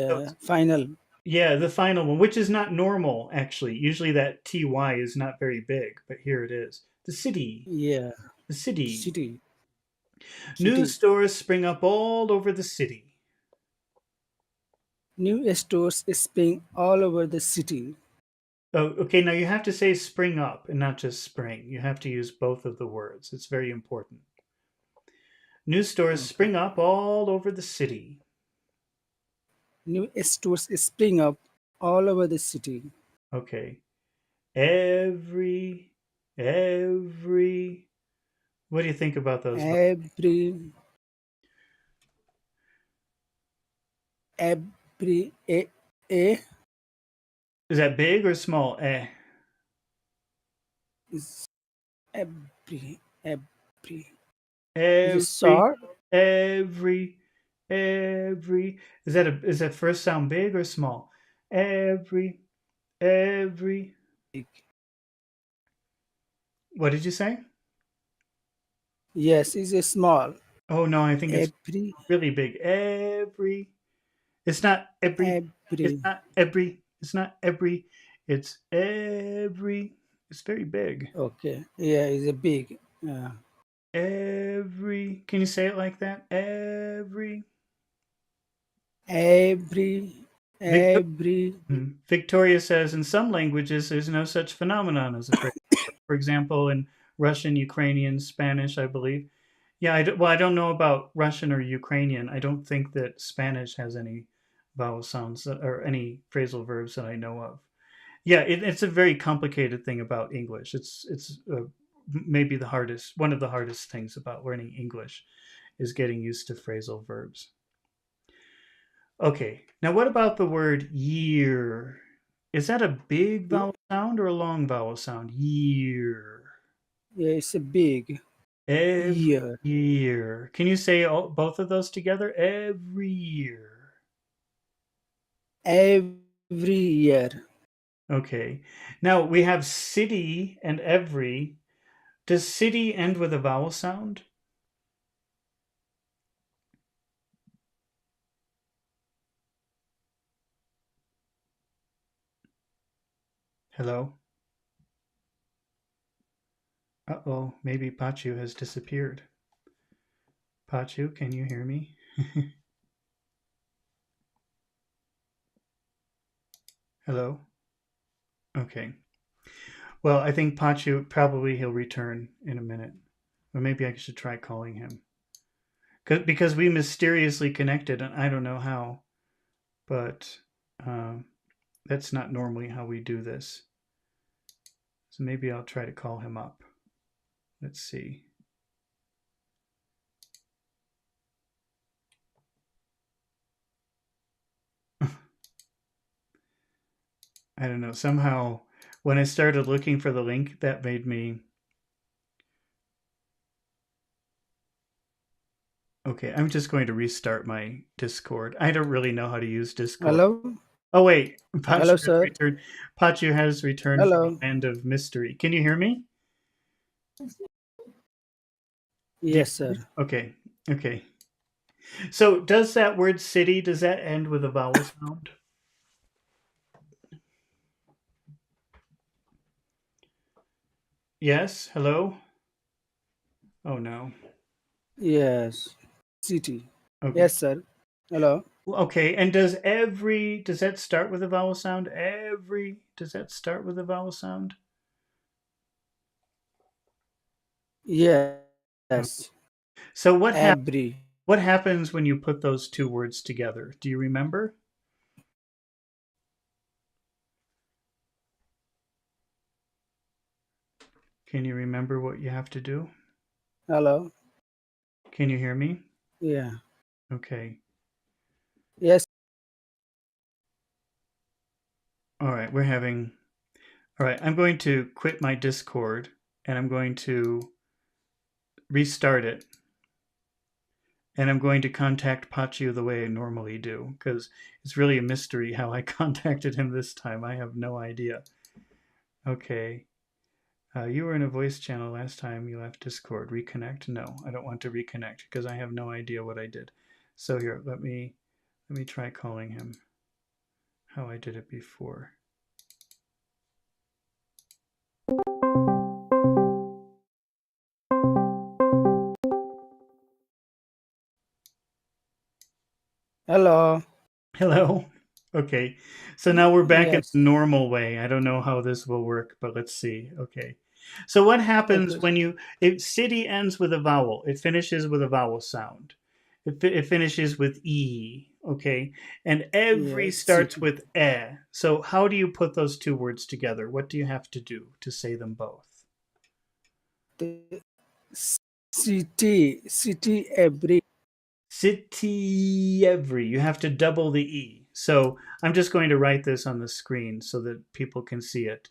So Yeah, final. yeah, the final one, which is not normal, actually. Usually that TY is not very big, but here it is. The city. Yeah, The city. city. New City. stores spring up all over the city. New stores spring all over the city. Oh, okay, now you have to say spring up and not just spring. You have to use both of the words. It's very important. New stores Okay. spring up all over the city. New stores spring up all over the city. Okay. Every, every. What do you think about those? Every Every a Is that big or small? is every is it Every, short? every, every. Is that first sound big or small? Every. Big. What did you say? Yes, is a small. Oh no, I think it's Every really big. Every. It's not every. It's every. not every. It's not every. It's every. It's very big. Okay. Yeah, is a big. Uh, Every. Can you say it like that? Every. every Victor, every. Victoria says in some languages there's no such phenomenon as a phrase. For example, in Russian, Ukrainian, Spanish, I believe. Yeah, well, I don't know about Russian or Ukrainian. I don't think that Spanish has any vowel sounds or any phrasal verbs that I know of. Yeah, it's a very complicated thing about English. It's maybe one of the hardest things about learning English is getting used to phrasal verbs. Okay, now what about the word year? Is that a big vowel sound or a long vowel sound? Year. Yeah, it's a big Every year. year. Can you say both of those together? Every year. Every year. Okay. Now we have city and every. Does city end with a vowel sound? Hello? Uh-oh, maybe Pachu has disappeared. Pachu, can you hear me? Hello? Okay. Well, I think Pachu probably he'll return in a minute. Or maybe I should try calling him. Because we mysteriously connected and I don't know how. But um, that's not normally how we do this. So maybe I'll try to call him up. Let's see. I don't know. Somehow, when I started looking for the link, that made me. Okay, I'm just going to restart my Discord. I don't really know how to use Discord. Hello. Oh, wait. Pachu Hello, has sir. returned. Pachu has returned from the Hello. land of mystery. Can you hear me? Do Yes, you, sir. okay. Okay. So, does that word city, does that end with a vowel sound? Yes? Hello? Oh, no. Yes. City. Okay. Yes, sir. Hello. Okay, and does that start with a vowel sound? Does that start with a vowel sound? Yes. So Every. what happens when you put those two words together? Do you remember? Can you remember what you have to do? Hello. Can you hear me? Yeah. Okay. Yes. All right, all right, I'm going to quit my Discord and I'm going to restart it and I'm going to contact Pachu the way I normally do because it's really a mystery how I contacted him this time. I have no idea. Okay. You were in a voice channel last time you left Discord. Reconnect? No, I don't want to reconnect because I have no idea what I did. So here, let me try calling him. How I did it before. Hello. Hello. Okay. So now we're back in the Yes. normal way. I don't know how this will work, but let's see. Okay. So what happens Okay. when if city ends with a vowel, it finishes with a vowel sound. It finishes with E, okay? And every Yes. starts City. with E. So how do you put those two words together? What do you have to do to say them both? The city. City. Every. City-every. You have to double the E. So I'm just going to write this on the screen so that people can see it.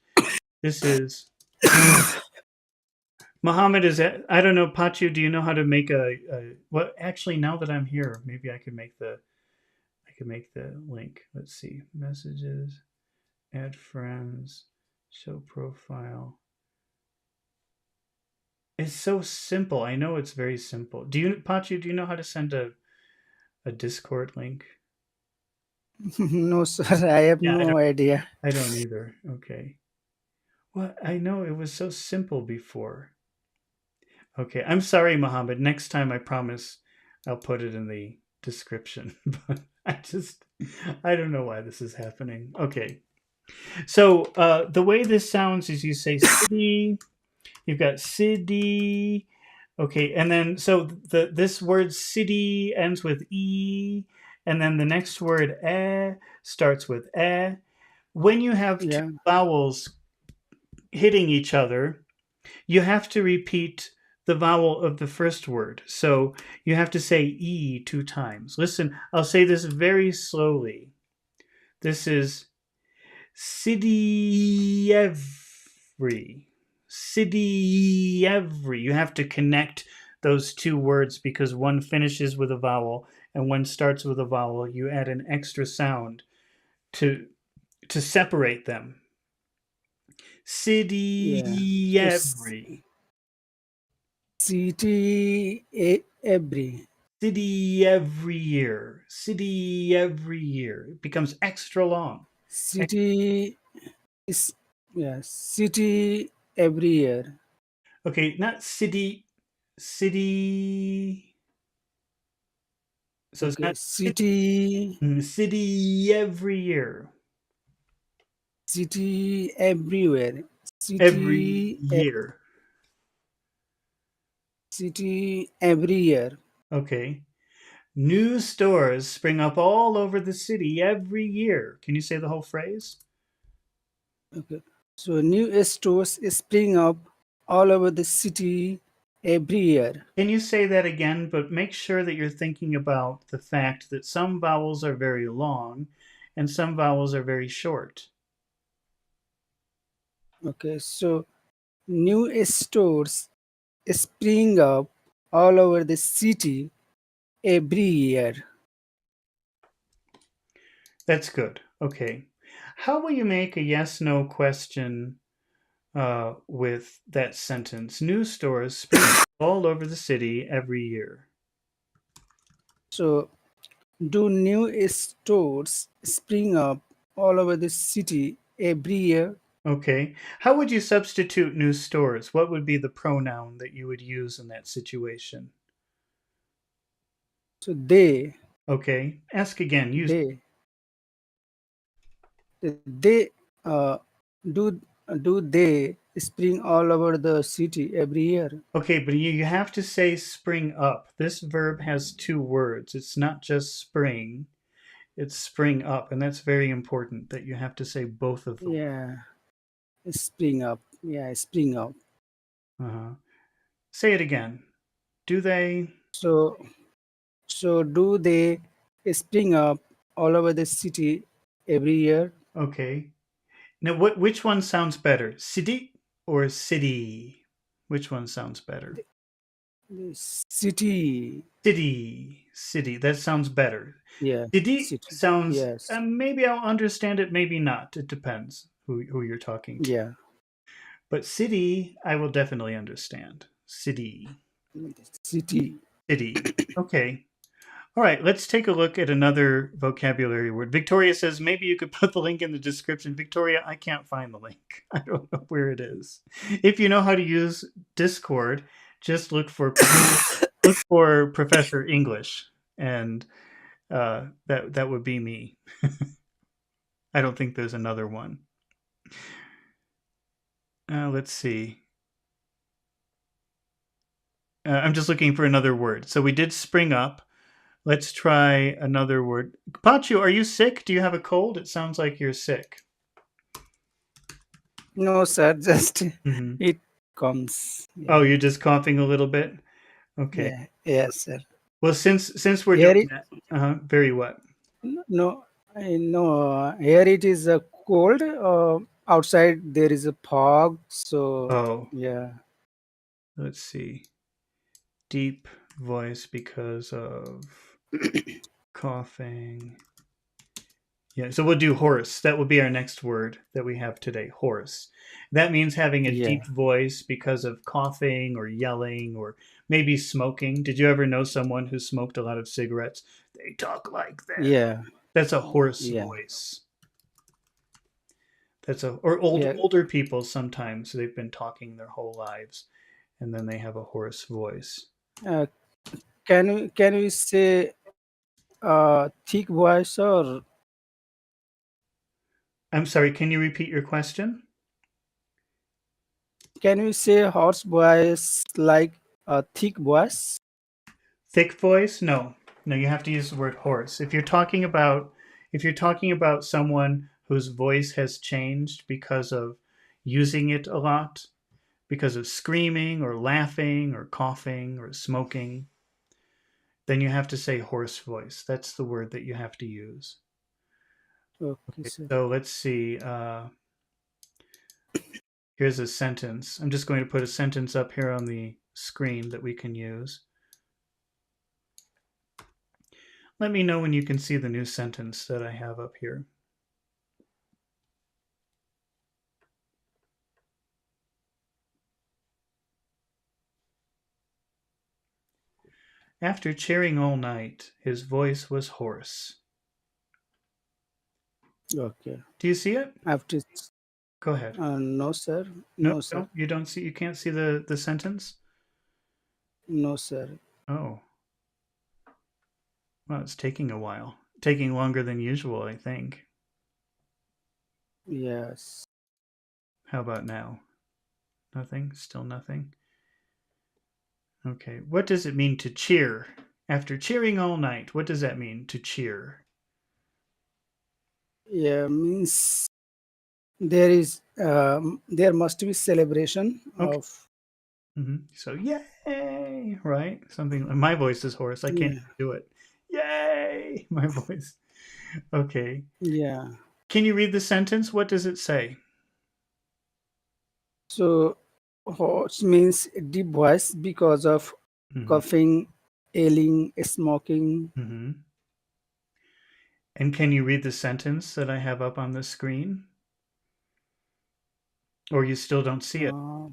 This is Muhammad is. I don't know, Pachu. Do you know how to make Well, actually, now that I'm here, maybe I could make the. I could make the link. Let's see. Messages, add friends, show profile. It's so simple. I know it's very simple. Pachu? Do you know how to send a Discord link? No, sir, I have Yeah, no idea. I don't either. Okay. Well, I know it was so simple before. Okay, I'm sorry, Mohammed. Next time, I promise I'll put it in the description. But I don't know why this is happening. Okay, so the way this sounds is you say city, you've got city. Okay, and then so this word city ends with e, and then the next word starts with eh. When you have two Yeah, vowels hitting each other, you have to repeat the vowel of the first word. So you have to say E 2 times. Listen, I'll say this very slowly. This is Sidievri. Sidievri. You have to connect those two words because one finishes with a vowel and one starts with a vowel. You add an extra sound to to separate them. yeah. So Sidievri. every City every year. City every year. It becomes extra long. city is, yeah, city every year. Okay, not city. City. So it's Okay, not city. city, City every year. city everywhere. Every City, year. city every year. Okay. New stores spring up all over the city every year. Can you say the whole phrase? Okay. So new stores spring up all over the city every year. Can you say that again, but make sure that you're thinking about the fact that some vowels are very long and some vowels are very short? Okay. So new stores spring up all over the city every year. That's good. Okay. How will you make a yes no question with that sentence? New stores spring up all over the city every year. So do new stores spring up all over the city every year? Okay. How would you substitute new stores? What would be the pronoun that you would use in that situation? So Okay. Ask again. Use. they, they do do they spring all over the city every year? Okay, but you have to say spring up. This verb has two words. It's not just spring, it's spring up. And that's very important that you have to say both of the words. Yeah, spring up. Yeah, spring up. Uh-huh. Say it again. Do they? So so do they spring up all over the city every year? Okay. Now, which one sounds better? City or city? Which one sounds better? The city. City. City. That sounds better. Yeah, City city. sounds, Yes. maybe I'll understand it, maybe not. It depends who you're talking to. Yeah. But city, I will definitely understand. City. City. City. Okay. All right, let's take a look at another vocabulary word. Victoria says maybe you could put the link in the description. Victoria, I can't find the link. I don't know where it is. If you know how to use Discord, just look for Professor English, and that would be me. I don't think there's another one. Let's see. I'm just looking for another word. So we did spring up. Let's try another word. Pachu, are you sick? Do you have a cold? It sounds like you're sick. No, sir. Just Hmm. it comes. Oh, Yeah. you're just coughing a little bit? Okay. Yeah. Yes, sir. Well, since we're Here doing it that, very what? no, here it is cold. Outside there is a fog. So Oh, yeah, let's see. Deep voice because of coughing. Yeah, so we'll do hoarse. That will be our next word that we have today, hoarse. That means having a yeah, deep voice because of coughing or yelling or maybe smoking. Did you ever know someone who smoked a lot of cigarettes? They talk like that. yeah, That's a hoarse yeah, voice. Or yeah. older people sometimes they've been talking their whole lives and then they have a hoarse voice. Uh, can we say thick voice, or I'm sorry, can you repeat your question? can we say horse voice like a thick voice? Thick voice? No. No, you have to use the word hoarse. If you're talking about someone whose voice has changed because of using it a lot, because of screaming or laughing or coughing or smoking, then you have to say hoarse voice. That's the word that you have to use. Okay, sir. So let's see. Here's a sentence. I'm just going to put a sentence up here on the screen that we can use. Let me know when you can see the new sentence that I have up here. After cheering all night, his voice was hoarse. Okay. Do you see it? After Go ahead. no, sir. No, No, sir. no, you don't see. You can't see the sentence. No, sir. Oh, well, it's taking a while. Taking longer than usual, I think. Yes. How about now? Nothing. Still nothing. Okay. What does it mean to cheer? After cheering all night, what does that mean to cheer? Yeah, means there must be celebration Okay. of. So yay, right? Something. My voice is hoarse. I can't Yeah, even do it. Yay, my voice. Okay. yeah. Can you read the sentence? What does it say? So hoarse means deep voice because of Mm-hmm. coughing, ailing, smoking. Mm-hmm. And can you read the sentence that I have up on the screen? Or you still don't see it? Uh,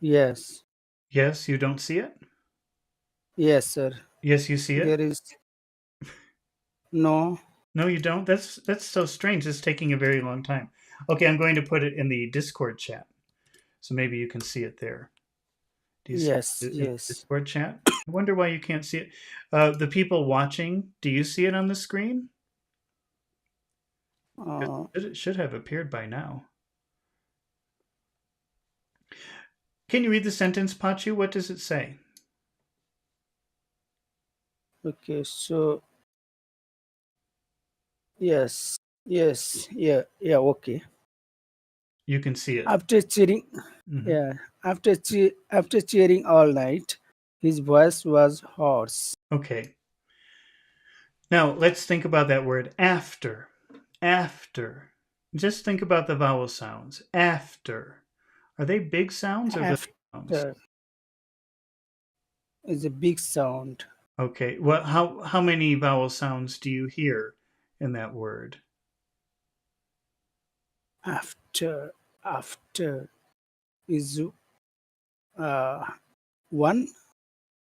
yes, Yes, you don't see it? yes, sir. Yes, you see it? There is no. No, you don't? That's so strange. It's taking a very long time. Okay, I'm going to put it in the Discord chat. So maybe you can see it there. Do you see Yes, it in the yes. Discord chat? I wonder why you can't see it. The people watching, do you see it on the screen? Uh, It should have appeared by now. Can you read the sentence, Pachu? What does it say? okay, so yes, yes, yeah, yeah. Okay. You can see it. After cheering, Mhm. yeah, after cheering all night, his voice was hoarse. Okay. Now let's think about that word after. After. Just think about the vowel sounds. After. Are they big sounds or little sounds? After is a big sound. Okay. Well, how many vowel sounds do you hear in that word? After is uh one.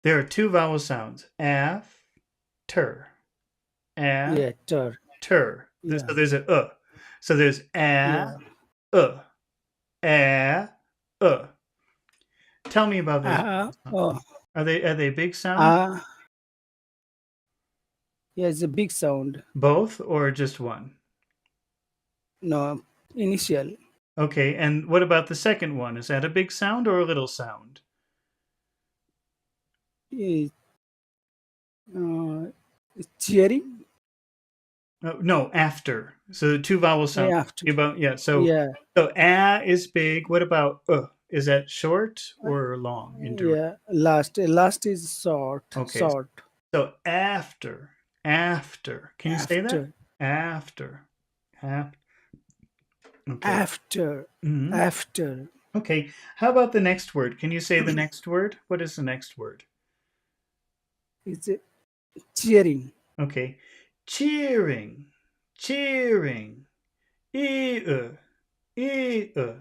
There are two vowel sounds. After. Yeah, After. yeah, So there's a So there's yeah. uh, a, uh. Tell me about those vowel sounds. Oh, Are they big sounds? ah, yeah, it's a big sound. Both or just one? No, initial. Okay, and what about the second one? Is that a big sound or a little sound? Is uh, cheering. No, after. So two vowel sounds. Yeah, after. About yeah. So Yeah, so a is big. What about Is that short or long in duration? Yeah, last is short, Okay. short. So after. Can you say that? After, After. After. Okay. after, Mhm. after Okay. How about the next word? Can you say the next word? What is the next word? is cheering, Okay. Cheering. Cheering. E-uh. E-uh.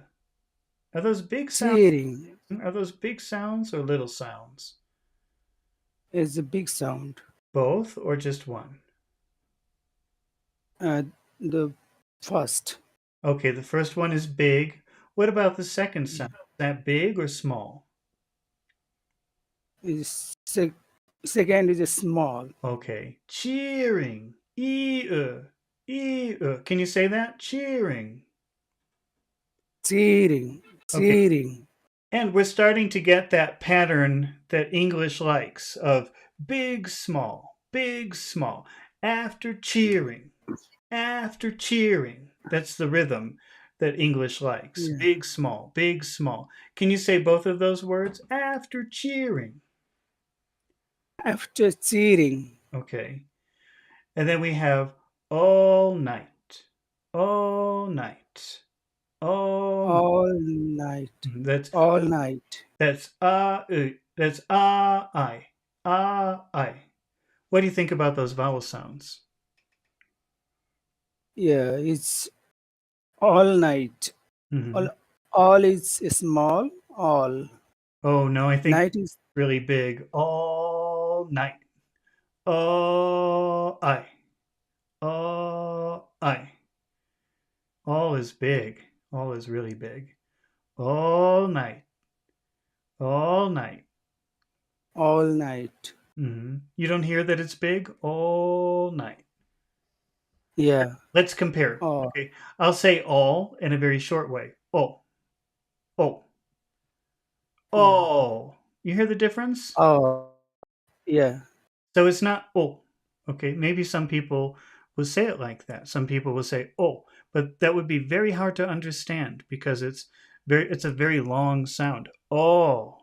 Are those big sounds? cheering Are those big sounds or little sounds? is a big sound. Both or just one? Uh, the first Okay, the first one is big. What about the second sound? Is that big or small? is second is a small. Okay. Cheering. E-uh. E-uh. Can you say that? Cheering. Cheering, Okay. cheering. And we're starting to get that pattern that English likes of big, small, big, small. After cheering, after cheering. That's the rhythm that English likes. Yeah. Big, small, big, small. Can you say both of those words? After cheering. After cheering, Okay. And then we have all night, all night, all night. all night, That's all night. that's I. What do you think about those vowel sounds? Yeah, it's all night. Hmm. All, all is small. All Oh no, I think night is really big. All night. Oh, I. Oh, I. All is big. All is really big. All night. All night. all night. You don't hear that it's big all night. Yeah. Let's compare. Oh, Okay. I'll say all in a very short way. Oh, oh, oh, oh. You hear the difference? oh. Yeah. So it's not oh. Okay. Maybe some people will say it like that. Some people will say oh, but that would be very hard to understand because it's a very long sound. Oh,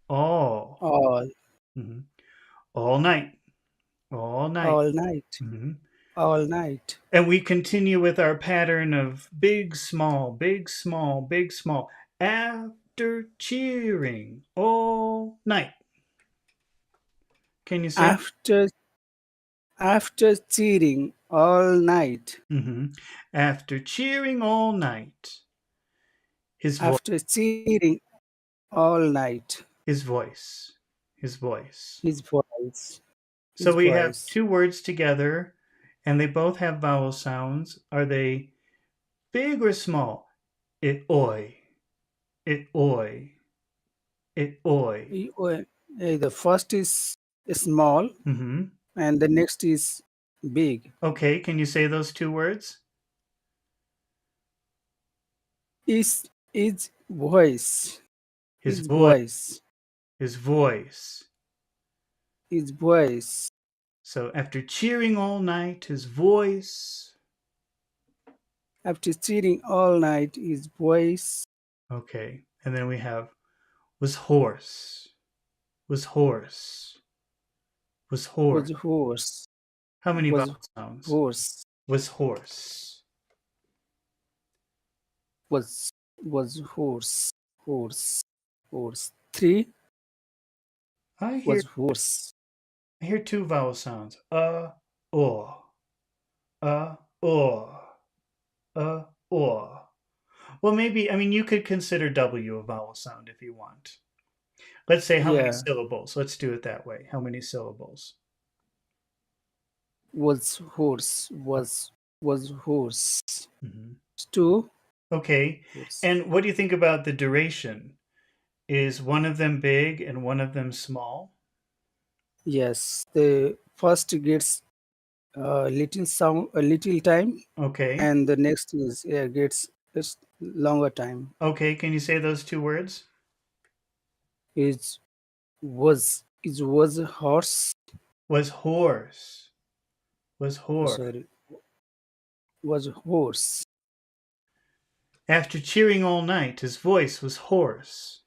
oh. All, Mhm. All night. All night. all night. Mhm. All night. And we continue with our pattern of big, small, big, small, big, small. After cheering all night. Can you say? After after cheering all night. After cheering all night. His voice, After cheering all night. his voice, his voice. His voice. So His we have voice. two words together and they both have vowel sounds. Are they big or small? It oi, it oi, it oi. The first is small hmm and the next is big. Okay, can you say those two words? Is voice. His His voice, voice. his voice. His voice. So after cheering all night, his voice. After cheering all night, his voice Okay, and then we have was hoarse, was hoarse, was hoarse. was hoarse. How many Was vowel sounds? hoarse. Was hoarse. Was hoarse. Horse. Horse. Three I hear was horse. I hear two vowel sounds. Or, or, or. Well, maybe I mean you could consider W a vowel sound if you want. Let's say how many Yeah. syllables. Let's do it that way. How many syllables? Was horse. Was horse. Mhm. Two Okay. horse. And what do you think about the duration? Is one of them big and one of them small? Yes. The first gets a little sound, a little time, Okay. and the next is gets it's longer time. Okay. Can you say those two words? Is was horse. Was horse. Was Oh, horse. sorry, was horse. After cheering all night, his voice was hoarse.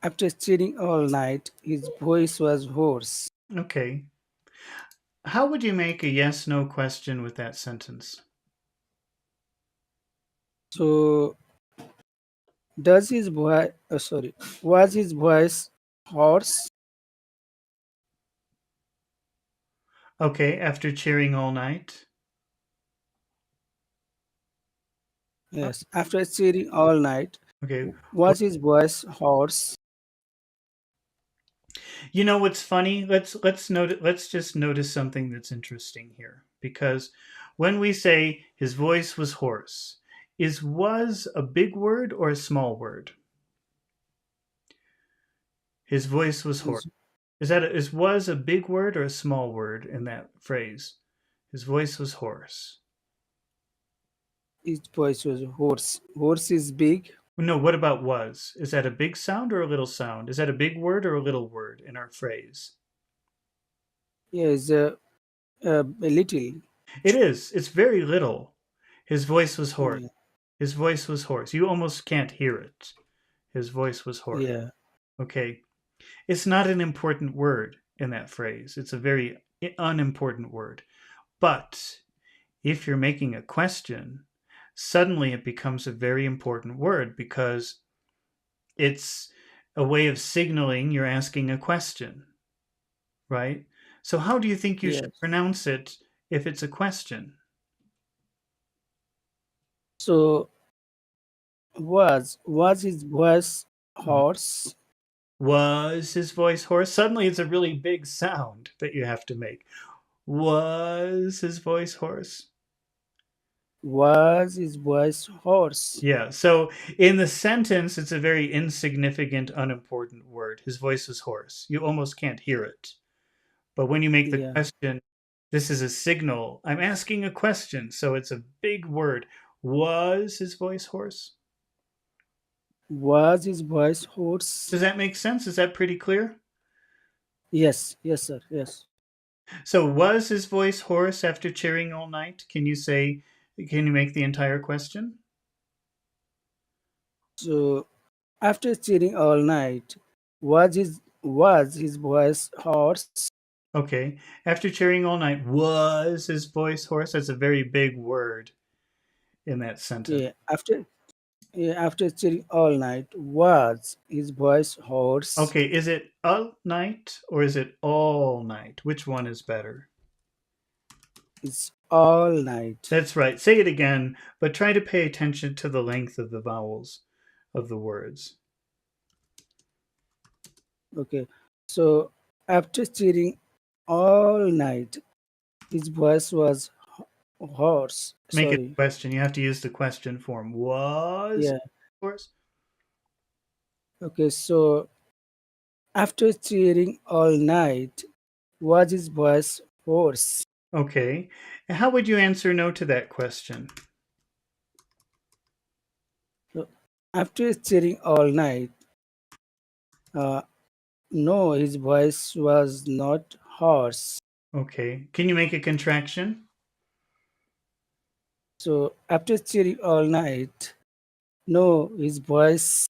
After cheering all night, his voice was hoarse. Okay. How would you make a yes no question with that sentence? So, does his voice, was his voice hoarse? Okay, after cheering all night. Yes, after cheering all night, Okay. was his voice hoarse? You know what's funny? Let's just notice something that's interesting here because when we say his voice was hoarse, is was a big word or a small word? His voice was hoarse. His, Is was a big word or a small word in that phrase? His voice was hoarse. his voice was hoarse. Hoarse is big. No, what about was? Is that a big sound or a little sound? Is that a big word or a little word in our phrase? Yes, a little. It is. It's very little. His voice was hoarse. Yeah, His voice was hoarse. You almost can't hear it. His voice was hoarse. yeah, Okay. It's not an important word in that phrase. It's a very unimportant word. But if you're making a question, suddenly it becomes a very important word because it's a way of signaling you're asking a question, right? So, how do you think you should yes. pronounce it if it's a question? So, was his voice hoarse? Was his voice hoarse? Suddenly, it's a really big sound that you have to make. Was his voice hoarse? Was his voice hoarse? Yeah. So in the sentence, it's a very insignificant, unimportant word. His voice was hoarse. You almost can't hear it. But when you make the Yeah. question, this is a signal. I'm asking a question. So it's a big word. Was his voice hoarse? Was his voice hoarse? Does that make sense? Is that pretty clear? Yes, yes, sir. Yes. So was his voice hoarse after cheering all night? Can you make the entire question? So after cheering all night, was his voice hoarse? Okay. After cheering all night, was his voice hoarse? That's a very big word in that sentence. Yeah. After cheering all night, was his voice hoarse? Okay, is it a night or is it all night? Which one is better? It's all night. That's right. Say it again, but try to pay attention to the length of the vowels of the words. Okay. So after cheering all night, his voice was hoarse. Make it Sorry. a question. You have to use the question form. Was, Yeah. of course. Okay. So after cheering all night, was his voice hoarse? Okay. And how would you answer no to that question? So after cheering all night, uh, no, his voice was not hoarse. Okay. Can you make a contraction? So after cheering all night, no, his voice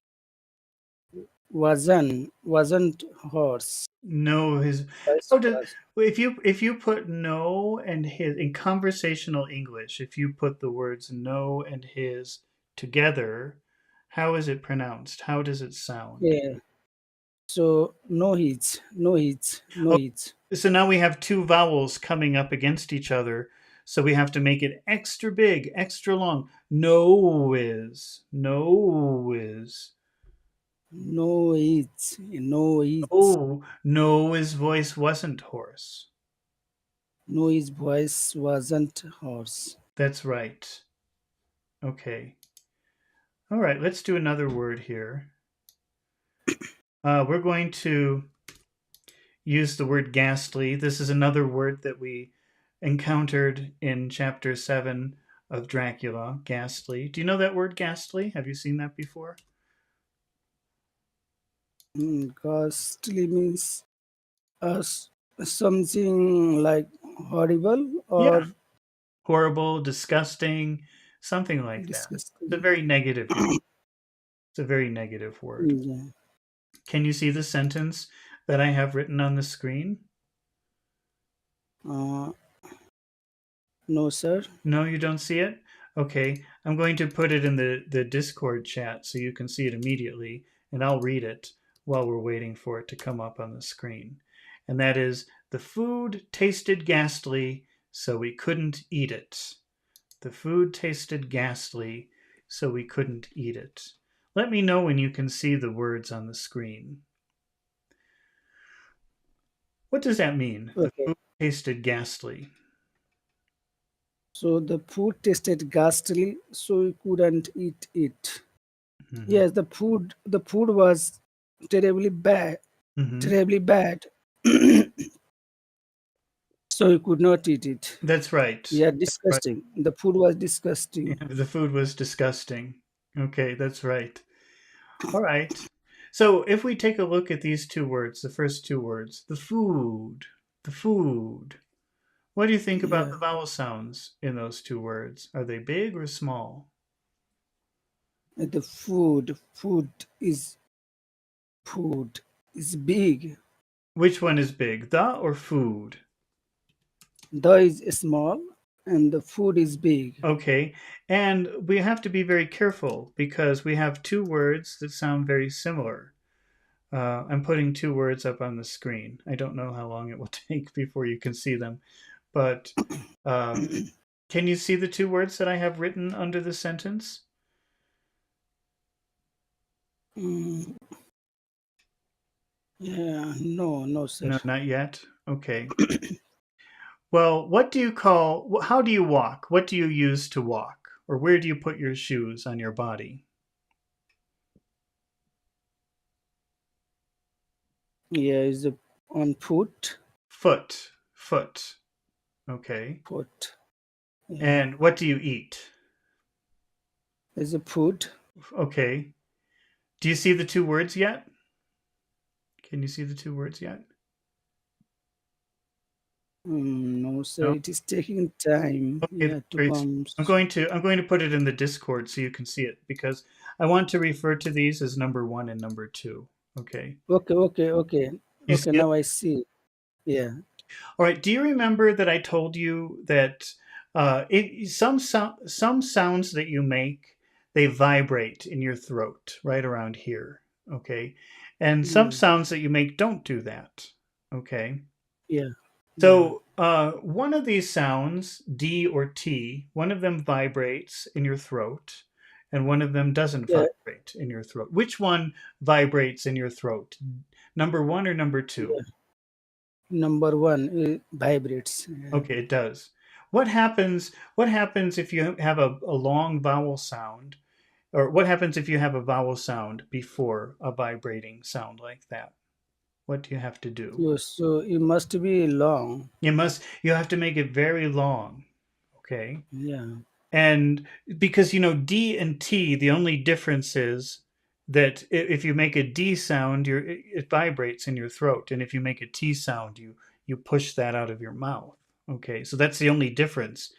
wasn't hoarse. No, his Voice how does was if you put no and his in conversational English, if you put the words no and his together, how is it pronounced? How does it sound? yeah. So no Oh, hits. so now we have two vowels coming up against each other, so we have to make it extra big, extra long. No is. No hits. Oh, no, his voice wasn't hoarse. No, his voice wasn't hoarse. That's right. Okay. All right, let's do another word here. We're going to use the word ghastly. This is another word that we encountered in chapter 7 of Dracula, ghastly. Do you know that word ghastly? Have you seen that before? Ghastly means something like horrible Yeah. or Horrible, disgusting, something like that. It's a Disgusting. very negative word. It's a very negative word. Yeah. Can you see the sentence that I have written on the screen? Uh, no, sir. No, you don't see it? Okay, I'm going to put it in the Discord chat so you can see it immediately, and I'll read it while we're waiting for it to come up on the screen. And that is, the food tasted ghastly, so we couldn't eat it. The food tasted ghastly, so we couldn't eat it. Let me know when you can see the words on the screen. What does that mean? The Okay. food tasted ghastly. So the food tasted ghastly, so we couldn't eat it. Mm-hmm. Yes, the food was terribly bad, Mm-hmm. terribly bad, so we could not eat it. That's right. Yeah, That's right. disgusting. The food was Yeah, disgusting. the food was disgusting. Okay, that's right. All right. So if we take a look at these two words, the first two words, the food. What do you think about Yeah, the vowel sounds in those two words? Are they big or small? the food is big. Which one is big, the or food? The is small, and the food is big. Okay, and we have to be very careful because we have two words that sound very similar. I'm putting two words up on the screen. I don't know how long it will take before you can see them, but uh, can you see the two words that I have written under the sentence? Mm, yeah, no, no, sir. No, not yet. Okay. Well, how do you walk? What do you use to walk? Or where do you put your shoes on your body? Yeah, is on foot, Foot. Okay. foot. Yeah, And what do you eat? is a food. Okay. Do you see the two words yet? Can you see the two words yet? No, sir. No. It is taking time. Okay, Yeah, to great. come. I'm going to put it in the Discord so you can see it because I want to refer to these as number 1 and number 2. Okay. Okay, okay, okay, You see okay. it? Now I see. Yeah, All right. Do you remember that I told you that some sounds that you make, they vibrate in your throat right around here. Okay. And some yeah, sounds that you make don't do that. Okay. yeah, yeah, So one of these sounds, D or T, one of them vibrates in your throat, and one of them doesn't yeah, vibrate in your throat. Which one vibrates in your throat? Number 1 or number 2? yeah. Number one vibrates. Yeah. Okay, it does. What happens if you have a long vowel sound, or what happens if you have a vowel sound before a vibrating sound like that? What do you have to do? So it must be long. You have to make it very long. Okay. Yeah, And because D and T, the only difference is that if you make a D sound, it vibrates in your throat, and if you make a T sound, you push that out of your mouth. Okay, so that's the only difference.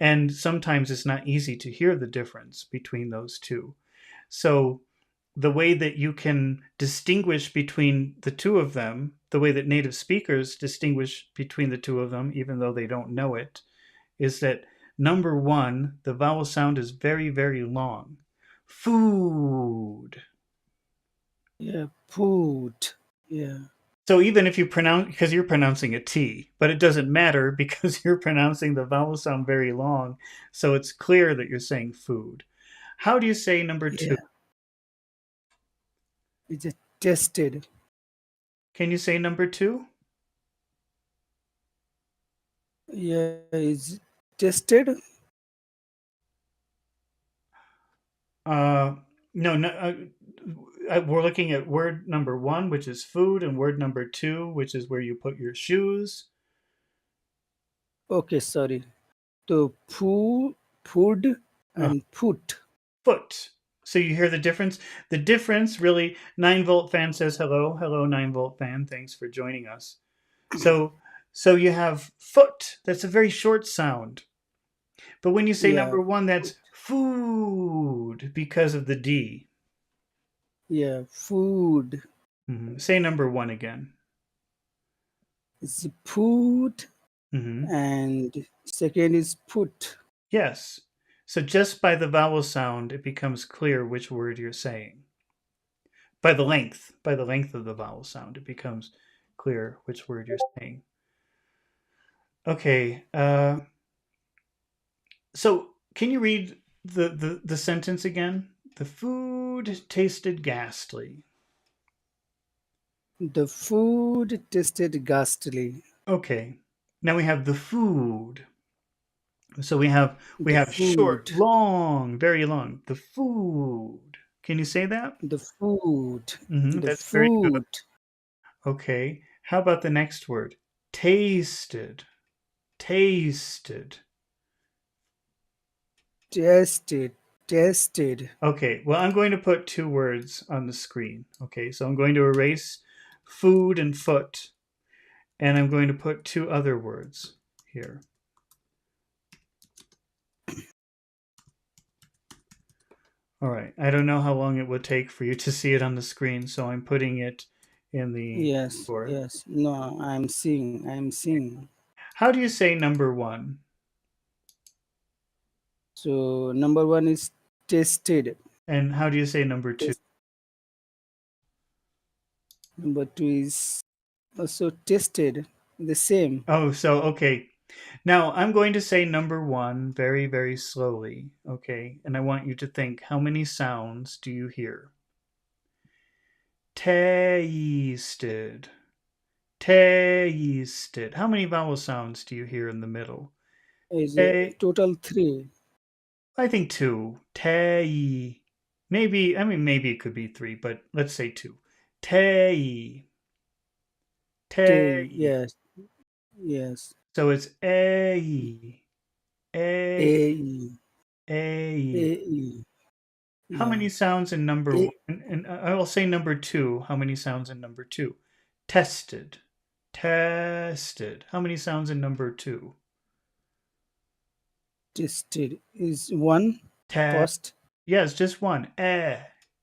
And sometimes it's not easy to hear the difference between those two. So the way that you can distinguish between the two of them, the way that native speakers distinguish between the two of them, even though they don't know it, is that number 1, the vowel sound is very, very long. Food. yeah. Food. Yeah, So even if you pronounce, because you're pronouncing a T, but it doesn't matter because you're pronouncing the vowel sound very long, so it's clear that you're saying food. How do you say number 2? yeah. It's a tested. Can you say number 2? Yeah, it's tested. Uh, no, no. We're looking at word number 1, which is food, and word number 2, which is where you put your shoes. Okay, sorry. So food, Uh, and foot. foot. So you hear the difference? The difference really, 9-volt fan says hello. Hello, 9-volt fan. Thanks for joining us. So you have foot. That's a very short sound. But when you say Yeah, number one, that's food because of the D. yeah. Food Say number one again. is food, hmm and second is put. Yes. So just by the vowel sound, it becomes clear which word you're saying. By the length of the vowel sound, it becomes clear which word you're saying. Okay. So can you read the sentence again? The food tasted ghastly. The food tasted ghastly. Okay. Now we have the food. So we have The short, food, long, very long. The food. Can you say that? the food, the That's very good. food. Okay. How about the next word? Tasted. Tasted. Tasted, tasted. Okay. Well, I'm going to put two words on the screen. Okay. So I'm going to erase food and foot, and I'm going to put two other words here. All right. I don't know how long it would take for you to see it on the screen, so I'm putting it in the Yes, board. yes. No, I'm seeing, I'm seeing. How do you say number one? So number one is tasted. And how do you say number two? Test. Number two is also tasted. The same. Oh, so okay. Now I'm going to say number one very, very slowly. Okay. And I want you to think, how many sounds do you hear? Tasted. Tasted. How many vowel sounds do you hear in the middle? Is Ta- total three. I think two. Tay. Maybe, I mean, maybe it could be three, but let's say two. Tay. T. Tay. Yes, yes. So it's a. A. A E A A. E. How Yeah. many sounds in number A one? And I will say number two. How many sounds in number two? Tested. Tested. How many sounds in number two? tasted is one Te. first. Yes, just one. Eh.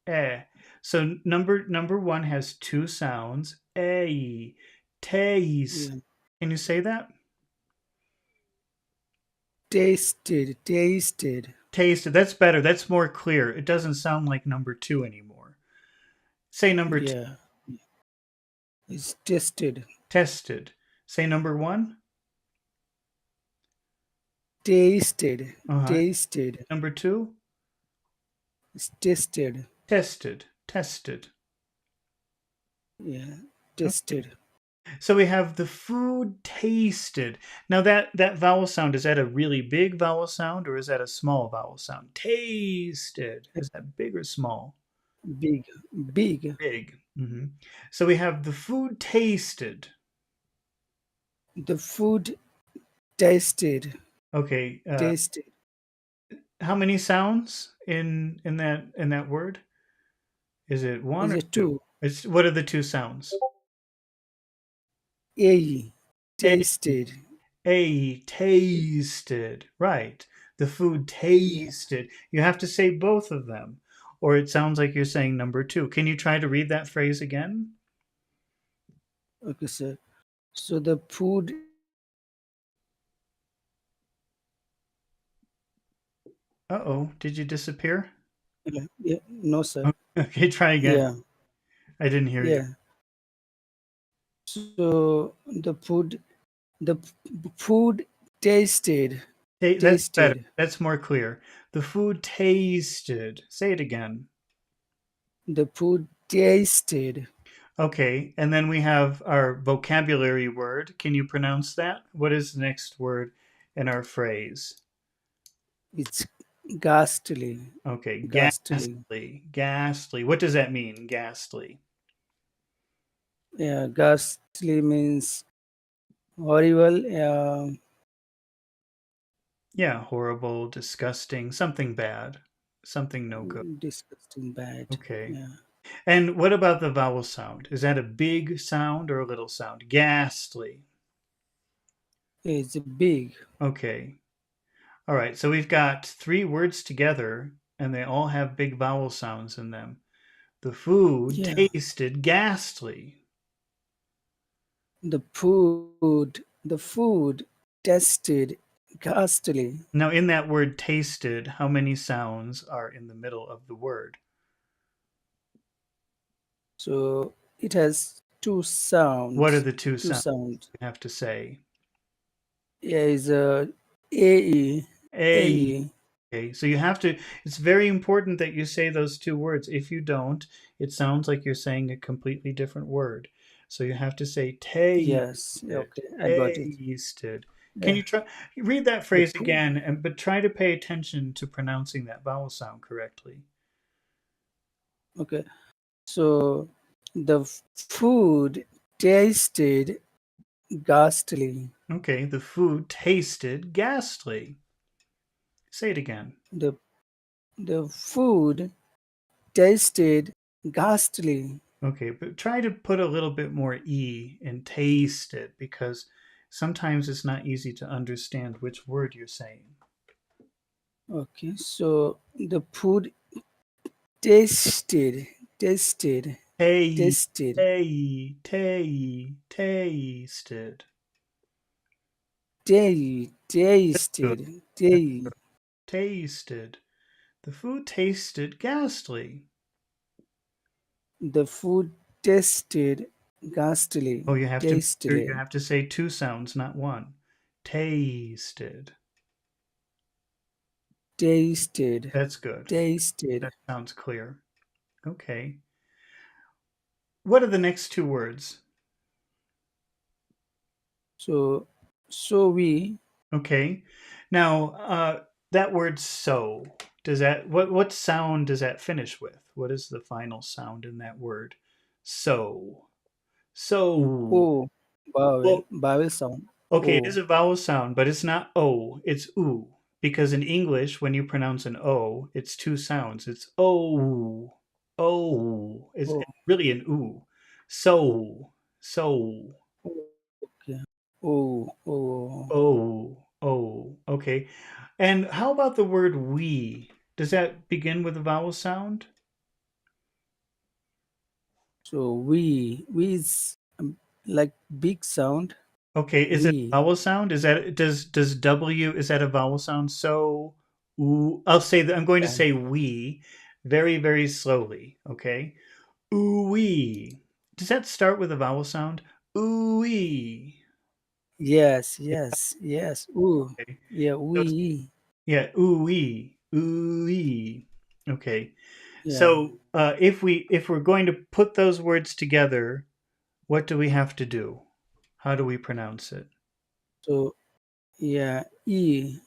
Eh. So number one has two sounds. A. Taste. Yeah. Can you say that? Tasted, tasted. Tasted. That's better. That's more clear. It doesn't sound like number two anymore. Say number two. Yeah. Is tasted. Tested. Say number one. Tasted, Uh-huh. tasted. Number two. Is tasted. Tested. Tested. Yeah. Oh. Tasted. So we have the food tasted. Now that vowel sound, is that a really big vowel sound or is that a small vowel sound? Tasted. Is that big or small? Big, big. Big. So we have the food tasted. The food tasted, Okay. tasted. How many sounds in that word? Is it one Is or a two? two. It's what are the two sounds? A. A. Tasted. A tasted. Right. The food Yeah. tasted. You have to say both of them, or it sounds like you're saying number two. Can you try to read that phrase again? Okay, sir. So the food. Uh-oh. Did you disappear? Yeah, yeah, no, sir. Okay, try again. Yeah, I didn't hear you. yeah. So the food tasted, That's better. tasted. That's more clear. The food tasted. Say it again. The food tasted. Okay, and then we have our vocabulary word. Can you pronounce that? What is the next word in our phrase? It's ghastly, Okay, ghastly. ghastly. Ghastly. What does that mean, ghastly? Yeah, ghastly means horrible. Yeah, horrible, disgusting, something bad, something no good. Disgusting, bad. Okay. Yeah, And what about the vowel sound? Is that a big sound or a little sound? Ghastly. it's big. Okay. All right, so we've got three words together, and they all have big vowel sounds in them. The food Yeah. tasted ghastly. The food tasted ghastly. Now, in that word tasted, how many sounds are in the middle of the word? So it has two What are sounds. the two Two sounds sounds. you have to say? Yeah, is AE. A. AE. Okay, so you have to, it's very important that you say those two words. If you don't, it sounds like you're saying a completely different word. So you have to say Yes. tasted, Okay, I got it. tasted. Can Yeah. you try read that The phrase food. again and but try to pay attention to pronouncing that vowel sound correctly. Okay. So the food tasted ghastly. Okay, the food tasted ghastly. Say it again. The the food tasted ghastly. Okay, but try to put a little bit more E in tasted because sometimes it's not easy to understand which word you're saying. Okay. So the food tasted, tasted, Tay, tasted, tasted. Good. tasted, Tasted. The food tasted ghastly. the food tasted Oh, ghastly, you have to make sure you tastily, have to say two sounds, not one. Tasted. tasted, That's good. tasted. That sounds clear. Okay. What are the next two words? So, so we, Okay. Now, that word so, does that what sound does that finish with? What is the final sound in that word? So. So. oh, vowel, Well, vowel sound, okay, it is oh, a vowel sound, but it's not O, it's oo. Because in English, when you pronounce an O, it's two sounds. It's O. O. It's oh, really an oo. So. So. okay, oh, oh. Oh. Oh. Okay. And how about the word we? Does that begin with a vowel sound? So we is like big sound, Okay, is it a we, vowel sound? Is that does W is that a vowel sound? So ooh, I'll say that I'm going to yeah. say we very, very slowly, okay? Ooh wee. Does that start with a vowel sound? Ooh wee. Yes, yes, yes, ooh, Okay. yeah, So it's, we, yeah, ooh wee. Ooh wee. Okay. yeah. So if we're going to put those words together, what do we have to do? How do we pronounce it? So yeah, E.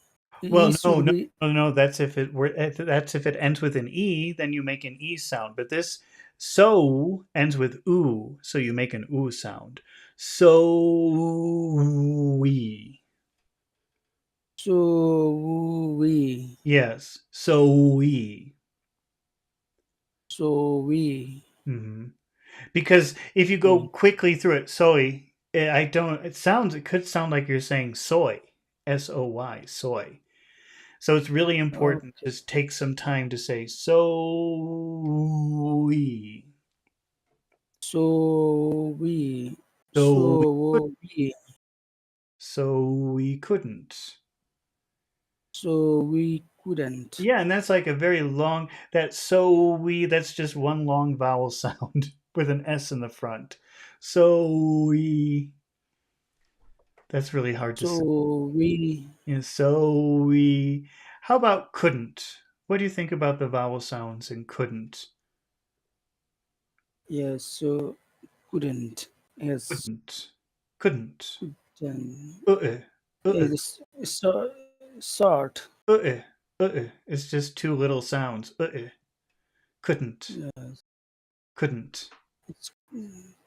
E Well, no, should no, be no, no. That's if it ends with an e, then you make an e sound. But this so ends with oo, so you make an oo sound. So we. so we Yes, so we. so we hmm Because if you go we quickly through it, soy, I don't. It could sound like you're saying soy, soy, soy. So it's really important okay. to take some time to say so we. So we So so we we couldn't. so we couldn't. Yeah, and that's like a very long that so we that's just one long vowel sound with an S in the front. So we that's really hard to say. So we Yeah, so we how about couldn't? What do you think about the vowel sounds in couldn't? yes. So couldn't. Yes. Couldn't. Couldn't. Then Uh-uh. Uh-uh. is so sort. Uh-uh. Uh-uh. It's just two little sounds. Uh-uh. Couldn't. Yes. Couldn't. It's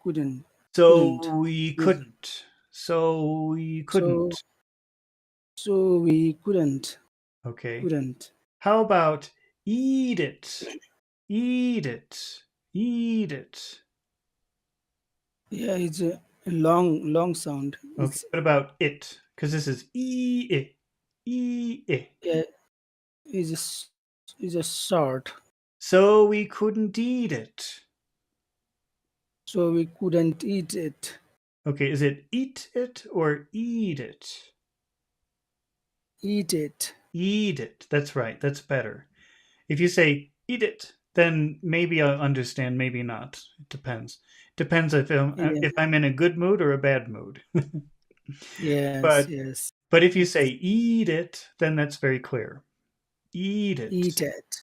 couldn't couldn't. So we Is couldn't. So we so couldn't. so we Okay. couldn't. How about eat it? Eat it. Eat it. Yeah, it's a long sound. Okay. It's What about it? Because this is e it. E. Yeah, is a, is a short. So we couldn't eat it. So we couldn't eat it. Okay, is it eat it or eat it? Eat it. Eat it. That's right. That's better. If you say eat it, then maybe I'll understand, maybe not. It depends. Depends Yeah. if I'm in a good mood or a bad mood. Yes. but Yes. but if you say eat it, then that's very clear. Eat it. Eat it.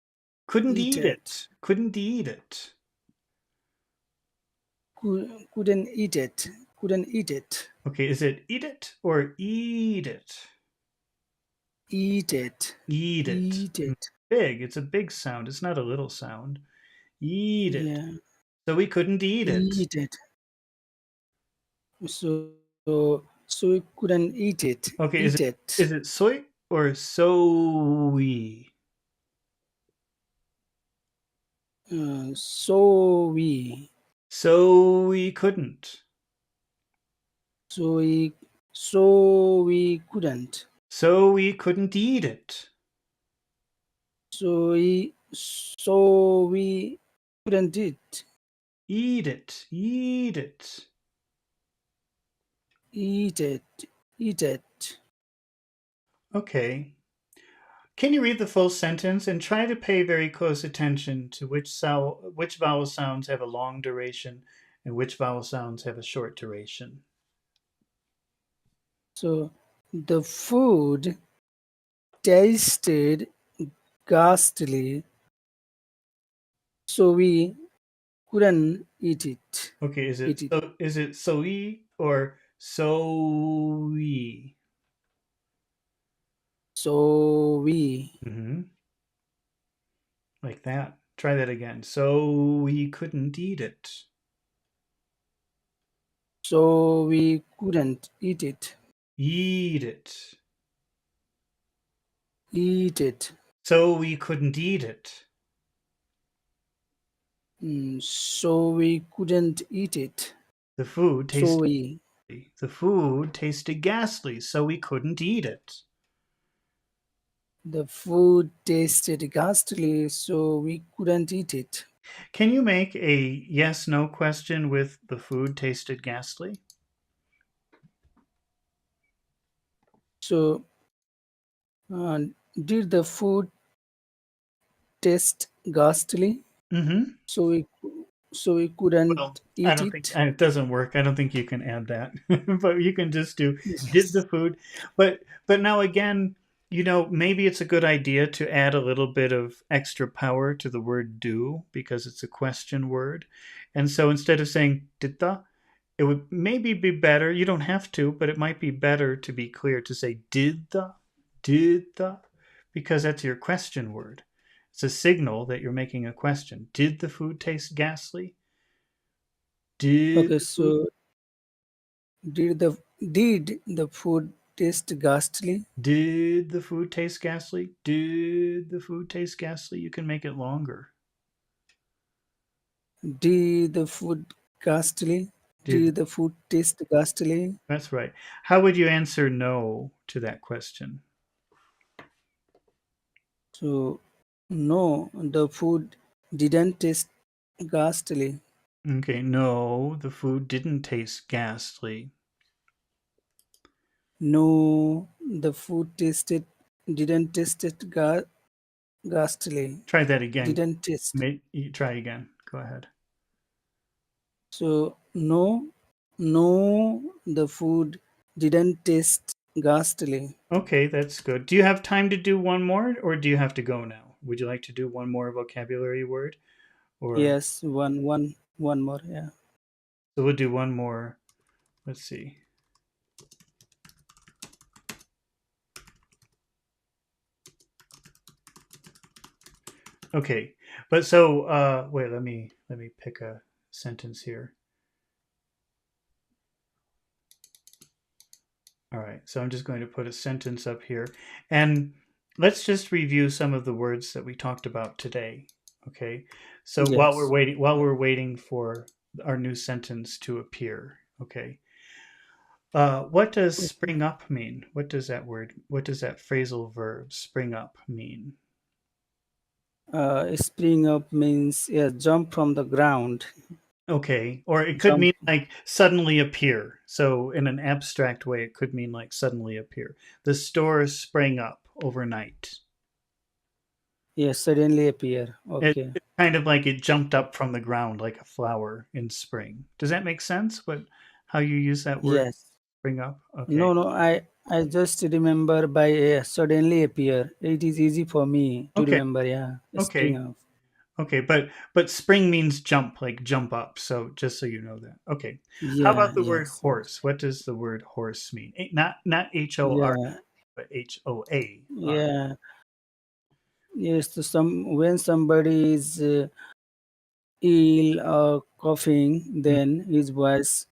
Couldn't Eat eat it. it. Couldn't eat it. Couldn't eat it. Couldn't eat it. Okay, is it eat it or eat it? Eat it. Eat it. Eat it. Big. It's a big sound. It's not a little sound. Eat it. Yeah. So we couldn't eat it. Eat it. So we couldn't eat it. Okay, Eat is it. it soy or soy? So we. So we couldn't. So we. So we couldn't. So we couldn't eat it. So we couldn't eat. Eat it. Eat it. Eat it. Eat it. Okay. Can you read the full sentence and try to pay very close attention to which vowel sounds have a long duration and which vowel sounds have a short duration? So the food tasted ghastly, so we couldn't eat it. Okay, Eat it. is it soy or soy? So we. Mm-hmm. Like that. Try that again. So we couldn't eat it. So we couldn't eat it. Eat it. Eat it. So we couldn't eat it. So we couldn't eat it. The food So tasted we. the food tasted ghastly, so we couldn't eat it. The food tasted ghastly, so we couldn't eat it. Can you make a yes no question with the food tasted ghastly? So, uh, did the food taste ghastly? Mm-hmm. So we, so we Well, couldn't I eat don't think it. it doesn't work. I don't think you can add that. But you can just do did the Yes. food. But now again, maybe it's a good idea to add a little bit of extra power to the word do because it's a question word. And so instead of saying did the, it would maybe be better. You don't have to, but it might be better to be clear to say did the, because that's your question word. It's a signal that you're making a question. Did the food taste ghastly? Did Okay. the food So did the food taste ghastly? did the food taste ghastly? Did the food taste ghastly? You can make it longer. Did the food ghastly? Did Did the food taste ghastly? That's right. How would you answer no to that question? So no, the food didn't taste ghastly. Okay, no, the food didn't taste ghastly. No, the food tasted didn't taste it ghastly. Try that again. Didn't taste. You try again. Go ahead. So no, the food didn't taste ghastly. Okay, that's good. Do you have time to do one more, or do you have to go now? Would you like to do one more vocabulary word, or Yes, one more. Yeah. so we'll do one more. Let's see. Okay, but so wait. Let me pick a sentence here. All right, so I'm just going to put a sentence up here, and let's just review some of the words that we talked about today. Okay, so Yes. while we're waiting for our new sentence to appear. Okay, What does spring up mean? What does that phrasal verb spring up mean? Spring up means jump from the ground. Okay, or it could Jump. mean like suddenly appear. So in an abstract way, it could mean like suddenly appear. The store sprang up overnight. Yes, suddenly appear. Okay. It's kind of like it jumped up from the ground like a flower in spring. Does that make sense? What how you use that word Yes. spring up? Okay. No, no. I just remember by suddenly appear. It is easy for me to Okay. remember. Yeah. Spring Okay. up. Okay, but spring means jump, like jump up. So just so you know that. Okay. How Yeah. about the word Yes. Yes. horse? What does the word horse mean? Not HOR, Yeah. but HOAR. Yeah. Yes. So when somebody is ill or coughing, Mm, then his voice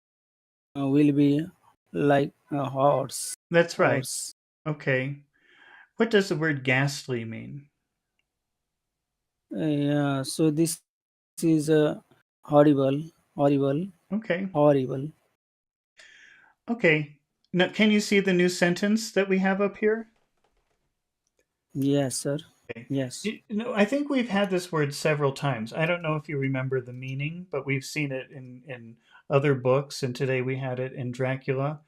will be like a horse. that's right. Horse. Okay. What does the word ghastly mean? Yeah. So this is horrible, horrible, Okay. horrible. Okay. Now, can you see the new sentence that we have up here? Yes, sir. Okay. Yes. I think we've had this word several times. I don't know if you remember the meaning, but we've seen it in other books, and today we had it in Dracula.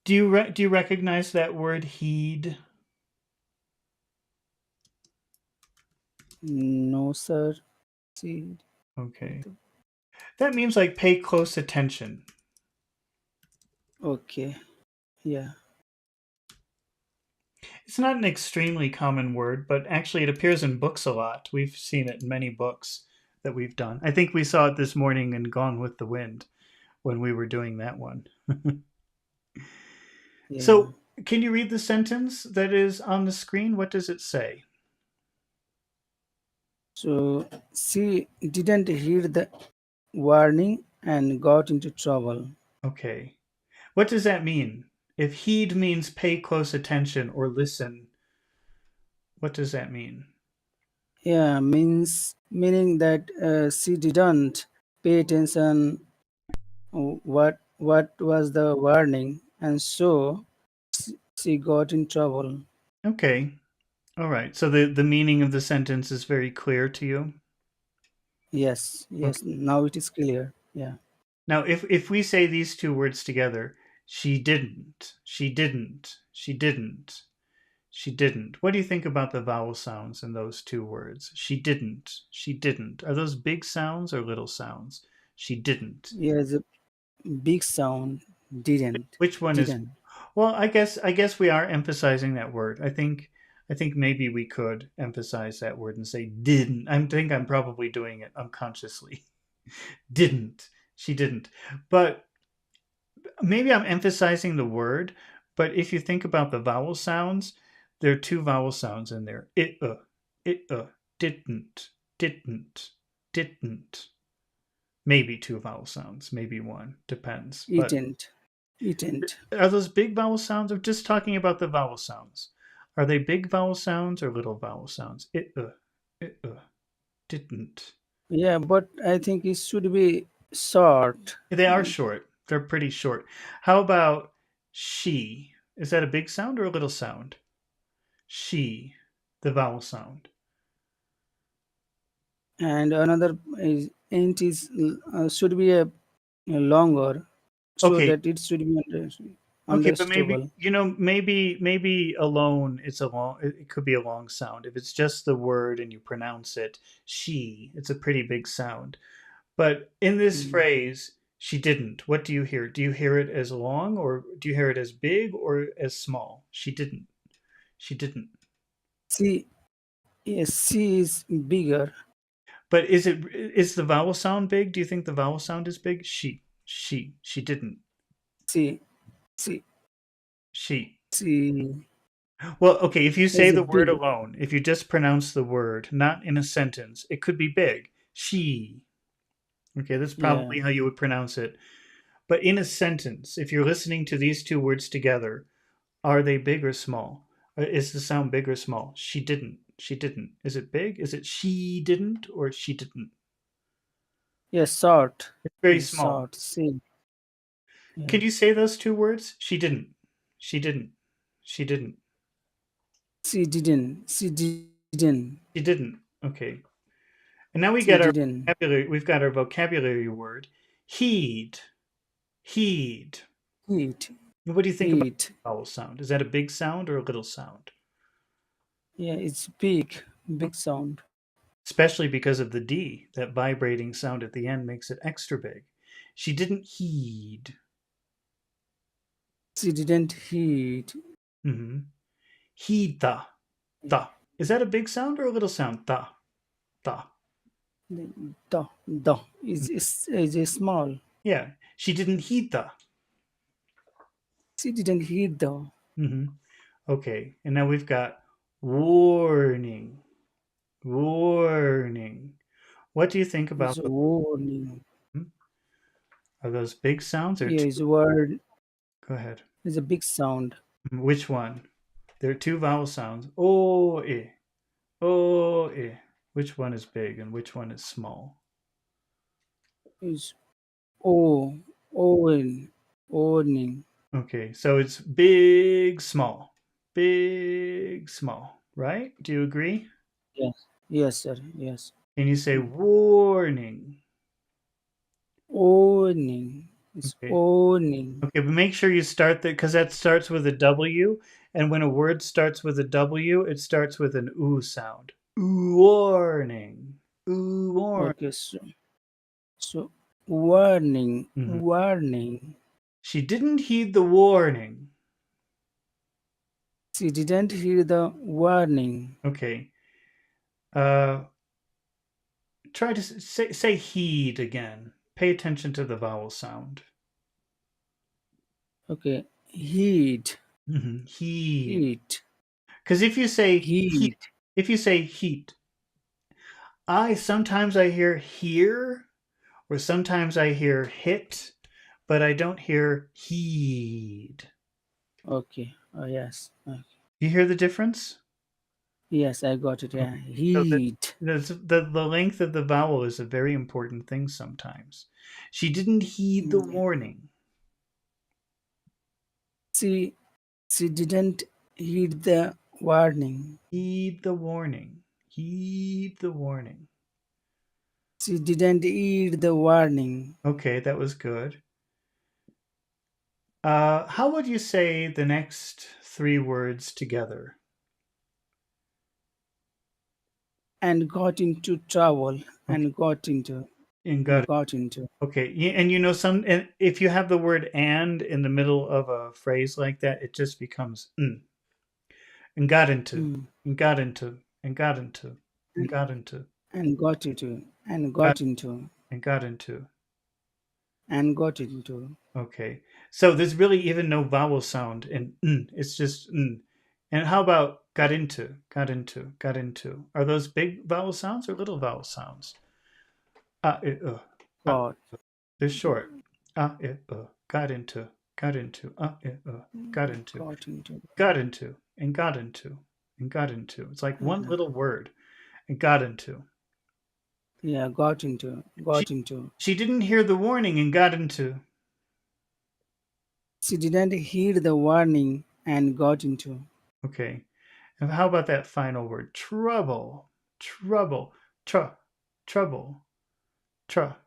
Do you recognize that word heed? No, sir. See. Okay. That means like pay close attention. Okay. Yeah. It's not an extremely common word, but actually it appears in books a lot. We've seen it in many books that we've done. I think we saw it this morning in Gone with the Wind when we were doing that one. Yeah. So, can you read the sentence that is on the screen? What does it say? So she didn't heed the warning and got into trouble. Okay. What does that mean? If heed means pay close attention or listen, what does that mean? Yeah, meaning that she didn't pay attention what was the warning, and so she got in trouble. Okay. All right. So the meaning of the sentence is very clear to you. Yes, Okay. yes. Now it is clear. Yeah. Now, if we say these two words together, she didn't, she didn't, she didn't, she didn't. What do you think about the vowel sounds in those two words? She didn't, she didn't. Are those big sounds or little sounds? She didn't. Yes, a big sound. Didn't. Which one is? Didn't. Well, I guess we are emphasizing that word. I think maybe we could emphasize that word and say didn't. I think I'm probably doing it unconsciously. Didn't. She didn't. But maybe I'm emphasizing the word, but if you think about the vowel sounds, there are two vowel sounds in there. It, didn't, didn't, didn't. Maybe two vowel sounds, maybe one, depends. But Didn't. Didn't. are those big vowel sounds? I'm just talking about the vowel sounds. Are they big vowel sounds or little vowel sounds? It, didn't. Yeah, but I think it should be short. They are short. They're pretty short. How about she? Is that a big sound or a little sound? She, the vowel sound. And another is ain't is should be a longer so Okay, that it should be okay, but maybe understandable. maybe alone it's a long. It could be a long sound. If it's just the word and you pronounce it, she, it's a pretty big sound. But in this Mm. phrase, she didn't. What do you hear? Do you hear it as long or do you hear it as big or as small? She didn't. She didn't. C, yes, C is bigger. But is the vowel sound big? Do you think the vowel sound is big? She didn't. C, C, She. C Well, okay, if you say is the word big. alone, if you just pronounce the word, not in a sentence, it could be big. She. Okay, that's Yeah. probably how you would pronounce it. But in a sentence, if you're listening to these two words together, are they big or small? Is the sound big or small? She didn't. She didn't. Is it big? Is it she didn't or she didn't? Yes, short. It's very Is small. short. C. Can you Yes. say those two words? She didn't. She didn't. She didn't. She didn't. She didn't. She didn't. Okay. And now She didn't. we've got our vocabulary word. Heed. Heed. Heat. What do you think about Heat. the vowel sound? Is that a big sound or a little sound? Yeah, it's big. Big sound. Especially because of the D. That vibrating sound at the end makes it extra big. She didn't heed. She didn't heat. Mm-hmm. Heed the. The. Is that a big sound or a little sound? The. The. The is small. Yeah. She didn't heed the. She didn't heat the. Mm-hmm. Okay. And now we've got warning. Warning. What do you think It's about a the? warning. Are those big sounds or Yeah, two? it's a word. Go ahead. It's a big sound. Which one? There are two vowel sounds. O e. O e. Which one is big and which one is small? It's O. Owen. Warning. Okay, so it's big, small. Big, small, right? Do you agree? Yes. Yes, sir. Yes. And you say warning. Owning. It's Okay. owning. Okay, but make sure you start that because that starts with a W, and when a word starts with a W, it starts with an oo sound. Ooh, warning. Ooh, warning. Okay, so warning. Mhm. Warning. She didn't heed the warning. She didn't hear the warning. Okay. Uh, try to say heed again. Pay attention to the vowel sound. Okay. Heat. Heed. Heat. Because if you say heat, Heat. if you say heat, I hear here, or sometimes I hear hit, but I don't hear heed. Okay. Oh, yes. You hear the difference? Yes, I got it. Yeah. Okay. So Heat. the length of the vowel is a very important thing sometimes. She didn't heed the Yeah. warning. She she didn't heed the warning. Heed the warning. Heed the warning. She didn't heed the warning. Okay, that was good. How would you say the next three words together? And got into trouble. Okay, And got into. and Yeah, got got into. okay, and you know and if you have the word "and" in the middle of a phrase like that, it just becomes and got into, Mm. and got into, and got into, and And, got into, and got into. And got got into. and got into. And got into. Okay, so there's really even no vowel sound in it's just And how about got into, got into, got into? Are those big vowel sounds or little vowel sounds? Uh. Got. They're short. Got into, got into, Got into. got into, and got into, and got into. It's like one Uh, little word, and got into. yeah, got into. She Got into. she didn't hear the warning and got into. She didn't heed the warning and got into. Okay. And how about that final word? Trouble. Trouble. Trouble. Trouble.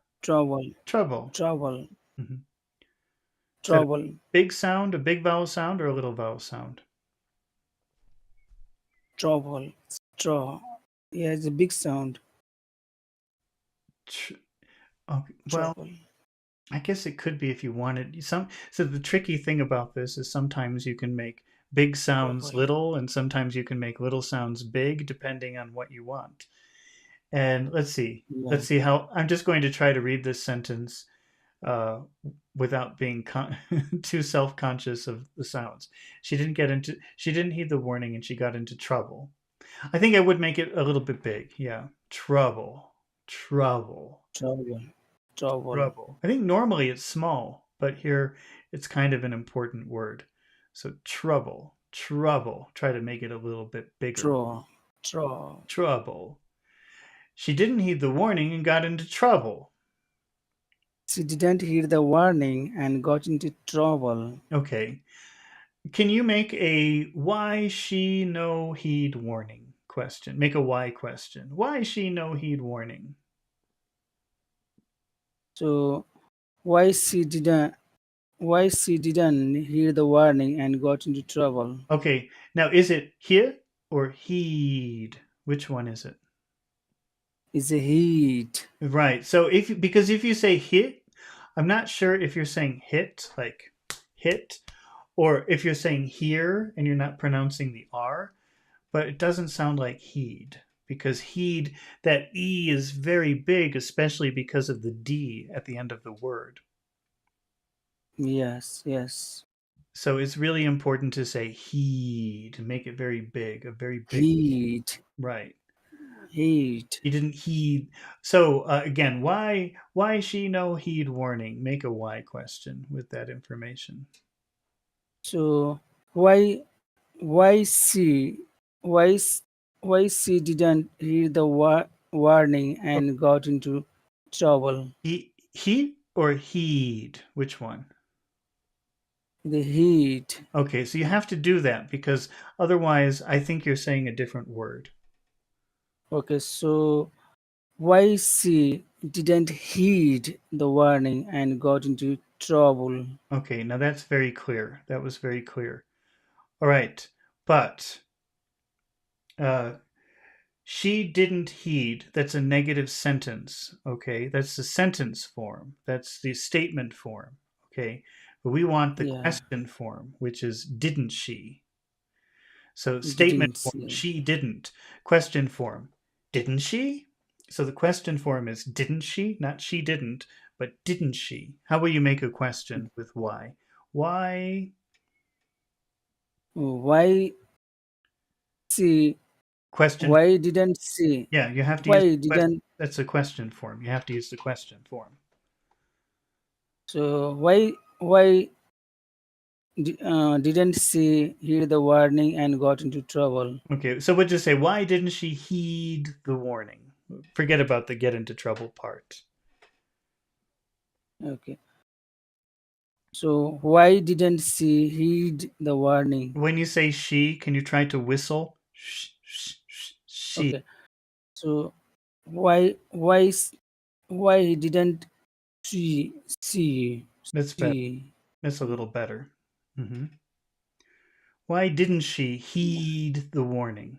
Trouble. Trouble. hmm Is that a Trouble. big sound, a big vowel sound, or a little vowel sound? Trouble. Straw. Yeah, it's a big sound. Tr- okay. Well, Trouble. I guess it could be if you wanted some. So the tricky thing about this is sometimes you can make big sounds Trouble. little, and sometimes you can make little sounds big, depending on what you want. And let's see. Yeah. Let's see how. I'm just going to try to read this sentence uh, without being too self-conscious of the sounds. She didn't get into. She didn't heed the warning, and she got into trouble. I think I would make it a little bit big. Yeah, trouble, trouble. Trouble. Trouble. Trouble. I think normally it's small, but here it's kind of an important word. So trouble, trouble. Try to make it a little bit bigger. Draw. Draw. Trouble. She didn't heed the warning and got into trouble. She didn't hear the warning and got into trouble. Okay. Can you make a why she no heed warning question? Make a why question. Why she no heed warning? So why she didn't why she didn't hear the warning and got into trouble? Okay. Now, is it hit or heed? Which one is it? Is a heat. Right. So because if you say hit, I'm not sure if you're saying hit like hit or if you're saying hear and you're not pronouncing the R, but it doesn't sound like heed because heed, that E is very big, especially because of the D at the end of the word. Yes, yes. So it's really important to say heed, make it very big, a very big, Heat. right. Heat. He didn't heed. So again, why she no heed warning? Make a why question with that information. So why why she why s- why she didn't hear the warning Oh, and got into trouble? he or heed? Which one? The heat. Okay, so you have to do that because otherwise, I think you're saying a different word. Okay, so why she didn't heed the warning and got into trouble? Okay, now that's very clear. That was very clear. All right, but uh, she didn't heed. That's a negative sentence. Okay, that's the sentence form. That's the statement form. Okay, but we want the Yeah, question form, which is didn't she? So statement didn't form, see. she didn't. Question form, didn't she? So the question form is didn't she? Not she didn't, but didn't she? How will you make a question with why? Why? Why she Question. why didn't she Yeah, you have to use why question. didn't That's a question form. You have to use the question form. so why didn't she hear the warning and got into trouble? Okay, so we'll just say, why didn't she heed the warning? Forget about the get into trouble part. Okay. So why didn't she heed the warning? When you say she, can you try to whistle? She. Okay. So why didn't she see That's better. see? That's a little better. Hmm. Why didn't she heed the warning?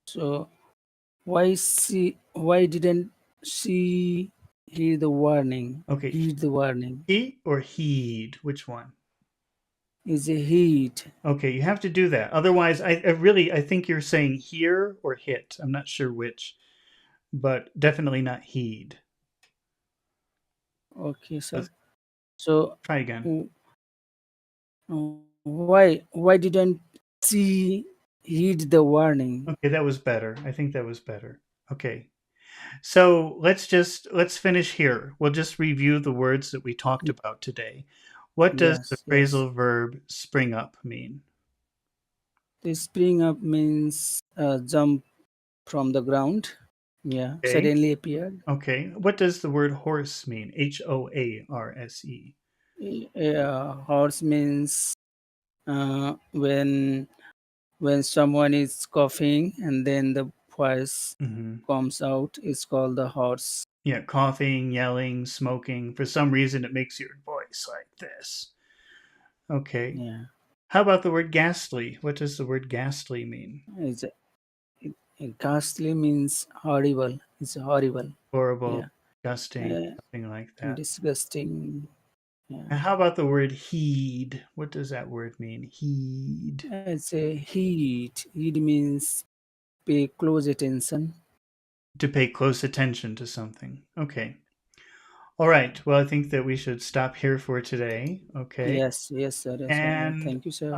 So why didn't she hear the warning? Okay, Heed the warning. he or heed? Which one? Is a heat. Okay, you have to do that. Otherwise, I think you're saying hear or hit. I'm not sure which, but definitely not heed. Okay, sir. Let's So try again. w- why didn't she heed the warning? Okay, that was better. I think that was better. Okay. So let's finish here. We'll just review the words that we talked about today. What does the Yes, yes. phrasal verb spring up mean? The spring up means jump from the ground. Yeah, Okay. suddenly appeared. Okay. What does the word horse mean? HOARSE. Horse means when someone is coughing and then the voice Mm-hmm. comes out, it's called the horse. Yeah, coughing, yelling, smoking. For some reason, it makes your voice like this. Okay. Yeah, How about the word ghastly? What does the word ghastly mean? it's ghastly means horrible. It's horrible. Horrible, Yeah, disgusting, uh, something like that. disgusting. Yeah, And how about the word heed? What does that word mean? Heed. it's a heat. Heat means pay close attention. To pay close attention to something. Okay. All right. Well, I think that we should stop here for today. Okay. Yes, yes, sir. Yes, sir. And Thank you, sir.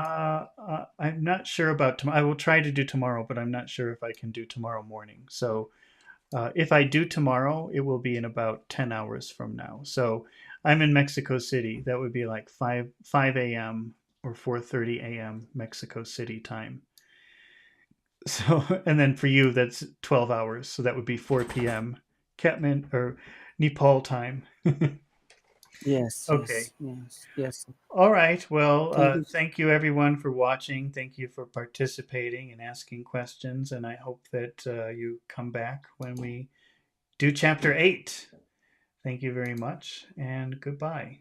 I'm not sure about tomorrow. I will try to do tomorrow, but I'm not sure if I can do tomorrow morning. So if I do tomorrow, it will be in about 10 hours from now. So I'm in Mexico City. That would be like 5 a.m. or 4:30 a.m. Mexico City time. So and then for you that's 12 hours. So that would be 4 p.m. Catman or Nepal time. Yes, Okay. yes, yes, yes. All right. Well, Thank you. thank you everyone for watching. Thank you for participating and asking questions. And I hope that you come back when we do chapter 8. Thank you very much and goodbye.